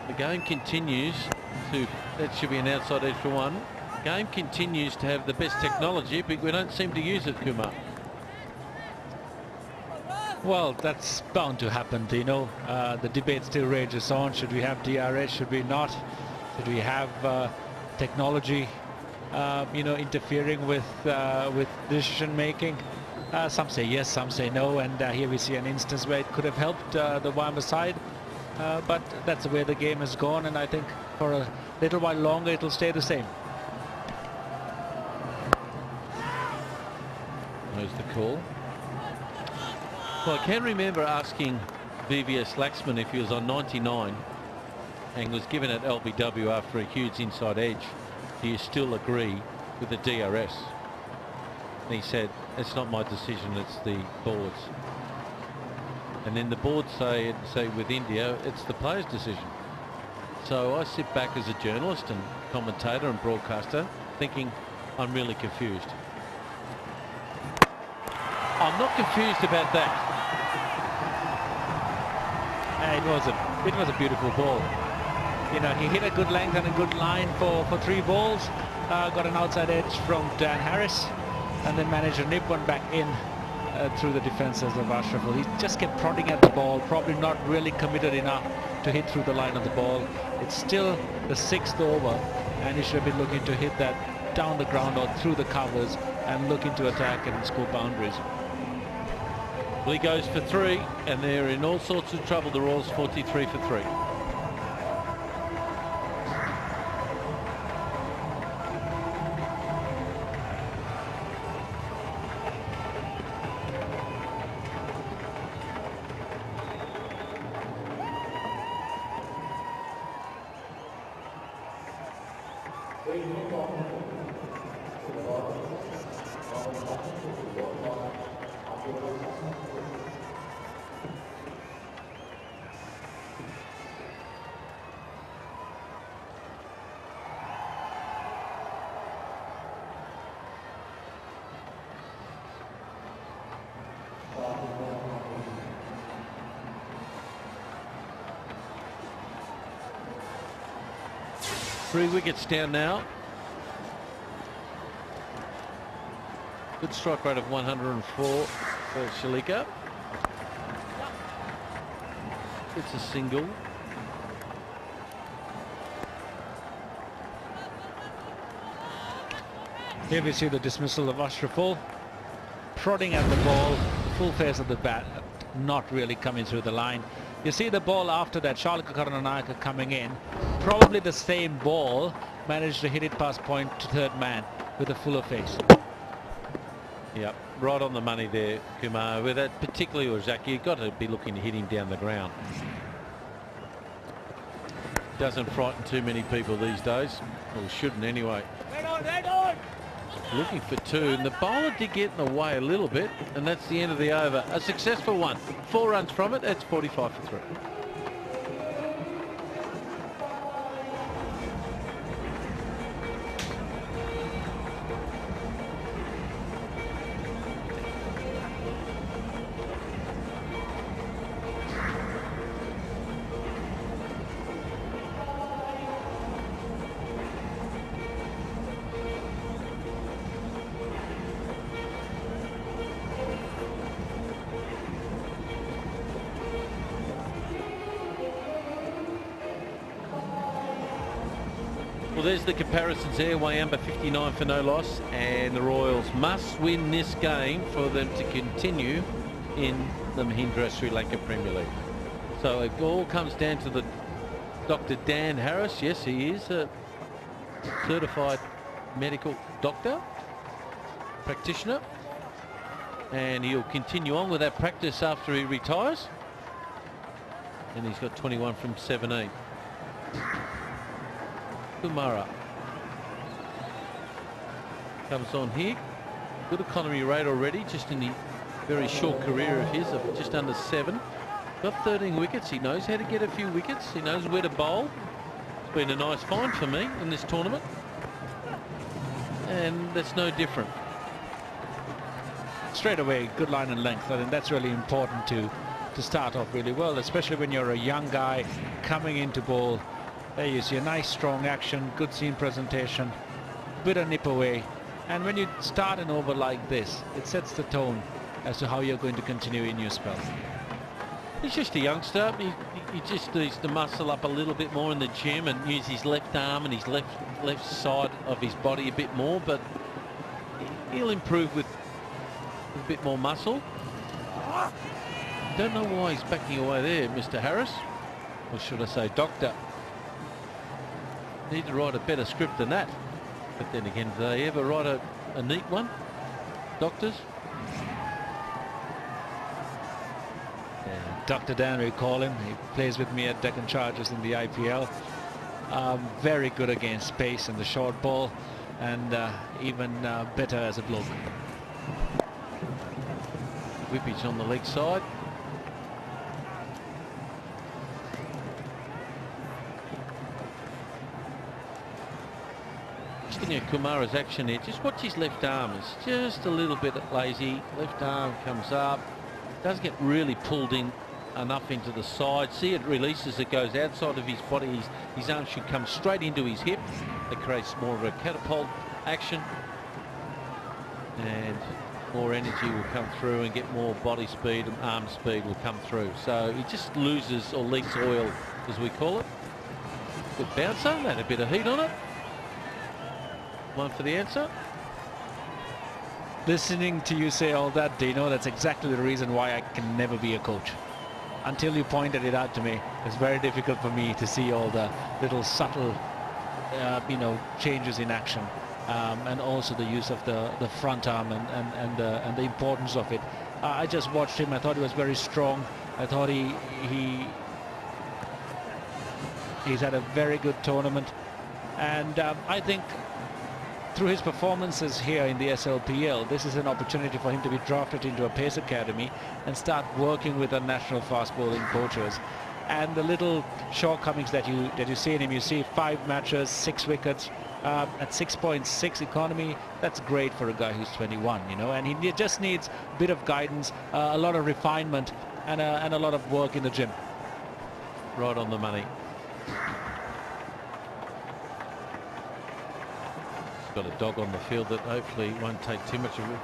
the game continues to, that should be an outside edge for 1. Game continues to have the best technology, but we don't seem to use it, Kumar. Well, that's bound to happen, you know. The debate still rages on. Should we have DRS? Should we not? Should we have technology, you know, interfering with decision making? Some say yes, some say no, and here we see an instance where it could have helped the Wayamba side, but that's the way the game has gone, and I think for a little while longer it'll stay the same. There's the call. Well, I can remember asking VVS Laxman if he was on 99 and was given at LBW after a huge inside edge, do you still agree with the DRS? And he said, it's not my decision, it's the board's. And then the board say with India, it's the player's decision. So I sit back as a journalist and commentator and broadcaster thinking, I'm really confused. I'm not confused about that. It was a beautiful ball. You know, he hit a good length and a good line for 3 balls. Got an outside edge from Dan Harris, and then managed to nip one back in through the defenses of Ashraful. He just kept prodding at the ball, probably not really committed enough to hit through the line of the ball. It's still the 6th over, and he should have been looking to hit that down the ground or through the covers and looking to attack and score boundaries. Well, he goes for 3, and they're in all sorts of trouble. The Royals 43 for 3. Three wickets down now. Good strike rate of 104 for Shalika. It's a single. Here we see the dismissal of Ashraful, prodding at the ball, full face of the bat, not really coming through the line. You see the ball after that, Shalika Karunaநாயக்க coming in, probably the same ball, managed to hit it past point to 3rd man with a fuller face. Yep, right on the money there, Kumar. With that, particularly Ozaki, you've got to be looking to hit him down the ground. Doesn't frighten too many people these days, or shouldn't anyway. Looking for 2, and the bowler did get in the way a little bit, and that's the end of the over. A successful one. 4 runs from it. That's 45 for 3. Well, there's the comparisons there. Wayamba 59 for no loss, and the Royals must win this game for them to continue in the Mahindra Sri Lanka Premier League. So it all comes down to the Dr. Dan Harris. Yes, he is a certified medical doctor, practitioner, and he'll continue on with that practice after he retires. And he's got 21 from 17. Kumara comes on here. Good economy rate already, just in the very short career of his, of just under 7. Got 13 wickets. He knows how to get a few wickets. He knows where to bowl. It's been a nice find for me in this tournament, and that's no different. Straight away, good line and length. I think that's really important to start off really well, especially when you're a young guy coming into bowl. There you see a nice strong action, good seam presentation, bit of nip away, and when you start an over like this, it sets the tone as to how you're going to continue in your spell. He's just a youngster. He just needs to muscle up a little bit more in the gym and use his left arm and his left side of his body a bit more, but he'll improve with a bit more muscle. Don't know why he's backing away there, Mr. Harris. Or should I say Doctor. Need to write a better script than that. But then again, do they ever write a neat one? Doctors? Dr. Dan, we call him. He plays with me at Deccan Chargers in the IPL. Very good against pace and the short ball, and even better as a bloke. Whippage on the leg side. Just looking at Kumara's action here, just watch his left arm. It's just a little bit lazy. Left arm comes up. Doesn't get really pulled in enough into the side. See, it releases, it goes outside of his body. His arm should come straight into his hip. It creates more of a catapult action, and more energy will come through and get more body speed and arm speed will come through. So he just loses or leaks oil, as we call it. Good bouncer, had a bit of heat on it. One for the answer. Listening to you say all that, Dino, that's exactly the reason why I can never be a coach. Until you pointed it out to me, it's very difficult for me to see all the little subtle, changes in action, and also the use of the front arm and the importance of it. I just watched him. I thought he was very strong. I thought he's had a very good tournament, and I think through his performances here in the SLPL, this is an opportunity for him to be drafted into a pace academy and start working with the national fast bowling coaches. And the little shortcomings that you see in him, you see 5 matches, 6 wickets at 6.6 economy. That's great for a guy who's 21, and he just needs a bit of guidance, a lot of refinement, and a lot of work in the gym. Right on the money. Got a dog on the field that hopefully won't take too much of it.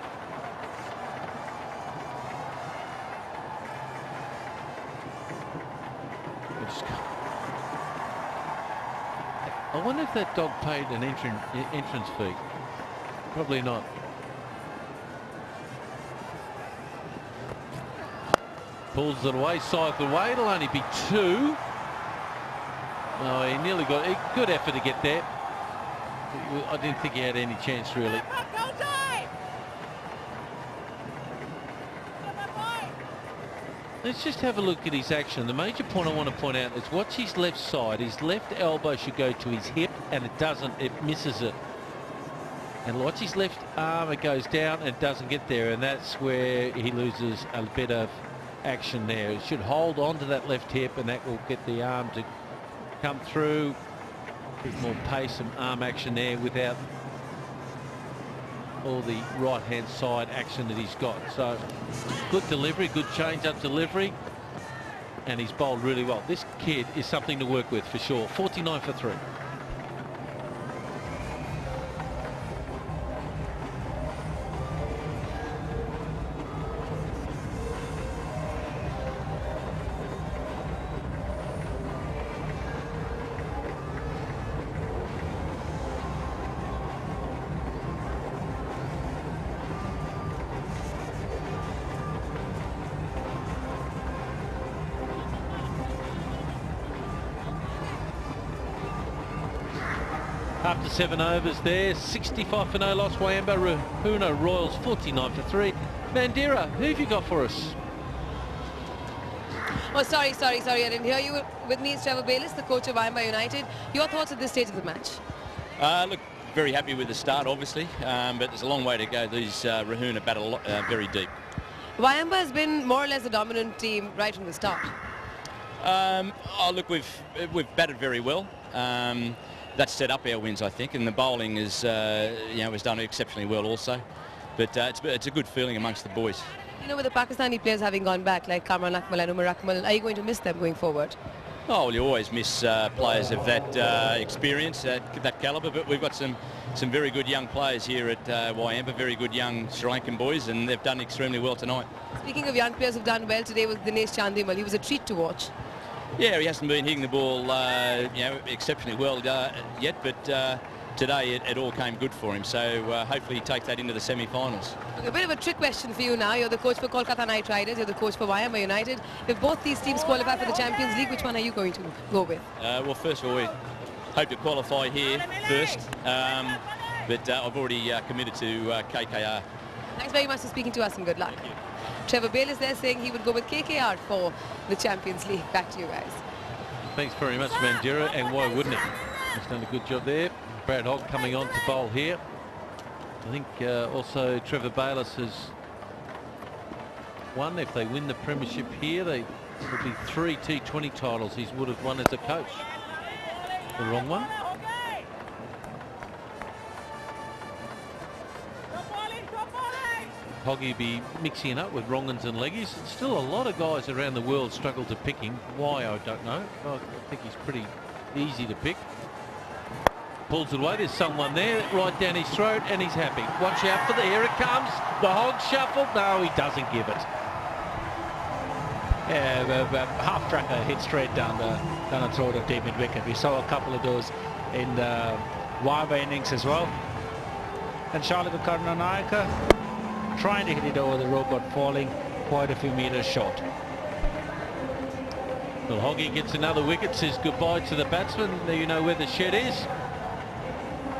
I wonder if that dog paid an entrance fee. Probably not. Pulls it away, cycle away. It'll only be 2. Oh, he nearly got a good effort to get there. I didn't think he had any chance, really. Let's just have a look at his action. The major point I want to point out is watch his left side. His left elbow should go to his hip, and it doesn't. It misses it. And watch his left arm. It goes down and it doesn't get there, and that's where he loses a bit of action there. He should hold on to that left hip, and that will get the arm to come through. A bit more pace and arm action there without all the right-hand side action that he's got. So good delivery, good change-up delivery, and he's bowled really well. This kid is something to work with for sure. 49 for 3. After 7 overs there, 65 for no loss. Wayamba, Ruhuna Royals 49 for 3. Mandira, who have you got for us? Oh, sorry. I didn't hear you. With me is Trevor Bayliss, the coach of Wayamba United. Your thoughts at this stage of the match? Look, very happy with the start, obviously, but there's a long way to go. These Ruhuna bat very deep. Wayamba has been more or less a dominant team right from the start. Look, we've batted very well. That's set up our wins, I think, and the bowling is, has done exceptionally well also. But it's a good feeling amongst the boys. With the Pakistani players having gone back, like Kamran Akmal and Umar Akmal, are you going to miss them going forward? Oh, well, you always miss players of that experience, that calibre, but we've got some very good young players here at Wayamba, very good young Sri Lankan boys, and they've done extremely well tonight. Speaking of young players who've done well today was Dinesh Chandimal. He was a treat to watch. Yeah, he hasn't been hitting the ball exceptionally well yet, but today it all came good for him, so hopefully he takes that into the semi-finals. Okay, a bit of a trick question for you now. You're the coach for Kolkata Knight Riders, you're the coach for Wayamba United. If both these teams qualify for the Champions League, which one are you going to go with? Well, first of all, we hope to qualify here first, but I've already committed to KKR. Thanks very much for speaking to us and good luck. Trevor Bale is there saying he would go with KKR for the Champions League. Back to you guys. Thanks very much, Mandira, and why wouldn't he? He's done a good job there. Brad Hogg coming on to bowl here. I think also Trevor Bayliss has won. If they win the premiership here, there will be 3 T20 titles he would have won as a coach. The wrong one. Hoggy be mixing it up with Rongans and Leggies. Still a lot of guys around the world struggle to pick him. Why, I don't know. I think he's pretty easy to pick. Pulls it away. There's someone there right down his throat and he's happy. Watch out for the... Here it comes. The Hog shuffle. No, he doesn't give it. Yeah, half tracker hit straight down the throat of deep mid-wicket. We saw a couple of those in the Wayamba innings as well. And Shalika Karunanayaka trying to hit it over the rope but falling quite a few meters short. Well, Hoggy gets another wicket, says goodbye to the batsman. Now you know where the shed is.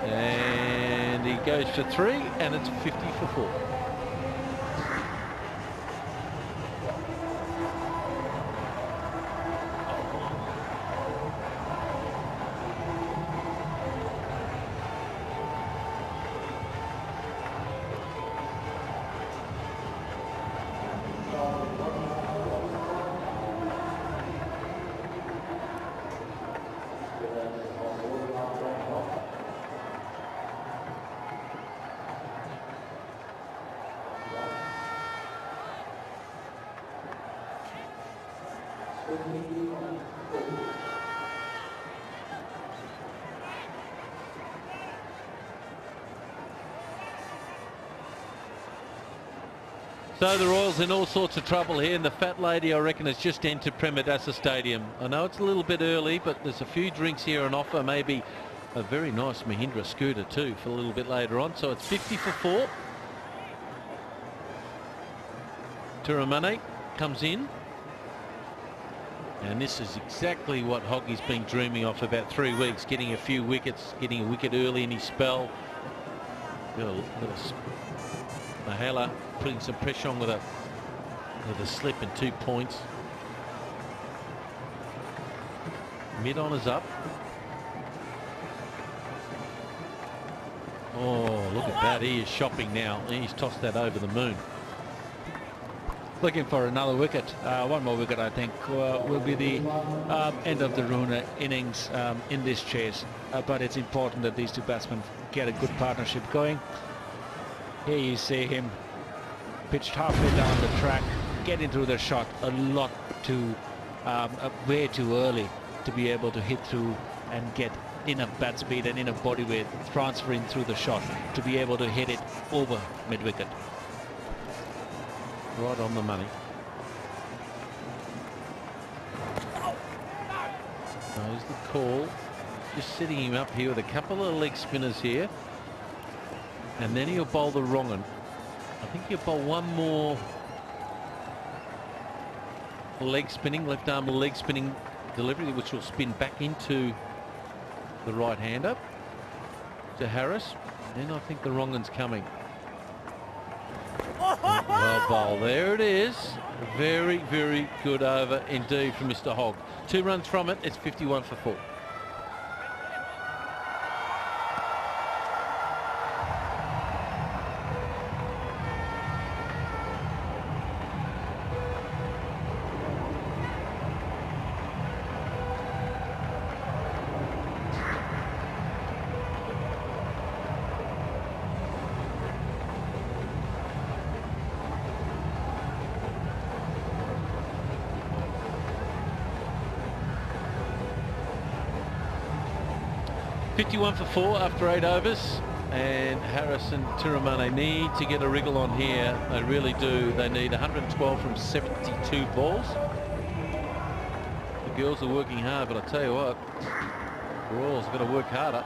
And he goes for 3 and it's 50 for 4. So the Royals in all sorts of trouble here, and the fat lady, I reckon, has just entered Premadasa Stadium. I know it's a little bit early, but there's a few drinks here on offer, maybe a very nice Mahindra scooter too for a little bit later on. So it's 50 for 4. Turamane comes in. And this is exactly what Hoggy's been dreaming of for about 3 weeks, getting a few wickets, getting a wicket early in his spell. Mahela putting some pressure on with a slip and 2 points. Mid-on is up. Oh, look at that. He is shopping now. He's tossed that over the moon. Looking for another wicket. One more wicket, I think, will be the end of the Ruhuna innings in this chase. But it's important that these two batsmen get a good partnership going. Here you see him pitched halfway down the track, getting through the shot a lot way too early to be able to hit through and get enough bat speed and enough body weight transferring through the shot to be able to hit it over mid-wicket. Right on the money. There's the call. Just setting him up here with a couple of leg spinners here. And then he'll bowl the wrong one. I think he'll bowl one more leg spinning, left arm leg spinning delivery, which will spin back into the right hander to Harris. Then I think the wrong one's coming. Well bowled. There it is. Very, very good over indeed from Mr. Hogg. 2 runs from it. It's 51 for 4. 51 for 4 after 8 overs. And Harris and Tiramane need to get a wriggle on here. They really do. They need 112 from 72 balls. The girls are working hard, but I tell you what, the Royals have got to work harder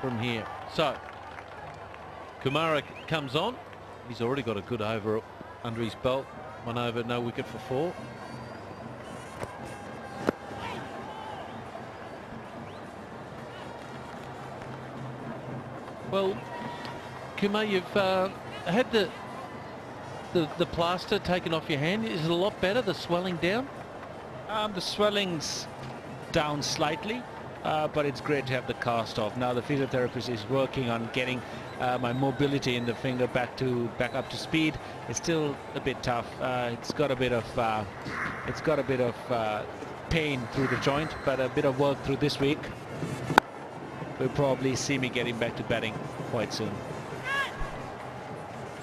from here. So, Kumara comes on. He's already got a good over under his belt. 1 over, no wicket for 4. Well, Kumar, you've had the plaster taken off your hand. Is it a lot better, the swelling down? The swelling's down slightly, but it's great to have the cast off. Now the physiotherapist is working on getting my mobility in the finger back up to speed. It's still a bit tough. It's got a bit of pain through the joint, but a bit of work through this week. We'll probably see me getting back to batting quite soon.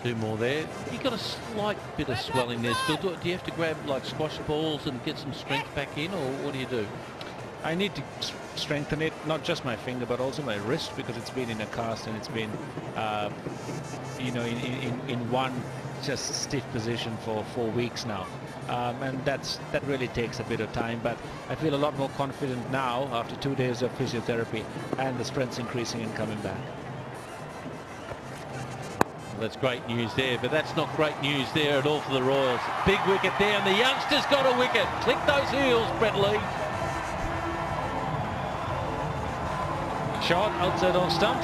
2 more there. You got a slight bit of swelling there still. Do you have to grab like squash balls and get some strength back in, or what do you do? I need to strengthen it, not just my finger but also my wrist, because it's been in a cast and it's been you know, in one just stiff position for 4 weeks now, and that really takes a bit of time, but I feel a lot more confident now after 2 days of physiotherapy and the strength's increasing and coming back. Well, that's great news there, but that's not great news there at all for the Royals. Big wicket there, and the youngster's got a wicket. Click those heels, Brett Lee. Shot outside on stump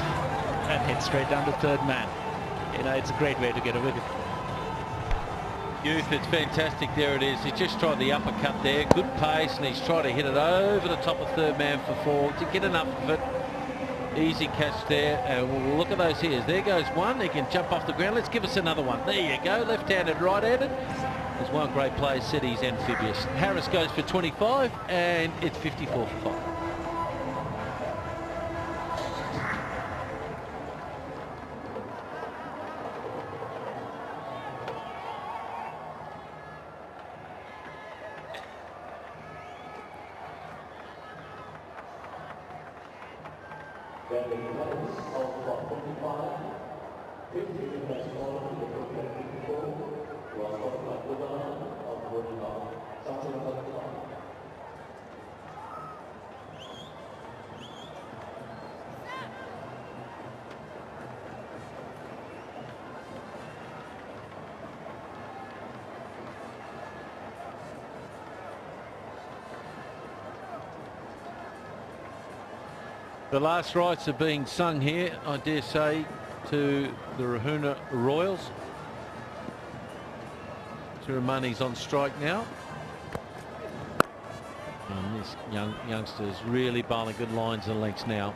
and hit straight down to third man. You know, it's a great way to get a wicket. Youth, it's fantastic. There it is. He's just tried the uppercut there. Good pace, and he's tried to hit it over the top of third man for 4 to get enough of it. Easy catch there. And we'll look at those here. There goes one. He can jump off the ground. Let's give us another one. There you go. Left-handed, right-handed. There's one great player said he's amphibious. Harris goes for 25, and it's 54 for 5. The last rites are being sung here, I dare say, to the Ruhuna Royals. Tiramani's on strike now. And this youngster's really bowling good lines and lengths now.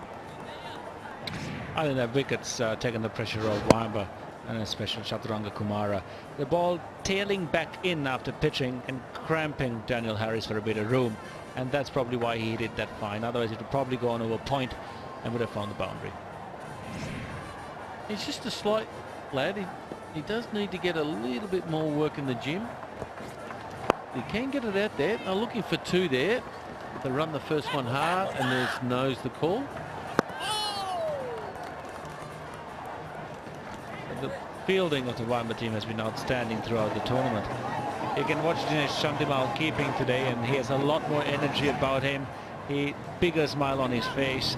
I think that wicket's taken the pressure off Wayamba and especially Chaturanga Kumara. The ball tailing back in after pitching and cramping Daniel Harris for a bit of room. And that's probably why he hit it that fine. Otherwise, it would probably go on over point and would have found the boundary. He's just a slight lad. He does need to get a little bit more work in the gym. He can get it out there. They're looking for 2 there. They run the first one hard, and there's nose the call. The fielding of the Wayamba team has been outstanding throughout the tournament. You can watch Dinesh Chandimal keeping today, and he has a lot more energy about him. Bigger smile on his face.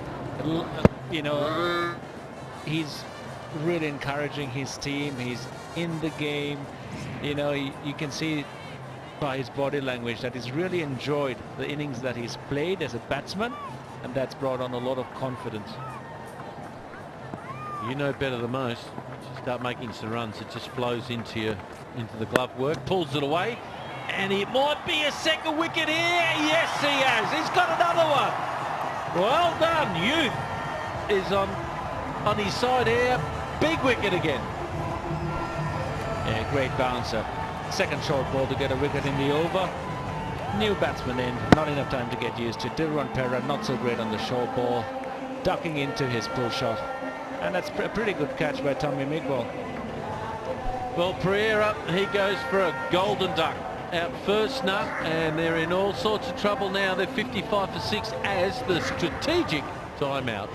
You know, he's really encouraging his team. He's in the game. You know, you can see by his body language that he's really enjoyed the innings that he's played as a batsman, and that's brought on a lot of confidence. You know better than most. You start making some runs, it just flows into the glove work, pulls it away, and it might be a second wicket here. Yes, he has. He's got another one. Well done. Youth is on his side here. Big wicket again. Yeah, great bouncer. Second short ball to get a wicket in the over. New batsman in, not enough time to get used to. Dilron Perra not so great on the short ball, ducking into his pull shot. And that's a pretty good catch by Tommy Migwell. Well, Pereira, he goes for a golden duck. Out first nut, and they're in all sorts of trouble now. They're 55 for 6 as the strategic timeout.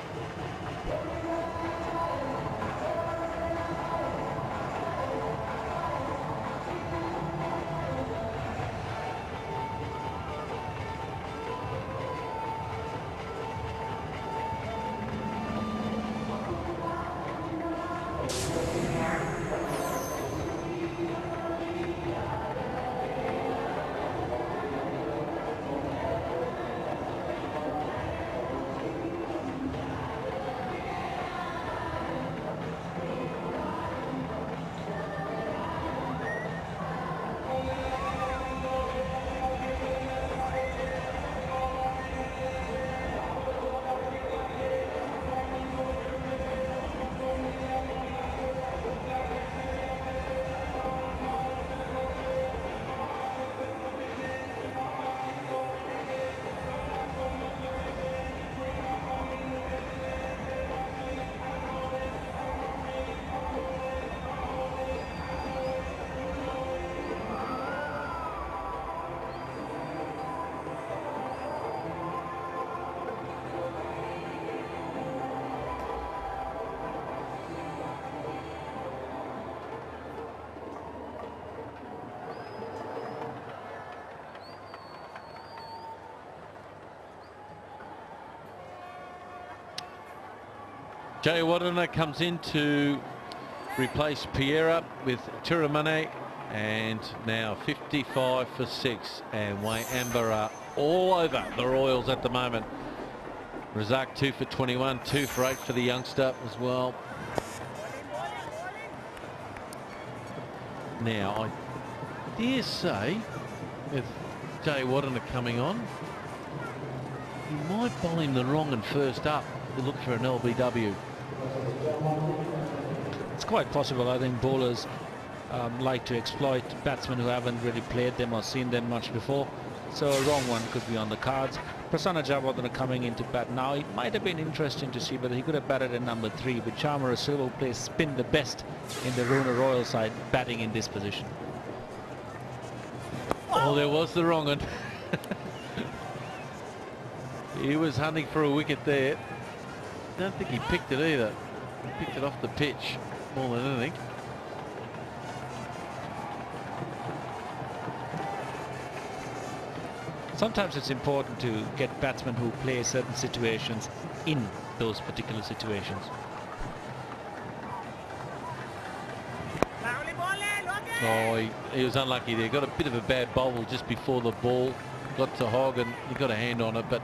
Jay Wadana comes in to replace Piera with Tiramane, and now 55 for 6, and Wayamba are all over the Royals at the moment. Razak 2 for 21, 2 for 8 for the youngster as well. Now I dare say, with Jay Wadana coming on, you might bowl him the wrong and first up to look for an LBW. It's quite possible. I think bowlers like to exploit batsmen who haven't really played them or seen them much before. So a wrong one could be on the cards. Prasanna Jayawardene coming into bat now. It might have been interesting to see whether he could have batted at number 3, but Chalmers Silva plays spin the best in the Ruhuna Royal side batting in this position. Oh, there was the wrong one. He was hunting for a wicket there. I don't think he picked it either. He picked it off the pitch more than anything. Sometimes it's important to get batsmen who play certain situations in those particular situations. Oh, he was unlucky there. Got a bit of a bad bobble just before the ball got to Hogg, and he got a hand on it, but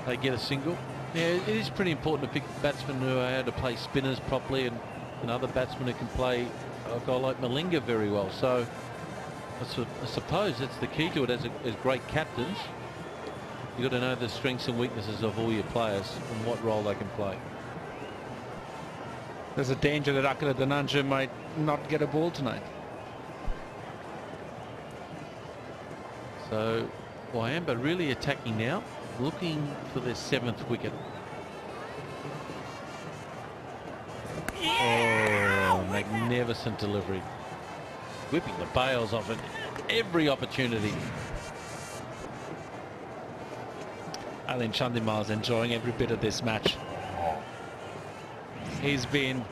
they get a single. Yeah, it is pretty important to pick batsmen who are able to play spinners properly, and other batsmen who can play a guy like Malinga very well. So I suppose that's the key to it as great captains. You've got to know the strengths and weaknesses of all your players and what role they can play. There's a danger that Akila Dhananjaya might not get a ball tonight. So Wayamba really attacking now, looking for their 7th wicket. Oh, magnificent delivery. Whipping the bails off it every opportunity. I think Chandimal's enjoying every bit of this match. He's been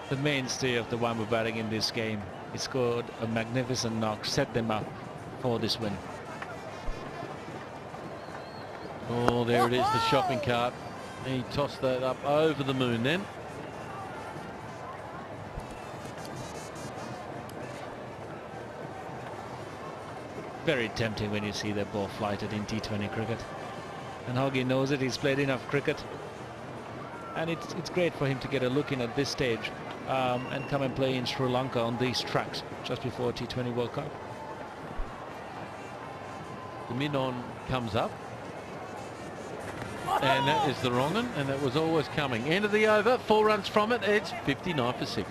the mainstay of the Wayamba batting in this game. He scored a magnificent knock, set them up for this win. Oh, there it is, the shopping cart. He tossed that up over the moon then. Very tempting when you see the ball flighted in T20 cricket. And Hoggy knows it. He's played enough cricket. And it's great for him to get a look in at this stage and come and play in Sri Lanka on these tracks just before T20 World Cup. The mid-on comes up. And that is the wrong one, and that was always coming. End of the over, 4 runs from it. It's 59 for 6.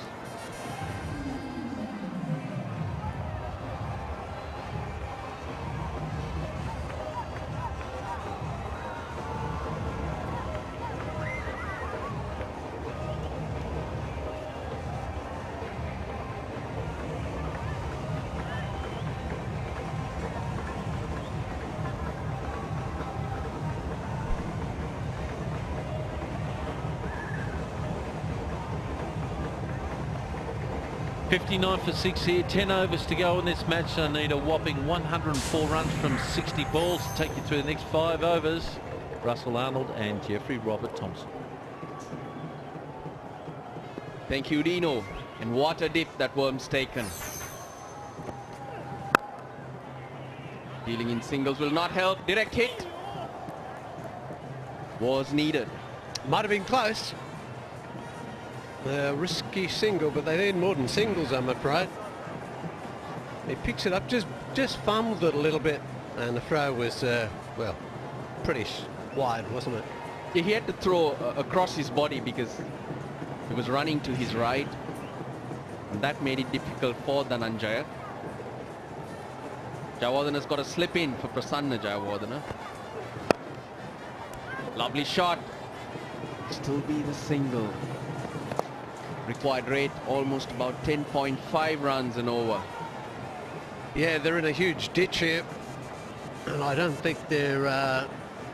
59 for 6 here, 10 overs to go in this match. I need a whopping 104 runs from 60 balls to take you through the next 5 overs. Russell Arnold and Jeffrey Robert Thompson. Thank you, Dino. And what a dip that Worm's taken. Dealing in singles will not help. Direct hit was needed. Might have been close. Risky single, but they need more than singles, I'm afraid. He picks it up, just fumbled it a little bit, and the throw was, well, pretty wide, wasn't it? Yeah, he had to throw across his body because he was running to his right, and that made it difficult for Dhananjaya. Jayawardena's got a slip in for Prasanna Jayawardena. Lovely shot. Still be the single. Required rate almost about 10.5 runs and over. Yeah, they're in a huge ditch here, and I don't think they're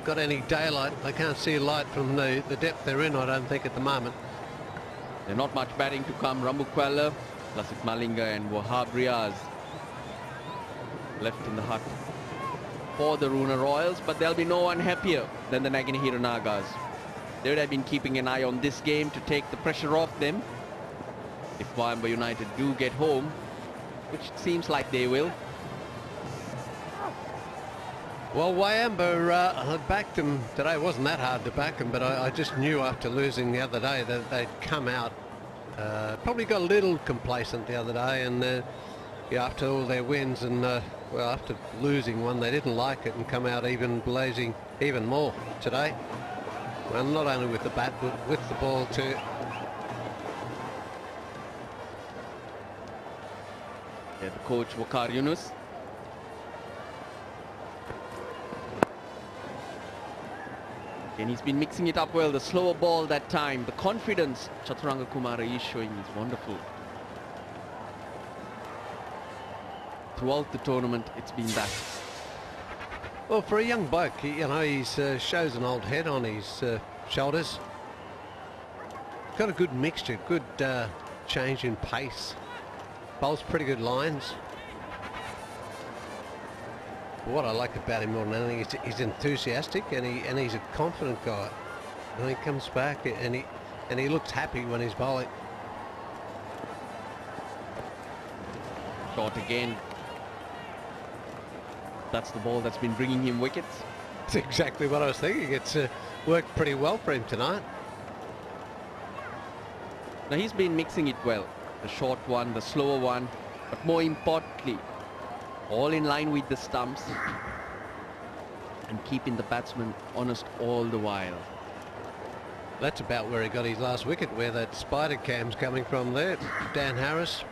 got any daylight. They can't see light from the depth they're in, I don't think, at the moment. There's not much batting to come. Rambukwala, Lasith Malinga and Wahab Riaz left in the hut for the Ruhuna Royals, but there'll be no one happier than the Naginihira Nagas. They would have been keeping an eye on this game to take the pressure off them if Wayamba United do get home, which it seems like they will. Well, Wayamba, I backed them today. It wasn't that hard to back them, but I just knew after losing the other day that they'd come out. Probably got a little complacent the other day, and yeah, after all their wins and well, after losing one, they didn't like it and come out even blazing even more today. Well, not only with the bat, but with the ball too. Yeah, the coach Waqar Yunus. And he's been mixing it up well. The slower ball that time. The confidence Chaturanga Kumara is showing is wonderful. Throughout the tournament, it's been that. Well, for a young bloke, you know, he shows an old head on his shoulders. Got a good mixture, good change in pace. Bowls pretty good lines. What I like about him more than anything is he's enthusiastic and he's a confident guy. And he comes back and he looks happy when he's bowling. Short again. That's the ball that's been bringing him wickets. That's exactly what I was thinking. It's worked pretty well for him tonight. Now he's been mixing it well. The short one, the slower one, but more importantly, all in line with the stumps and keeping the batsman honest all the while. That's about where he got his last wicket, where that spider cam's coming from there. Dan Harris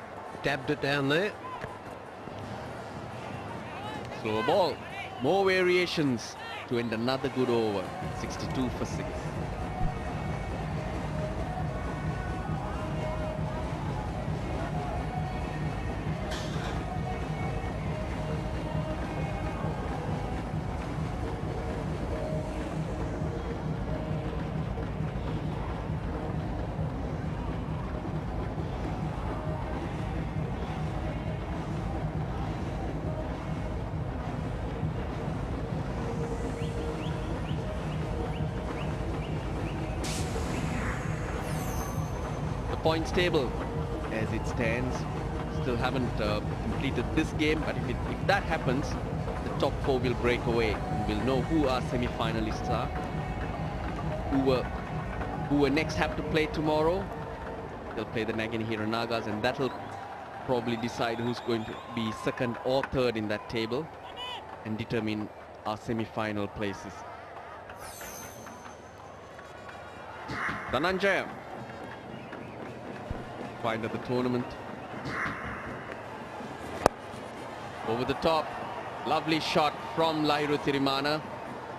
dabbed it down there. Slower ball. More variations to end another good over. 62 for 6. Points table as it stands. Still haven't completed this game, but if that happens, the top 4 will break away and we'll know who our semi-finalists are, who will next have to play tomorrow. They'll play the Naginihira Nagas, and that'll probably decide who's going to be second or third in that table and determine our semi-final places. Dhananjaya, find at the tournament. Over the top, lovely shot from Lahiru Thirimana,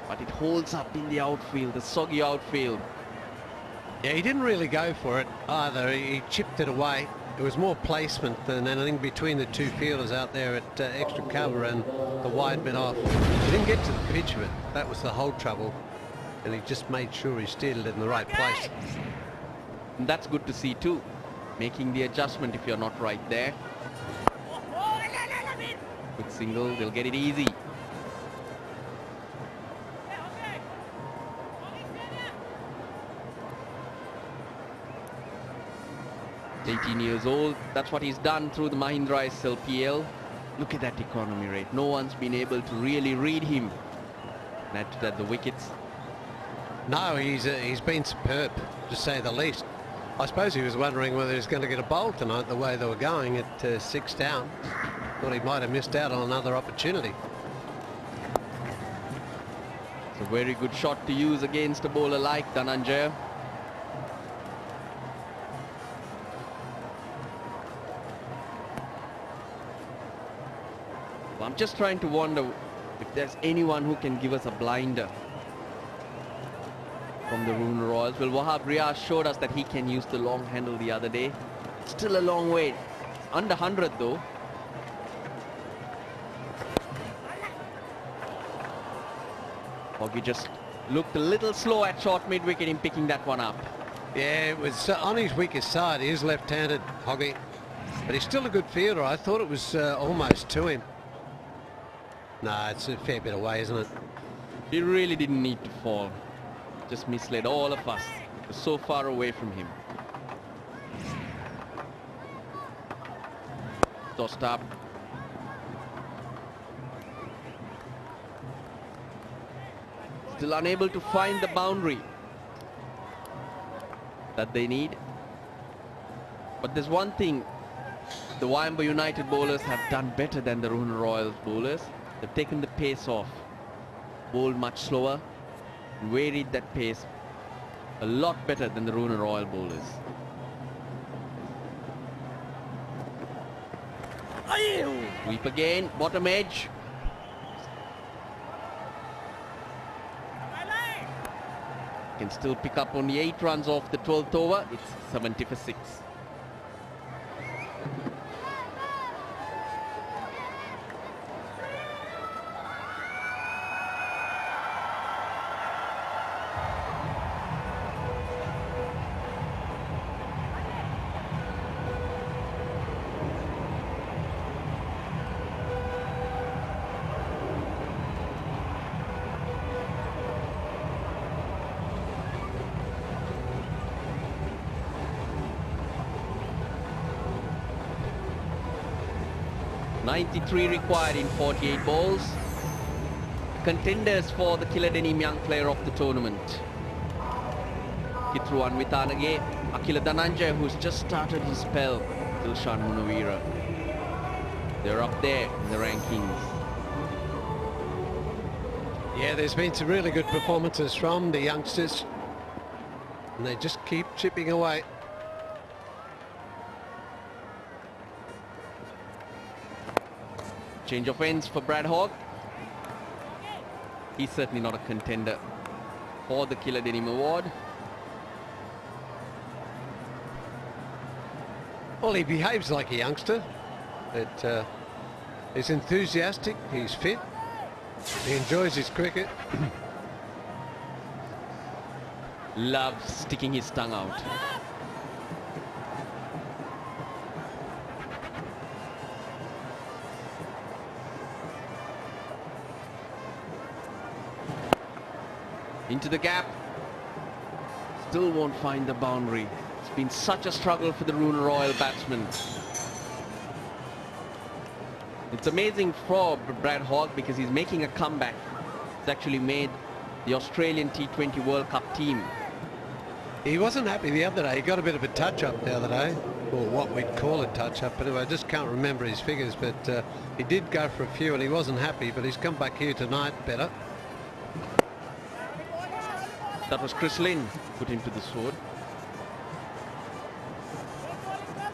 but it holds up in the outfield, the soggy outfield. Yeah, he didn't really go for it either. He chipped it away. It was more placement than anything between the two fielders out there at extra cover and the wide bit off. He didn't get to the pitch of it. That was the whole trouble. And he just made sure he steered it in the right place. And that's good to see too. making the adjustment if you're not right there. Quick single, they'll get it easy. He's 18 years old. That's what he's done through the Mahindra SLPL. Look at that economy rate. No one's been able to really read him. And add to that the wickets. No, he's been superb, to say the least. I suppose he was wondering whether he was going to get a bowl tonight, the way they were going at 6 down. Thought he might have missed out on another opportunity. It's a very good shot to use against a bowler like Dhananjaya. Well, I'm just trying to wonder if there's anyone who can give us a blinder from the Ruhuna Royals. Well, Wahab Riaz showed us that he can use the long handle the other day. Still a long way. It's under 100 though. Hoggy just looked a little slow at short mid-wicket in picking that one up. Yeah, it was on his weakest side. He is left-handed, Hoggy. But he's still a good fielder. I thought it was almost to him. Nah, it's a fair bit away, isn't it? He really didn't need to fall. Just misled all of us. It was so far away from him. Tossed up. Still unable to find the boundary that they need. But there's one thing the Wayamba United bowlers have done better than the Ruhuna Royals bowlers. They've taken the pace off, bowled much slower, and varied that pace a lot better than the Ruhuna Royal bowlers. Sweep again, bottom edge. Can still pick up only 8 runs off the 12th over. It's 70 for 6. .93 required in 48 balls. Contenders for the Killer Denim Young Player of the Tournament. Kitruan Witanage, Akila Dhananjaya, who's just started his spell, Dilshan Munawira. They're up there in the rankings. Yeah, there's been some really good performances from the youngsters. And they just keep chipping away. Change of ends for Brad Hogg. He's certainly not a contender for the Killer Denim Award. Well, he behaves like a youngster. He's enthusiastic, he's fit, he enjoys his cricket. Loves sticking his tongue out. Into the gap. Still won't find the boundary. It's been such a struggle for the Ruhuna Royal batsmen. It's amazing for Brad Hogg because he's making a comeback. He's actually made the Australian T20 World Cup team. He wasn't happy the other day. He got a bit of a touch-up the other day, or what we'd call a touch-up, but I just can't remember his figures. But he did go for a few and he wasn't happy, but he's come back here tonight better. That was Chris Lynn put into the sword.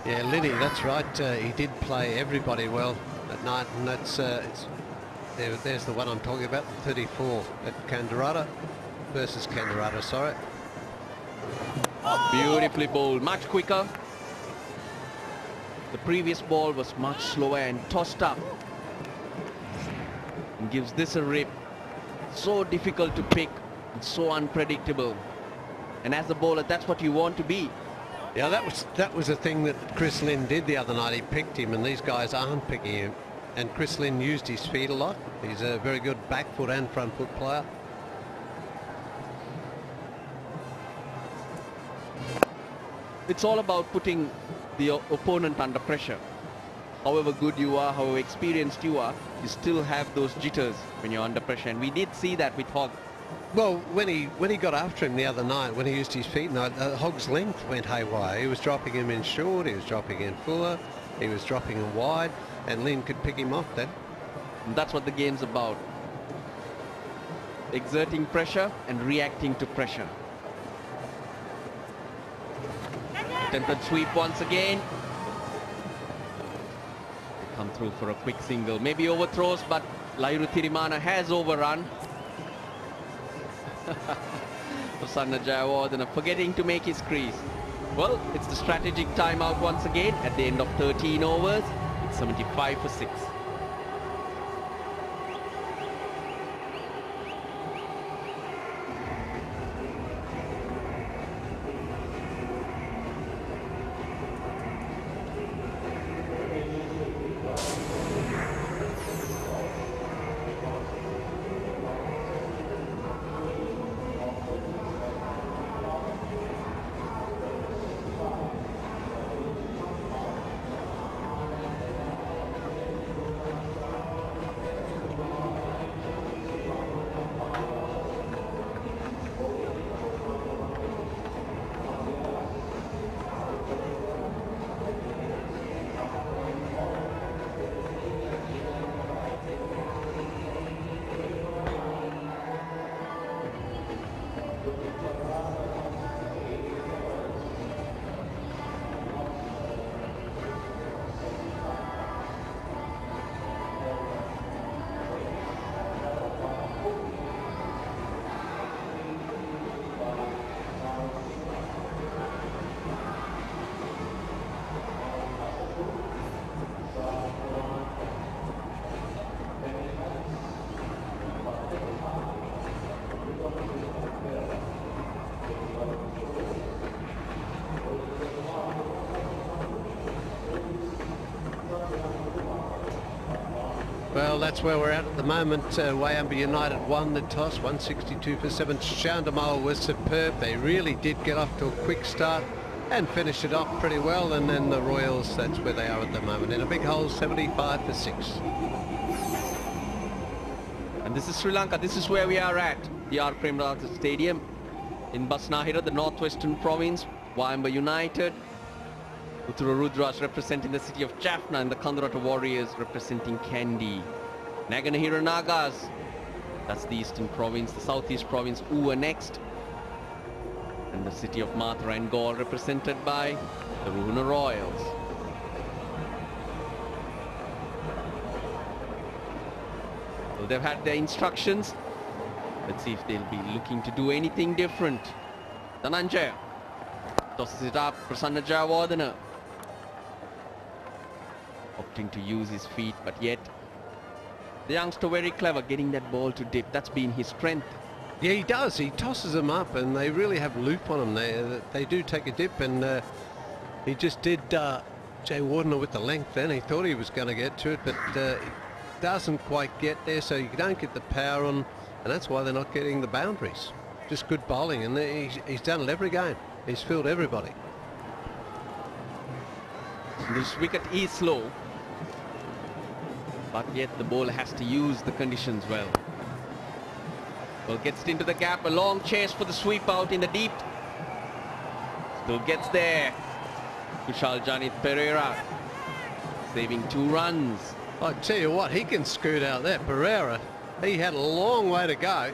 Yeah, Linny, that's right. He did play everybody well at night, and that's there's the one I'm talking about, the 34 at Candarata versus Candarata, sorry. Beautifully bowled, much quicker. The previous ball was much slower and tossed up. And gives this a rip. So difficult to pick. It's so unpredictable. And as a bowler, that's what you want to be. Yeah, that was a thing that Chris Lynn did the other night. He picked him, and these guys aren't picking him. And Chris Lynn used his feet a lot. He's a very good back foot and front foot player. It's all about putting the opponent under pressure. However good you are, however experienced you are, you still have those jitters when you're under pressure. And we did see that with Hogg. Well, when he got after him the other night, when he used his feet, Hogg's length went haywire. He was dropping him in short, he was dropping in fuller, he was dropping him wide, and Lynn could pick him off then. And that's what the game's about. Exerting pressure and reacting to pressure. Attempted sweep once again. They come through for a quick single. Maybe overthrows, but Lairu Tirimana has overrun. Prasanna Jayawardena forgetting to make his crease. Well, it's the strategic timeout once again at the end of 13 overs. It's 75 for 6. Well, that's where we're at the moment. Wayamba United won the toss, 162 for 7. Shandamal was superb. They really did get off to a quick start and finish it off pretty well. And then the Royals, that's where they are at the moment. In a big hole, 75 for 6. And this is Sri Lanka. This is where we are at. The Premadasa Stadium in Basnahira, the northwestern province. Wayamba United. Uttara Rudras representing the city of Jaffna, and the Kandurata Warriors representing Kandy. Naganahira Nagas, that's the eastern province. The southeast province, Uwa next. And the city of Mathura and Gaul represented by the Ruhuna Royals. Well, they've had their instructions. Let's see if they'll be looking to do anything different. Dhananjaya tosses it up. Prasanna Jayawardena opting to use his feet, but yet the youngster very clever getting that ball to dip. That's been his strength. Yeah, he does. He tosses them up, and they really have loop on them. They do take a dip, and he just did Jayawardena with the length then. He thought he was going to get to it, but it doesn't quite get there, so you don't get the power on, and that's why they're not getting the boundaries. Just good bowling, and he's done it every game. He's filled everybody. This wicket is slow, but yet the bowler has to use the conditions well. Well, gets it into the gap, a long chase for the sweep out in the deep. Still gets there. Kushal Janith Pereira saving 2 runs. I tell you what, he can scoot out there. Pereira, he had a long way to go.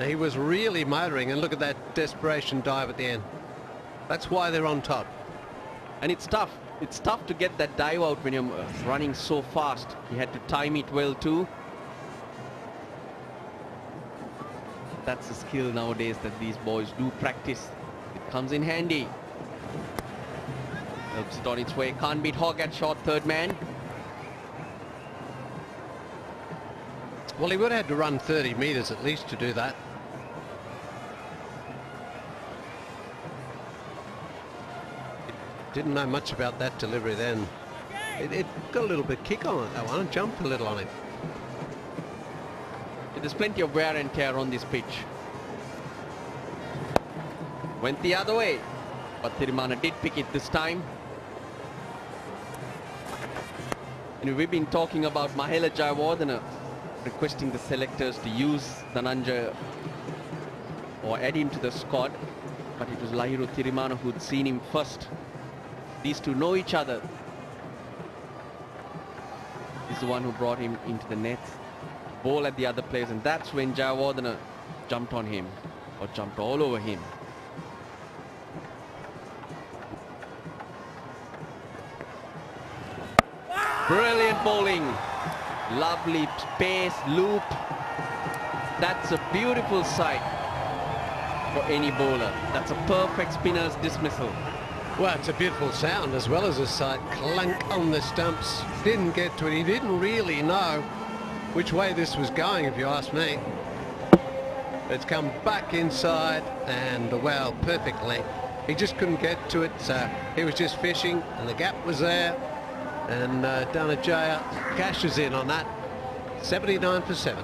He was really motoring, and look at that desperation dive at the end. That's why they're on top. And it's tough. It's tough to get that dive out when you're running so fast. He had to time it well too. That's a skill nowadays that these boys do practice. It comes in handy. Helps it on its way. Can't beat Hogg at short third man. Well, he would have had to run 30 metres at least to do that. Didn't know much about that delivery then. It got a little bit kick on it, that one, and jumped a little on it. There's plenty of wear and tear on this pitch. Went the other way, but Thirimana did pick it this time. And we've been talking about Mahela Jayawardena requesting the selectors to use Dhananjaya or add him to the squad, but it was Lahiru Thirimana who'd seen him first. These two know each other. He's the one who brought him into the net, ball at the other players, and that's when Jayawardena jumped on him, or jumped all over him. Brilliant bowling, lovely pace, loop. That's a beautiful sight for any bowler. That's a perfect spinner's dismissal. Well, it's a beautiful sound as well as a sight. Clunk on the stumps. Didn't get to it. He didn't really know which way this was going, if you ask me. It's come back inside and well, perfectly. He just couldn't get to it, so he was just fishing and the gap was there. And Dhananjaya cashes in on that. 79 for 7.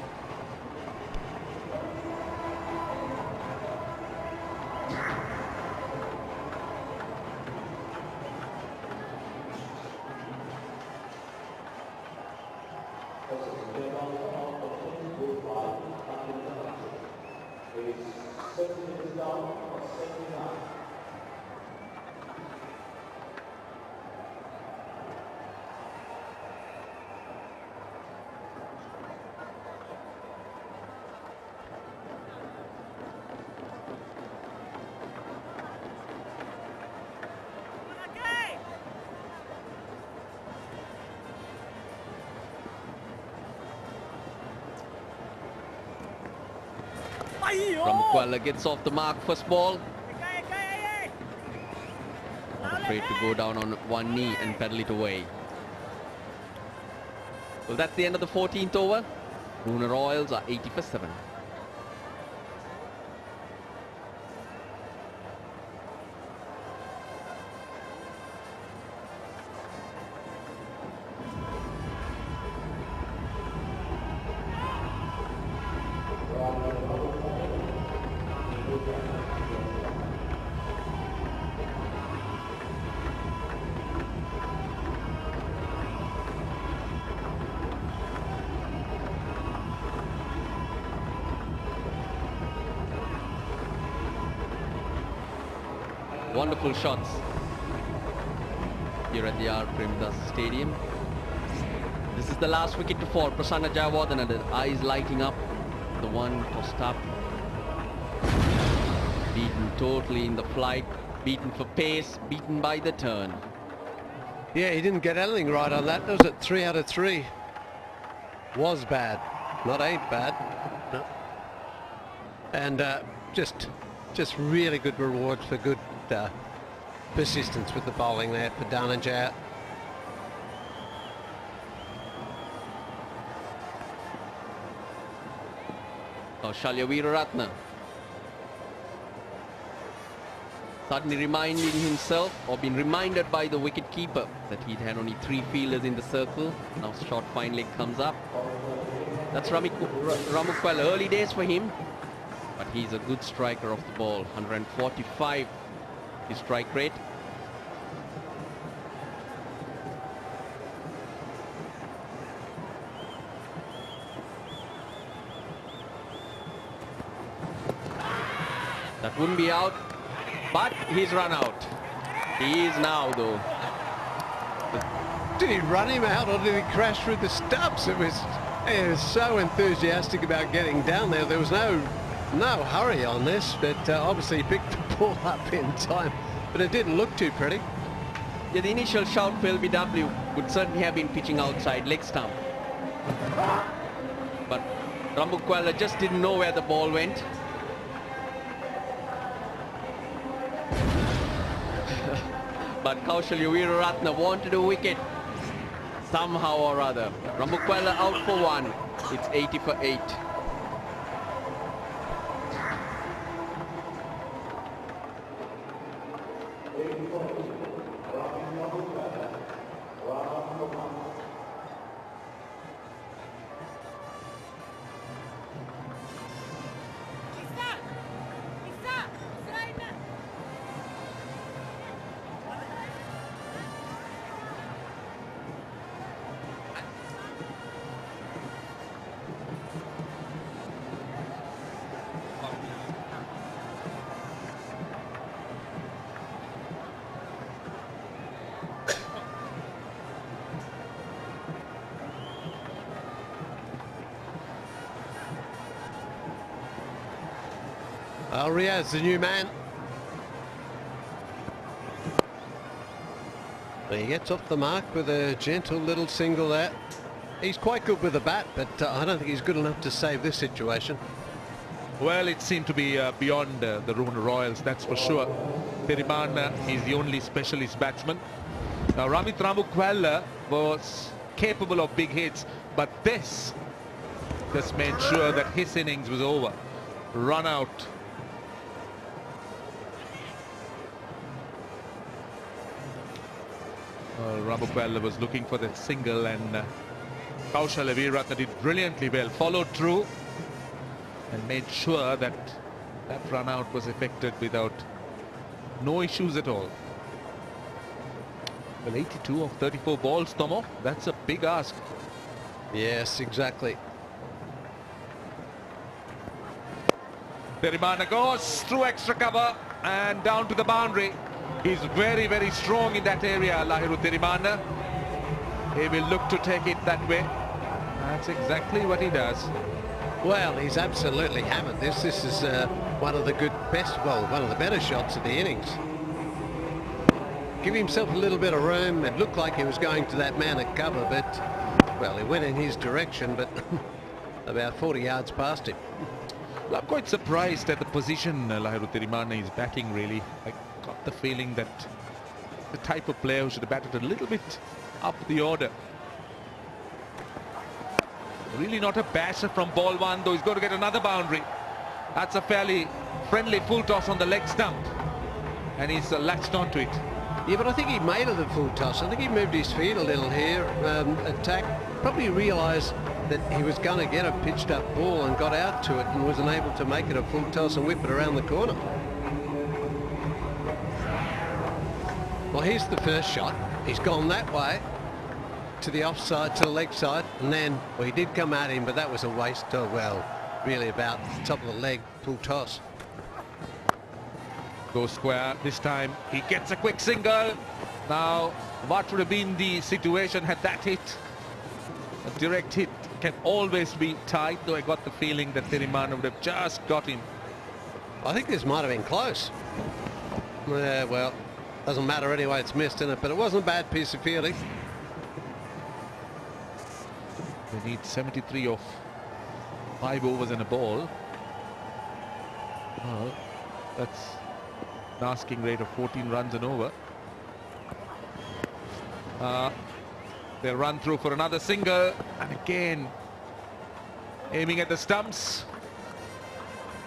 Ramukwala gets off the mark, first ball. Not afraid to go down on one knee and pedal it away. Well, that's the end of the 14th over. Ruhuna Royals are 80 for 7. Wonderful shots here at the Premadasa Stadium. This is the last wicket to fall. Prasanna Jayawardena, the eyes lighting up. The one tossed up. Beaten totally in the flight. Beaten for pace. Beaten by the turn. Yeah, he didn't get anything right on that. Was it 3 out of 3? Was bad. Not ain't bad. No. And just really good rewards for good persistence with the bowling there for Dhananjaya. Shalya Weeraratne suddenly reminding himself, or been reminded by the wicket keeper, that he'd had only 3 fielders in the circle. Now short fine leg comes up. That's Ramukwala. Early days for him, but he's a good striker of the ball. 145 his strike rate. That wouldn't be out, but he's run out. He is now, though. Did he run him out or did he crash through the stumps? He was so enthusiastic about getting down there. There was no hurry on this, but obviously he picked the ball up in time, but it didn't look too pretty. Yeah, the initial shout for LBW would certainly have been pitching outside leg stump. But Ramukwala just didn't know where the ball went. But Kaushalya Weeraratne wanted a wicket somehow or other. Ramukwala out for 1. It's 80 for 8. Riaz, the new man. He gets off the mark with a gentle little single there. He's quite good with the bat, but I don't think he's good enough to save this situation. Well, it seemed to be beyond the Ruhuna Royals, that's for sure. Premadasa is the only specialist batsman. Now, Ramit Ramukwala was capable of big hits, but this just made sure that his innings was over. Run out. Ramukwala was looking for that single, and Kaushal Veeratne did brilliantly well, followed through and made sure that that run out was effected without no issues at all. Well, 82 of 34 balls, Tomo, that's a big ask. Yes, exactly. Premadasa goes through extra cover and down to the boundary. He's very, very strong in that area, Lahiru Premadasa. He will look to take it that way. That's exactly what he does. Well, he's absolutely hammered this. This is one of the one of the better shots of the innings. Give himself a little bit of room. It looked like he was going to that man at cover, but, well, he went in his direction, but about 40 yards past him. Well, I'm quite surprised at the position Lahiru Premadasa is batting, really. I got the feeling that the type of player who should have batted a little bit up the order. Really not a basher from ball one, though he's going to get another boundary. That's a fairly friendly full toss on the leg stump, and he's latched onto it. Yeah, but I think he made it a full toss. I think he moved his feet a little here, attack. Probably realised that he was going to get a pitched up ball and got out to it and wasn't able to make it a full toss and whip it around the corner. Well, here's the first shot. He's gone that way to the offside, to the leg side, and then, well, he did come at him, but that was a waste. Oh, well, really about the top of the leg, full toss. Goes square this time. He gets a quick single. Now, what would have been the situation had that hit? A direct hit can always be tight, though I got the feeling that Premadasa would have just got him. I think this might have been close. Yeah, well, doesn't matter anyway, it's missed, isn't it? But it wasn't a bad piece of fielding. They need 73 of 5 overs and a ball. Well, that's an asking rate of 14 runs and over. They'll run through for another single, and again aiming at the stumps.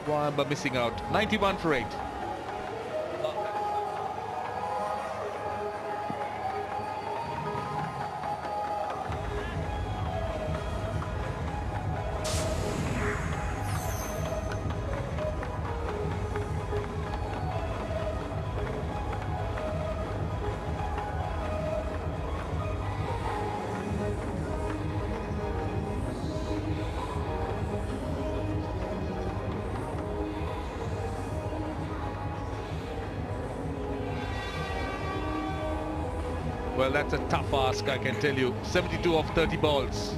Wayamba missing out. 91 for 8. Well, that's a tough ask, I can tell you. 72 of 30 balls.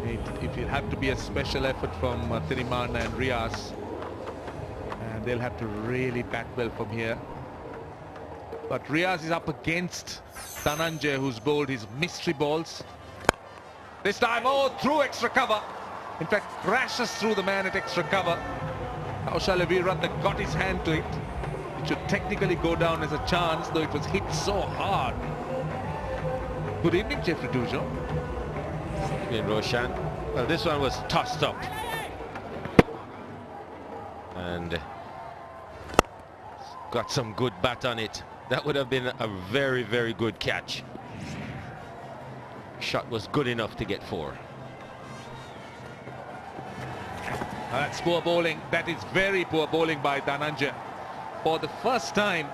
It will have to be a special effort from Premadasa and Riaz. And they'll have to really bat well from here. But Riaz is up against Dhananjay, who's bowled his mystery balls. This time, oh, through extra cover. In fact, crashes through the man at extra cover. Kaushal Veeratne got his hand to it. It should technically go down as a chance, though it was hit so hard. Good evening, Jeffrey Dujo. Good evening, Roshan. Well, this one was tossed up. And got some good bat on it. That would have been a very, very good catch. Shot was good enough to get 4. That's poor bowling. That is very poor bowling by Dhananjay. For the first time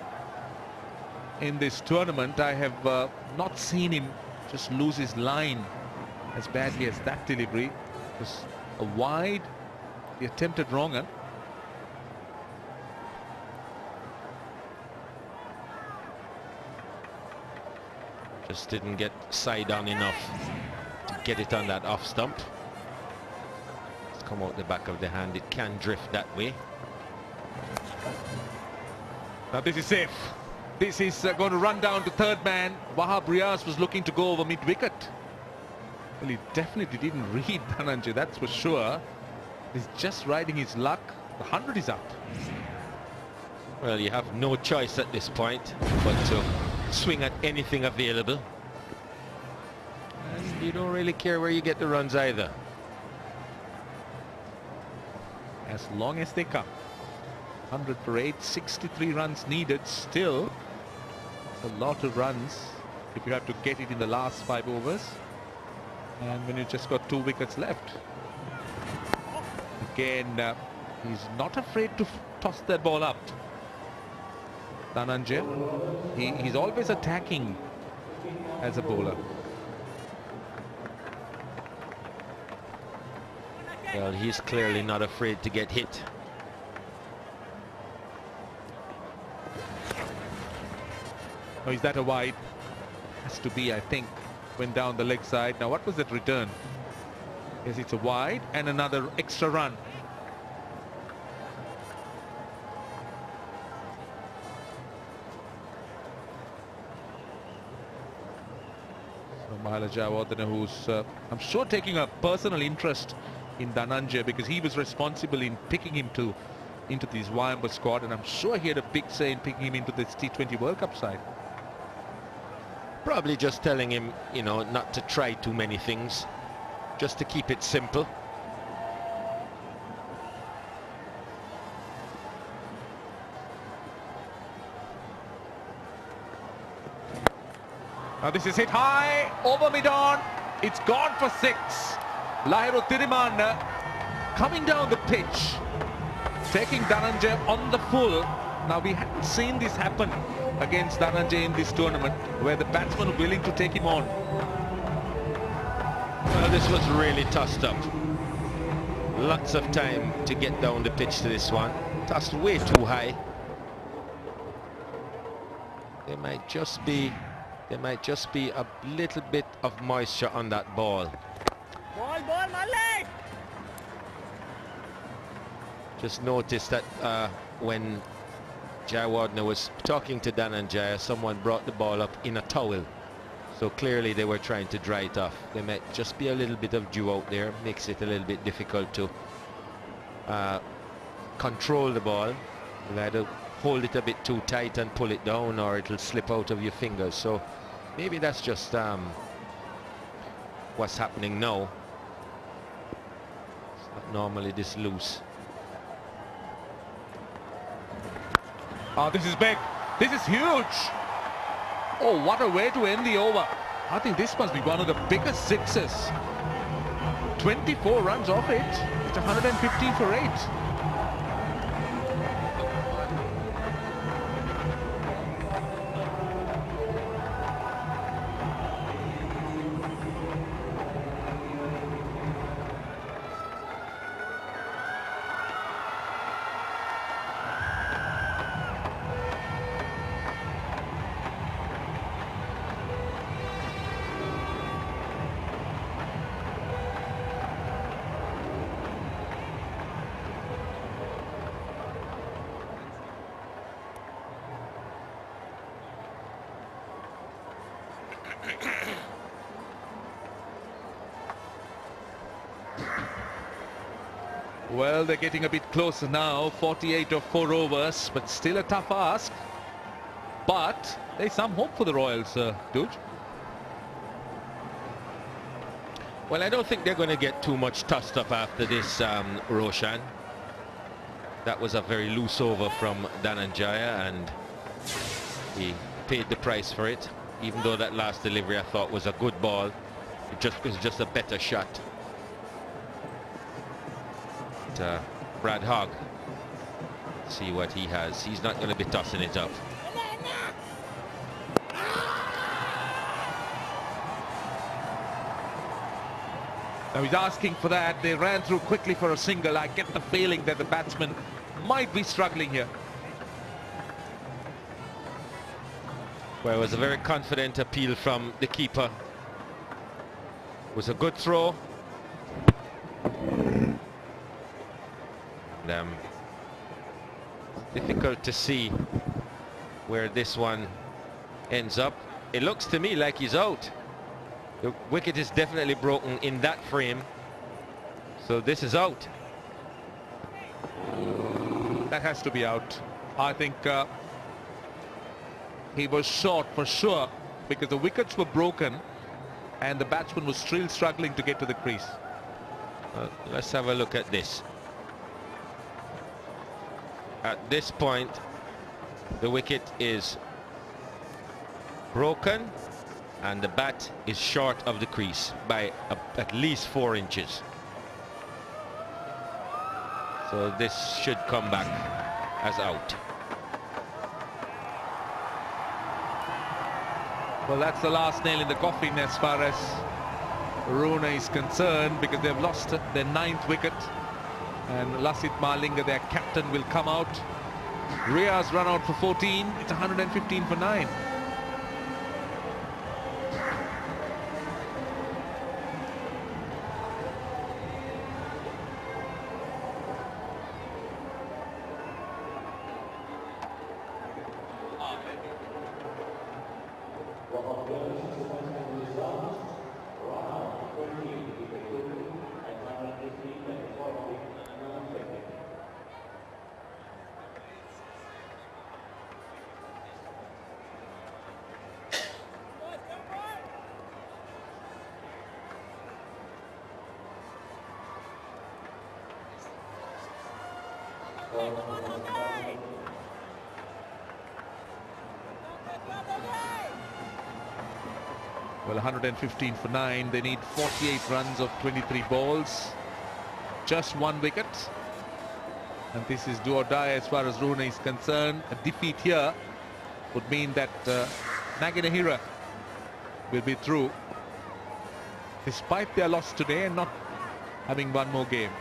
in this tournament, I have not seen him just lose his line as badly as that delivery. It was a wide, the attempted wrong one. Just didn't get side on enough to get it on that off stump. It's come out the back of the hand. It can drift that way. Now this is safe. This is going to run down to third man. Wahab Riaz was looking to go over mid-wicket. Well, he definitely didn't read Dhananjay, that's for sure. He's just riding his luck. The 100 is up. Well, you have no choice at this point but to swing at anything available. And you don't really care where you get the runs either. As long as they come. 100 for 8, 63 runs needed still. It's a lot of runs if you have to get it in the last 5 overs. And when you just got 2 wickets left. Again, he's not afraid to toss that ball up. Dhananjay, he's always attacking as a bowler. Well, he's clearly not afraid to get hit. Oh, is that a wide? Has to be, I think. Went down the leg side. Now, what was that return? Yes, it's a wide and another extra run. Mahela Jayawardene, who's I'm sure taking a personal interest in Dhananjay because he was responsible in picking him into this Wayamba squad, and I'm sure he had a big say in picking him into this T20 World Cup side. Probably just telling him, you know, not to try too many things, just to keep it simple. Now this is hit high, over mid-on, it's gone for 6. Lahiru Thirimanne coming down the pitch, taking Dhananjay on the full. Now we hadn't seen this happen against Dhananjay in this tournament, where the batsman was willing to take him on. Well, this was really tossed up. Lots of time to get down the pitch to this one. Tossed way too high. There might just be a little bit of moisture on that ball. Ball, Malay! Just noticed that when Jayawardene was talking to Dhananjay, someone brought the ball up in a towel. So clearly they were trying to dry it off. There might just be a little bit of dew out there, makes it a little bit difficult to control the ball. You'll either hold it a bit too tight and pull it down, or it'll slip out of your fingers. So maybe that's just what's happening now. It's not normally this loose. Oh, this is big. This is huge. Oh, what a way to end the over. I think this must be one of the biggest sixes. 24 runs off it. It's 115 for 8. Well, they're getting a bit closer now. 48 of 4 overs, but still a tough ask. But there's some hope for the Royals, Dude. Well, I don't think they're going to get too much tossed up after this, Roshan. That was a very loose over from Dhananjay, and He paid the price for it, even though that last delivery I thought was a good ball. It was just a better shot. But, Brad Hogg, see what he has. He's not going to be tossing it up. Now he's asking for that. They ran through quickly for a single. I get the feeling that the batsman might be struggling here. Well, it was a very confident appeal from the keeper. It was a good throw. And, difficult to see where this one ends up. It looks to me like he's out. The wicket is definitely broken in that frame. So this is out. That has to be out. I think he was short for sure because the wickets were broken and the batsman was still struggling to get to the crease. Let's have a look at this. At this point, the wicket is broken and the bat is short of the crease by at least 4 inches. So this should come back as out. Well, that's the last nail in the coffin as far as Ruhuna is concerned, because they've lost their 9th wicket and Lasith Malinga, their captain, will come out. Ria's run out for 14. It's 115 for 9. Well, 115 for 9. They need 48 runs of 23 balls. Just 1 wicket. And this is do or die as far as Ruhuna is concerned. A defeat here would mean that Naginahira will be through, despite their loss today and not having one more game.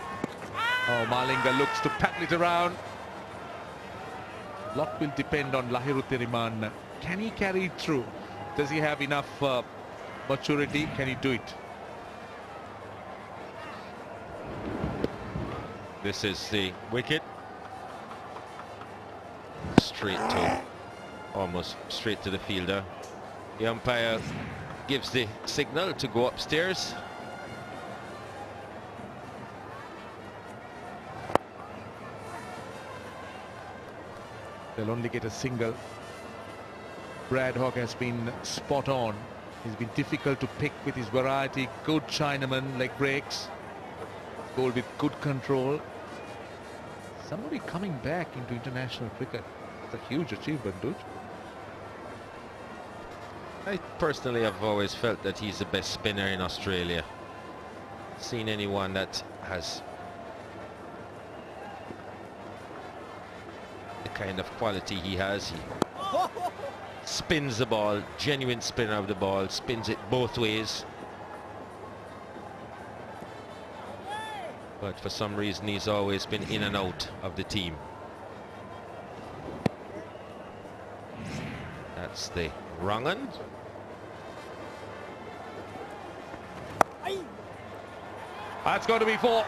Oh, Malinga looks to paddle it around. A lot will depend on Lahiru Tiriman. Can he carry it through? Does he have enough maturity? Can he do it? This is the wicket. Straight to, almost straight to the fielder. The umpire gives the signal to go upstairs. They'll only get a single. Brad Hogg has been spot on. He's been difficult to pick with his variety. Good Chinaman, leg breaks. Bowled with good control. Somebody coming back into international cricket. It's a huge achievement, dude. I personally have always felt that he's the best spinner in Australia. Seen anyone that has the kind of quality he has. He spins the ball, genuine spinner of the ball, spins it both ways. But for some reason he's always been in and out of the team. That's the wrong one. That's going to be 4.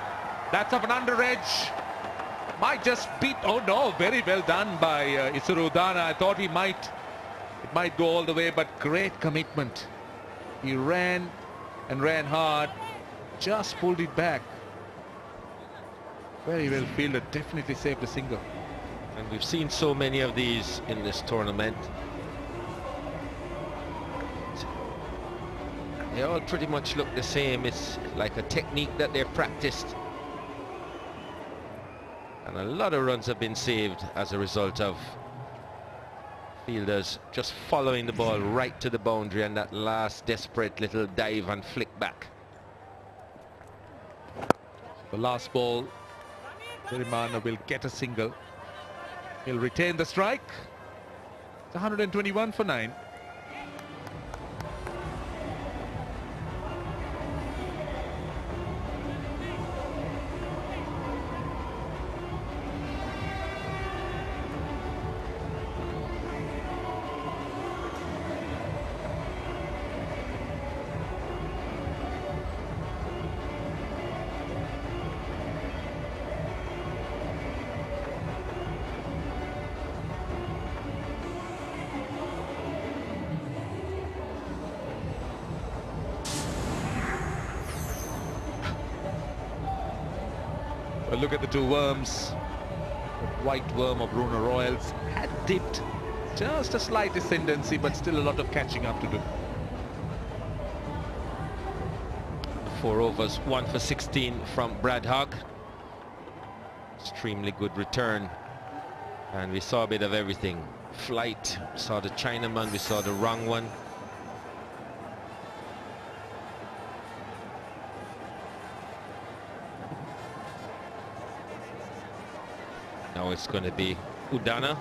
That's of an under edge. Might just beat. Oh no, very well done by Isuru-Udana. I thought it might go all the way, but great commitment. He ran and ran hard, just pulled it back. Very well fielded, definitely saved a single. And we've seen so many of these in this tournament. They all pretty much look the same. It's like a technique that they've practiced. And a lot of runs have been saved as a result of Fielders just following the ball right to the boundary, and that last desperate little dive and flick back. The last ball, Tirimana will get a single. He'll retain the strike. It's 121 for 9. Well, look at the two worms. The white worm of Ruhuna Royals had dipped just a slight ascendancy, but still a lot of catching up to do. 4 overs, 1 for 16 from Brad Hogg. Extremely good return. And we saw a bit of everything. Flight, saw the Chinaman, we saw the wrong one. Now it's going to be Udana.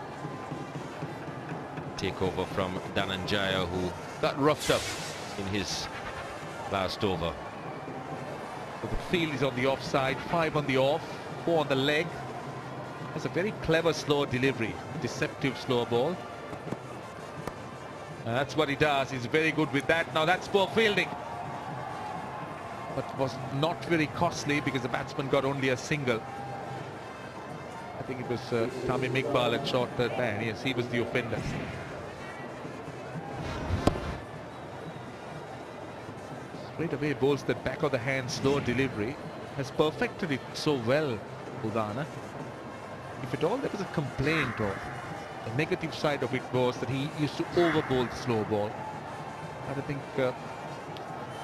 Take over from Dhananjaya, who got roughed up in his last over. So the field is on the offside, 5 on the off, 4 on the leg. That's a very clever slow delivery, deceptive slow ball. And that's what he does. He's very good with that. Now that's poor fielding, but was not very costly because the batsman got only a single. I think it was Tamim Iqbal at short third man. Yes, he was the offender. Straight away bowls that back of the hand slow delivery. Has perfected it so well, Udana. If at all there was a complaint, or the negative side of it was that he used to overbowl the slow ball. And I think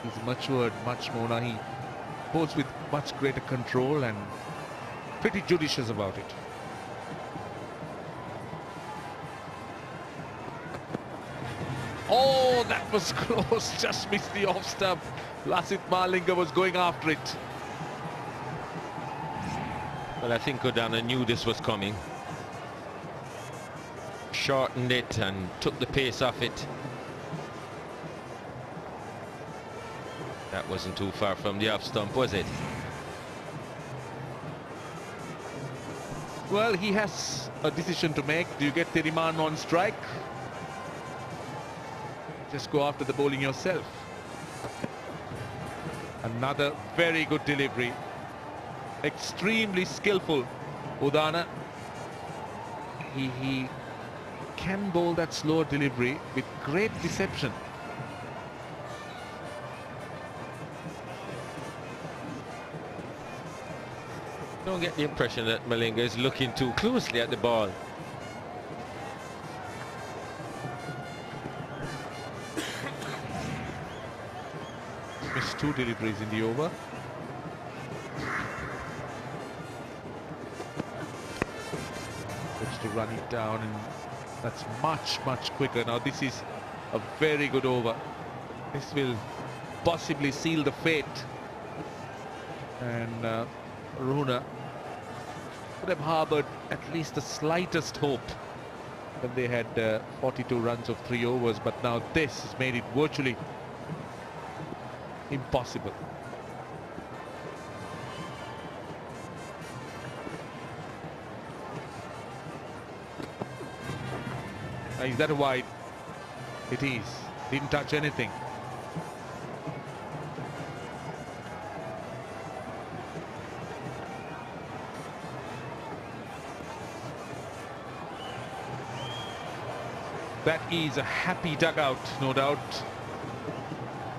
he's matured much more now. He bowls with much greater control and pretty judicious about it. Oh, that was close. Just missed the off stump. Lasith Malinga was going after it. Well, I think Udana knew this was coming. Shortened it and took the pace off it. That wasn't too far from the off stump, was it? Well, he has a decision to make. Do you get Tirimana on strike? Just go after the bowling yourself. Another very good delivery. Extremely skillful, Udana. He can bowl that slow delivery with great deception. Don't get the impression that Malinga is looking too closely at the ball. Missed 2 deliveries in the over. Looks to run it down, and that's much quicker. Now this is a very good over. This will possibly seal the fate. And Ruhuna would have harbored at least the slightest hope when they had 42 runs of 3 overs, but now this has made it virtually impossible. Is that a wide? It is. Didn't touch anything. That is a happy dugout, no doubt.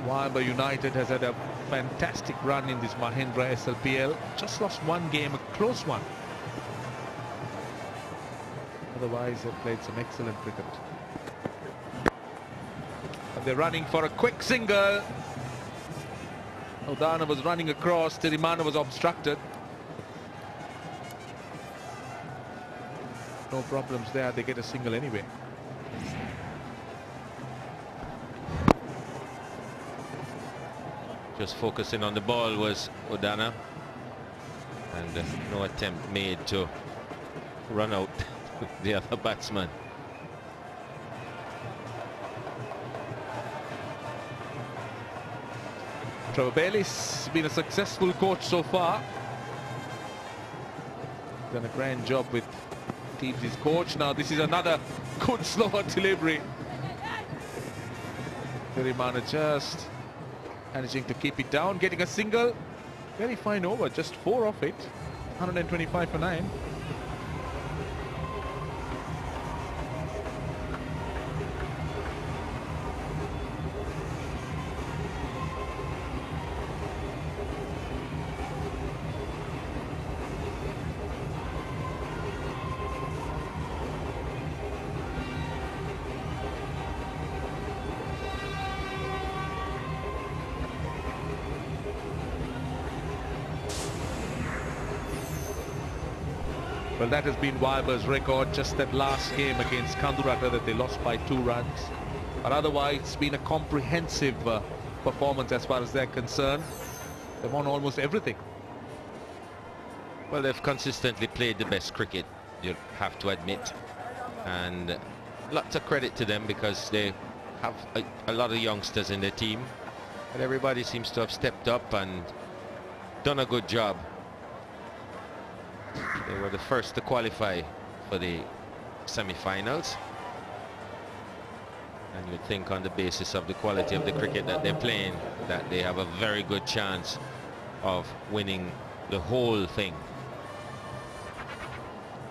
Wayamba United has had a fantastic run in this Mahindra SLPL. Just lost 1 game, a close one. Otherwise, they've played some excellent cricket. And they're running for a quick single. Udana was running across, Tirimana was obstructed. No problems there, they get a single anyway. Just focusing on the ball was Odana, and no attempt made to run out the other batsman. Trevor Bailey's been a successful coach so far. Done a grand job with teams he's coached. Now this is another good slower delivery. Thirimana just managing to keep it down, getting a single. Very fine over, just 4 off it. 125 for 9. Well, that has been Wayamba's record, just that last game against Kandurata that they lost by 2 runs. But otherwise, it's been a comprehensive performance as far as they're concerned. They've won almost everything. Well, they've consistently played the best cricket, you have to admit. And lots of credit to them because they have a lot of youngsters in their team. But everybody seems to have stepped up and done a good job. They were the first to qualify for the semi-finals, and you'd think on the basis of the quality of the cricket that they're playing that they have a very good chance of winning the whole thing.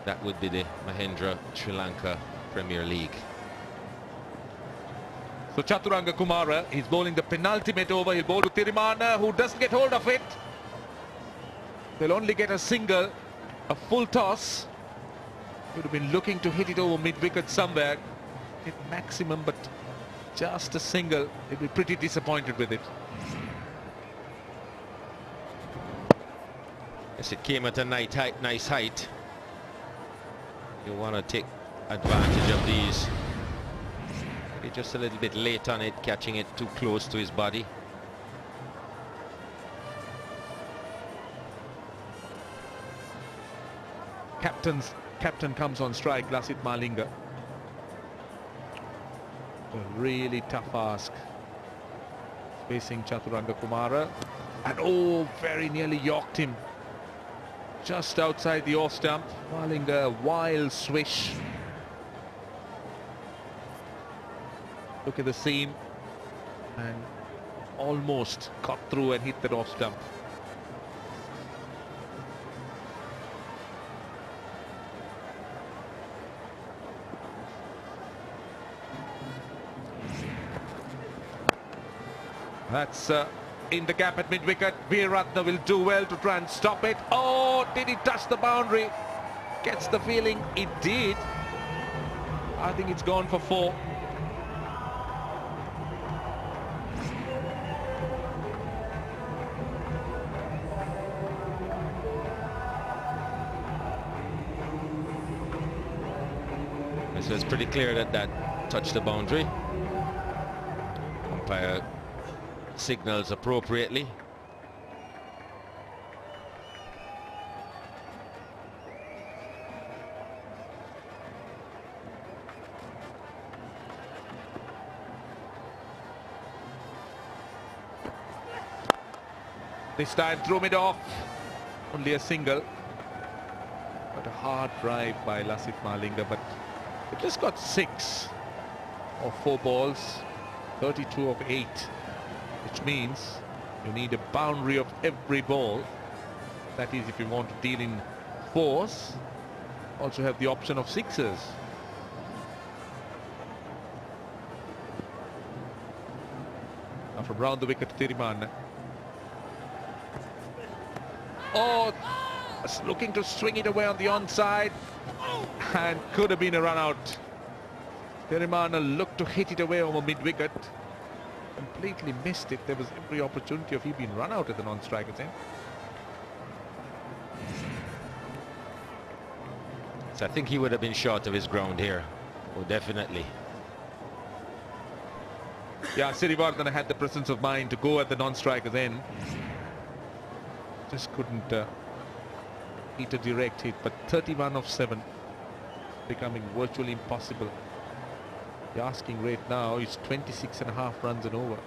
That would be the Mahindra Sri Lanka Premier League. So Chaturanga Kumara, he's bowling the penultimate over. He'll bowl to Thirimana, who doesn't get hold of it. They'll only get a single. A full toss. Would have been looking to hit it over mid-wicket somewhere. Hit maximum, but just a single. They'd be pretty disappointed with it. Yes, it came at a nice height. You want to take advantage of these. Maybe just a little bit late on it, catching it too close to his body. Captain comes on strike, Lasit Malinga. A really tough ask. Facing Chaturanga Kumara. And oh, very nearly yorked him. Just outside the off stump. Malinga, a wild swish. Look at the seam. And almost cut through and hit the off stump. That's in the gap at mid-wicket. Veeratna will do well to try and stop it. Oh, did he touch the boundary? Gets the feeling it did. I think it's gone for 4. So it's pretty clear that that touched the boundary. Umpire signals appropriately. This time threw it off. Only a single. But a hard drive by Lasit Malinga, but it just got 6 of 4 balls, 32 of 8. Which means you need a boundary of every ball. That is, if you want to deal in 4s, also have the option of 6s. Now from round the wicket to Thirimana. Oh, was looking to swing it away on the onside, and could have been a run out. Thirimana looked to hit it away over mid-wicket. Completely missed it. There was every opportunity of he being run out at the non-striker's end. So I think he would have been short of his ground here. Oh, definitely. Yeah, Sirivardhana had the presence of mind to go at the non-striker's end. Just couldn't hit a direct hit, but 31 of 7, becoming virtually impossible. The asking rate now is 26.5 runs and over.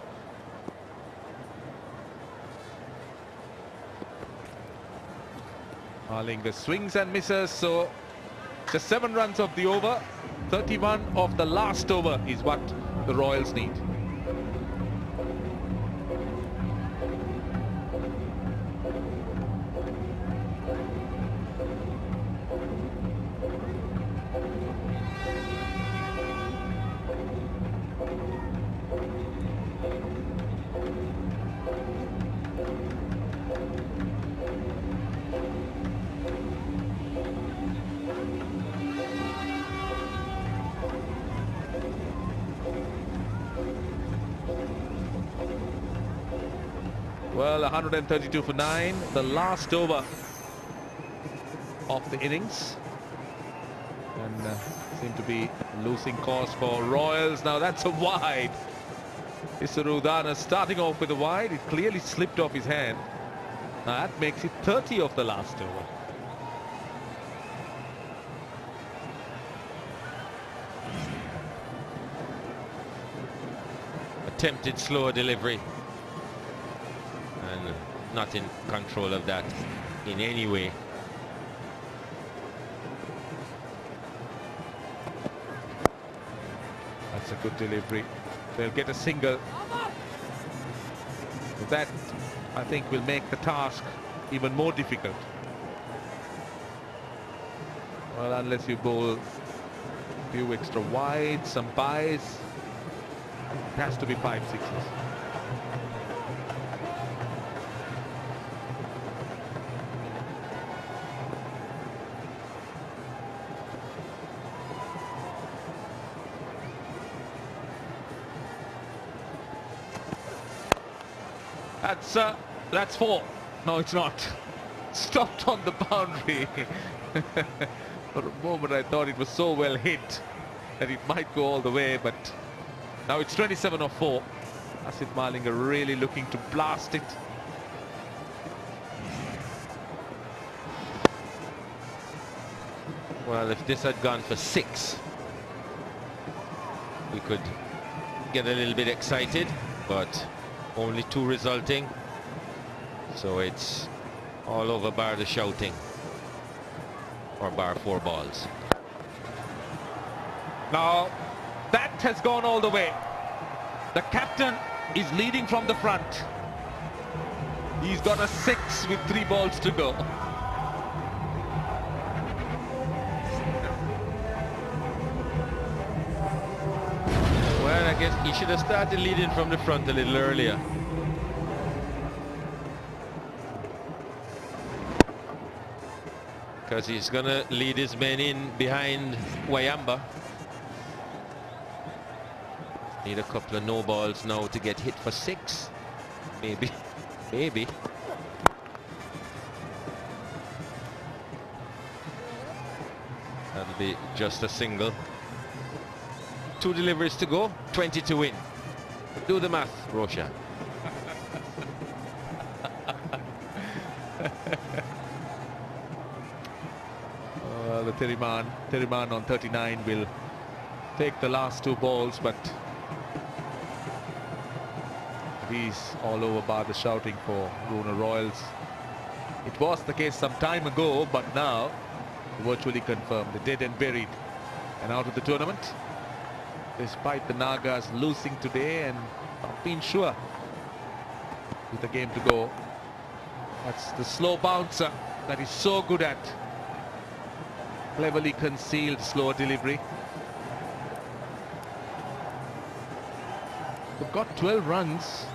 Malinga swings and misses, so just 7 runs of the over. 31 of the last over is what the Royals need. Well, 132 for 9, the last over of the innings. And seem to be losing cause for Royals. Now that's a wide. It's Ruhuna starting off with a wide. It clearly slipped off his hand. Now that makes it 30 of the last over. Attempted slower delivery. And not in control of that in any way. That's a good delivery. They'll get a single. That, I think, will make the task even more difficult. Well, unless you bowl a few extra wides, some byes, it has to be 5 sixes. That's 4. No, it's not. Stopped on the boundary. For a moment I thought it was so well hit that it might go all the way, but now it's 27 of 4. Lasith Malinga really looking to blast it. Well, if this had gone for 6, we could get a little bit excited, but only 2 resulting. So it's all over bar the shouting, or bar 4 balls. Now that has gone all the way. The captain is leading from the front. He's got a 6 with 3 balls to go. Well, I guess he should have started leading from the front a little earlier. Because he's going to lead his men in behind Wayamba. Need a couple of no balls now to get hit for 6. Maybe. Maybe. That'll be just a single. 2 deliveries to go, 20 to win. Do the math, Rosha. The Thiriman on 39 will take the last 2 balls, but he's all over bar the shouting for Ruhuna Royals. It was the case some time ago, but now virtually confirmed. They're dead and buried and out of the tournament, despite the Nagas losing today and not being sure with the game to go. That's the slow bouncer that he's so good at. Cleverly concealed slow delivery. They've got 12 runs,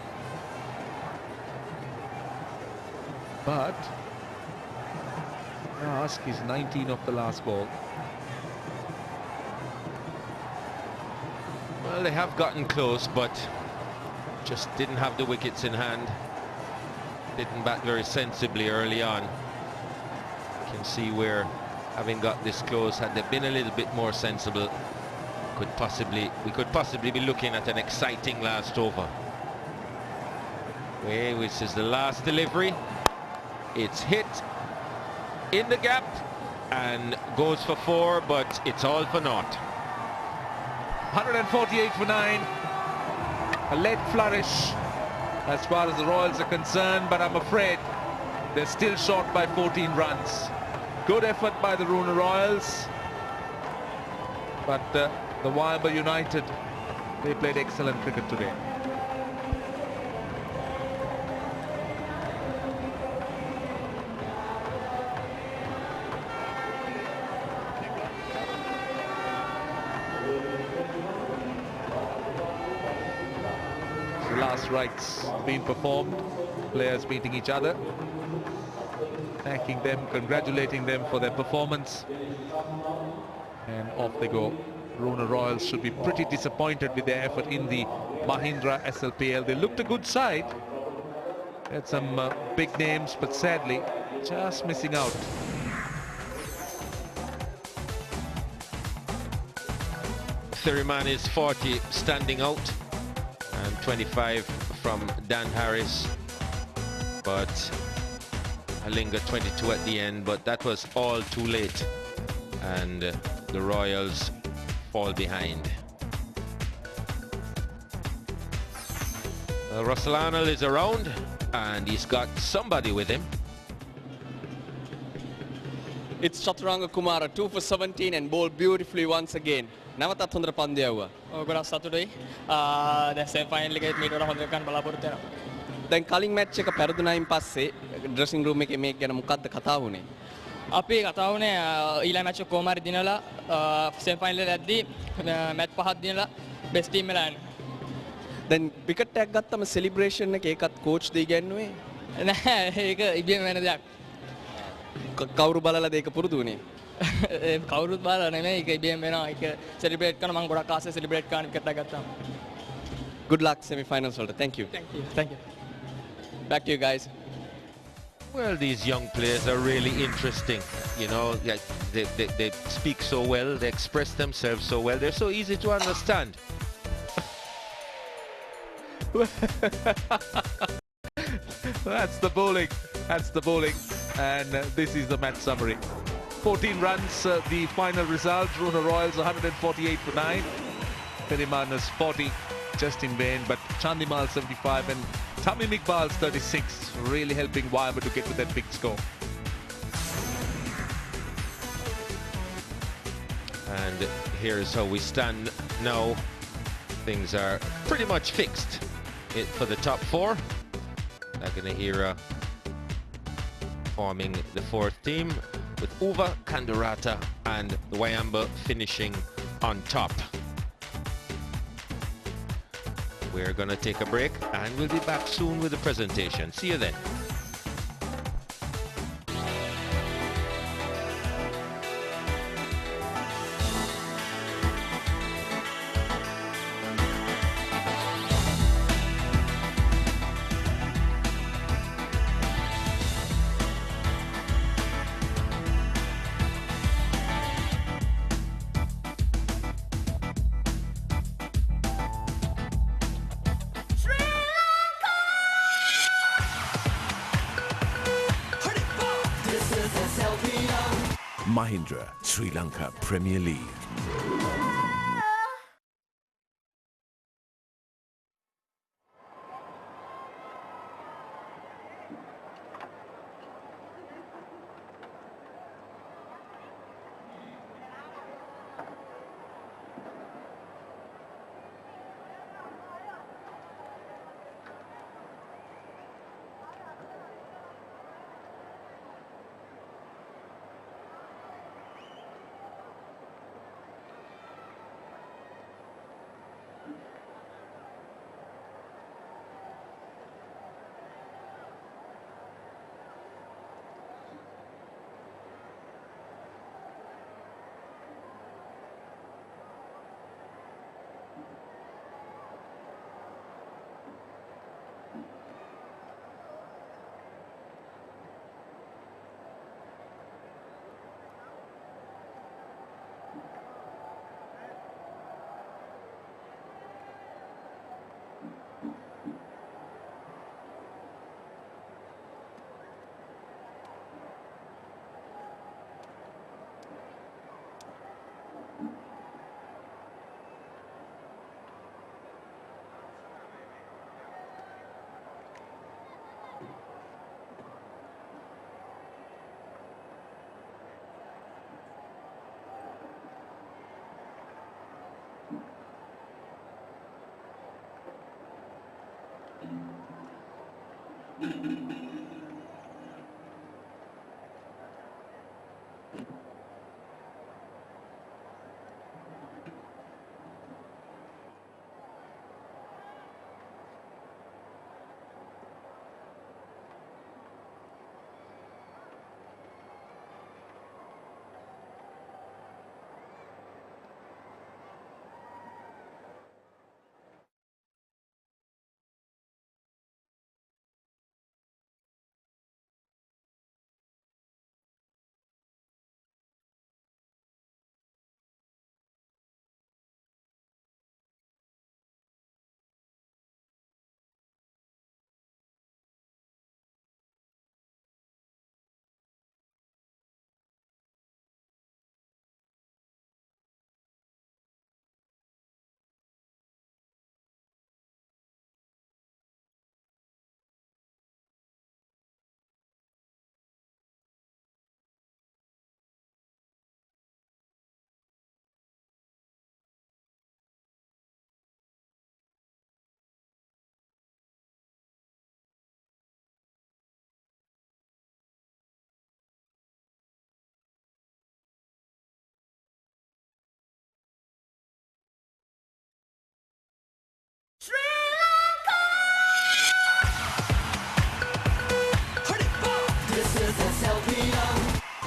but the ask is 19 of the last ball. Well, they have gotten close, but just didn't have the wickets in hand. Didn't bat very sensibly early on. You can see where, having got this close, had they been a little bit more sensible, we could possibly be looking at an exciting last over. Which is the last delivery. It's hit in the gap and goes for 4, but it's all for naught. 148 for 9. A late flourish as far as the Royals are concerned, but I'm afraid they're still short by 14 runs. Good effort by the Ruhuna Royals, but the Wayamba United, they played excellent cricket today. The last rites being performed, players meeting each other, thanking them, congratulating them for their performance, and off they go. Ruhuna Royals should be pretty disappointed with their effort in the Mahindra SLPL. They looked a good side, had some big names, but sadly just missing out. Thiriman is 40 standing out, and 25 from Dan Harris, but Halinga 22 at the end, but that was all too late, and the Royals fall behind. Russell Arnold is around, and he's got somebody with him. It's Chaturanga Kumara, 2 for 17 and bowled beautifully once again. Navatat hondra pandiyawa. ගොඩක් සතුටුයි. දැන් semi final එකේ මීට වඩා හොඳ එකක් ගන්න බලාපොරොත්තු වෙනවා. දැන් කලින් මැච් එක පෙරදුනායින් පස්සේ ඩ්‍රෙසිං රූම් එකේ මේක ගැන මොකක්ද කතා වුනේ? අපි කතා වුණේ ඊළඟ මැච් එක කොහොම හරි දිනලා සෙමි ෆයිනල් එක ඇද්දී මැච් 5ක් දිනලා බෙස්ට් ටීම් වෙලා යන්න. දැන් විකට් එකක් ගත්තම සෙලිබ්‍රේෂන් එක ඒකත් කෝච් ද ඉගැන්නුවේ? නෑ ඒක ඉබේම වෙන දෙයක්. කවුරු බලලාද ඒක පුරුදු වුනේ? කවුරුත් බලලා නෙමෙයි ඒක ඉබේම වෙනවා. ඒක සෙලිබ්‍රේට් කරන මම ගොඩක් ආසයි සෙලිබ්‍රේට් කරන්න විකට් එකක් ගත්තාම. Good luck semi-finals වලට. Thank you. Thank you. Back to you guys. Well, these young players are really interesting. You know, they speak so well, they express themselves so well, they're so easy to understand. That's the bowling. That's the bowling. And this is the match summary. 14 runs, the final result. Ruhuna Royals 148 for 9. Thiriman is 40, just in vain. But Chandimal 75 and Tamim Iqbal's 36, really helping Wayamba to get to that big score. And here's how we stand now. Things are pretty much fixed for the top 4. Naganahira forming the 4th team, with Uva, Kandurata and Wayamba finishing on top. We're going to take a break and we'll be back soon with the presentation. See you then. Mahindra, Sri Lanka Premier League.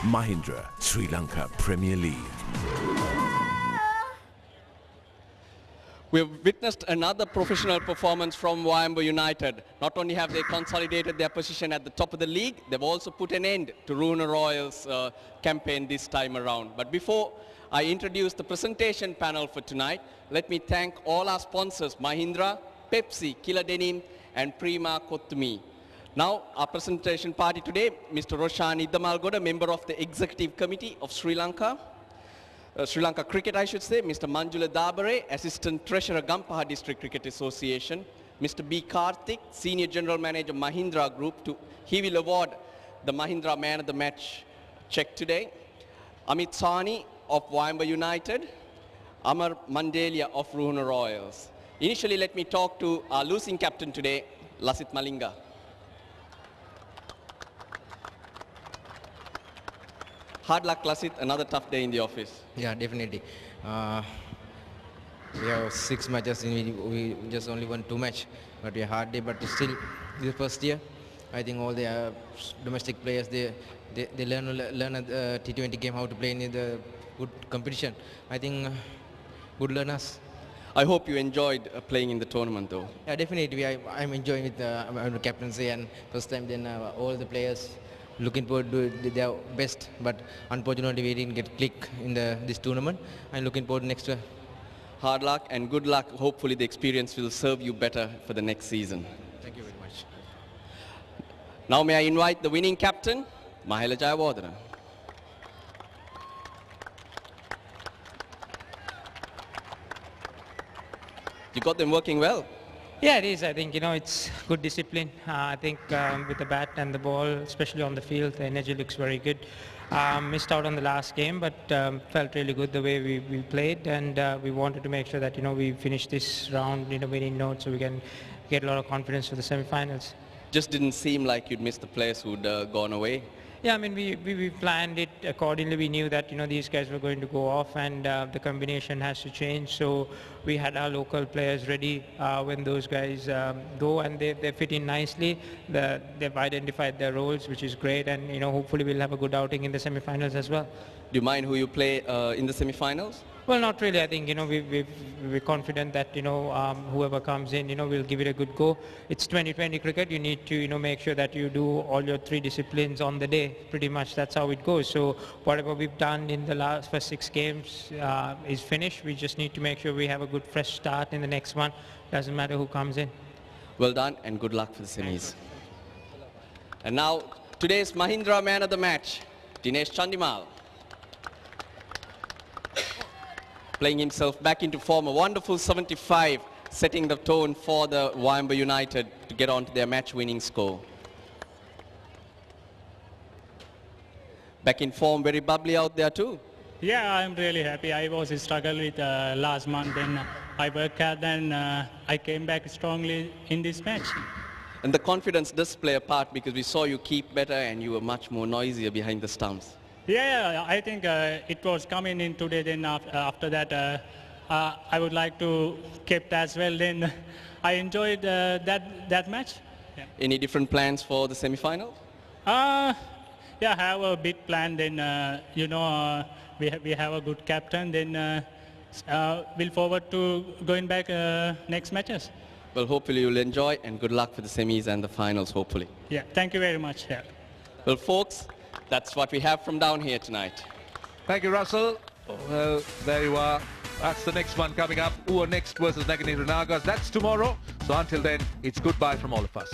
Mahindra, Sri Lanka Premier League. We've witnessed another professional performance from Wayamba United. Not only have they consolidated their position at the top of the league, they've also put an end to Ruhuna Royals' campaign this time around. But before I introduce the presentation panel for tonight, let me thank all our sponsors, Mahindra, Pepsi, Killer Denim, and Prima Kottumi. Now, our presentation party today, Mr. Roshan Iddamalgoda, member of the Executive Committee of Sri Lanka Cricket, I should say, Mr. Manjula Dabare, Assistant Treasurer, Gampaha District Cricket Association, Mr. B. Karthik, Senior General Manager, Mahindra Group, he will award the Mahindra Man of the Match check today, Amit Sani of Wayamba United, Amar Mandelia of Ruhuna Royals. Initially, let me talk to our losing captain today, Lasit Malinga. Hard luck, Lasit. Another tough day in the office. Yeah, definitely. We have 6 matches. We just only won 2 matches, but we had a hard day. But still, this is the first year. I think all the domestic players they learn a T20 game how to play in the good competition. I think good learners. I hope you enjoyed playing in the tournament, though. Yeah, definitely. I'm enjoying with the captaincy, and first time then all the players looking forward to do their best, but unfortunately we didn't get click in this tournament. I'm looking forward next year. Hard luck and good luck. Hopefully the experience will serve you better for the next season. Thank you very much. Now may I invite the winning captain, Mahela Jayawardena. You got them working well. Yeah, it is. I think, it's good discipline. I think with the bat and the ball, especially on the field, the energy looks very good. Missed out on the last game, but felt really good the way we played, and we wanted to make sure that, we finish this round in a winning note so we can get a lot of confidence for the semi-finals. Just didn't seem like you'd missed the players who'd gone away. Yeah, I mean, we planned it accordingly. We knew that, these guys were going to go off, and the combination has to change. So we had our local players ready when those guys go, and they fit in nicely. They've identified their roles, which is great, and, hopefully we'll have a good outing in the semi-finals as well. Do you mind who you play in the semi-finals? Well, not really. I think, we're confident that, whoever comes in, we'll give it a good go. It's 2020 cricket. You need to, make sure that you do all your 3 disciplines on the day. Pretty much that's how it goes. So whatever we've done in the first 6 games is finished. We just need to make sure we have a good fresh start in the next one. Doesn't matter who comes in. Well done and good luck for the semis. And now, today's Mahindra Man of the Match, Dinesh Chandimal. Playing himself back into form, a wonderful 75, setting the tone for the Wayamba United to get on to their match-winning score. Back in form, very bubbly out there too. Yeah, I'm really happy. I was struggling with last month, and I worked hard, and I came back strongly in this match. And the confidence does play a part because we saw you keep better and you were much more noisier behind the stumps. Yeah, I think it was coming in today. Then after that, I would like to keep as well. Then I enjoyed that match. Yeah. Any different plans for the semi-final? Yeah, I have a big plan. Then we have a good captain. Then we'll forward to going back next matches. Well, hopefully you'll enjoy, and good luck for the semis and the finals, hopefully. Yeah, thank you very much. Yeah. Well, folks, that's what we have from down here tonight. Thank you, Russell. Well, there you are. That's the next one coming up. Ua next versus Nagini Renagas. That's tomorrow. So until then, it's goodbye from all of us.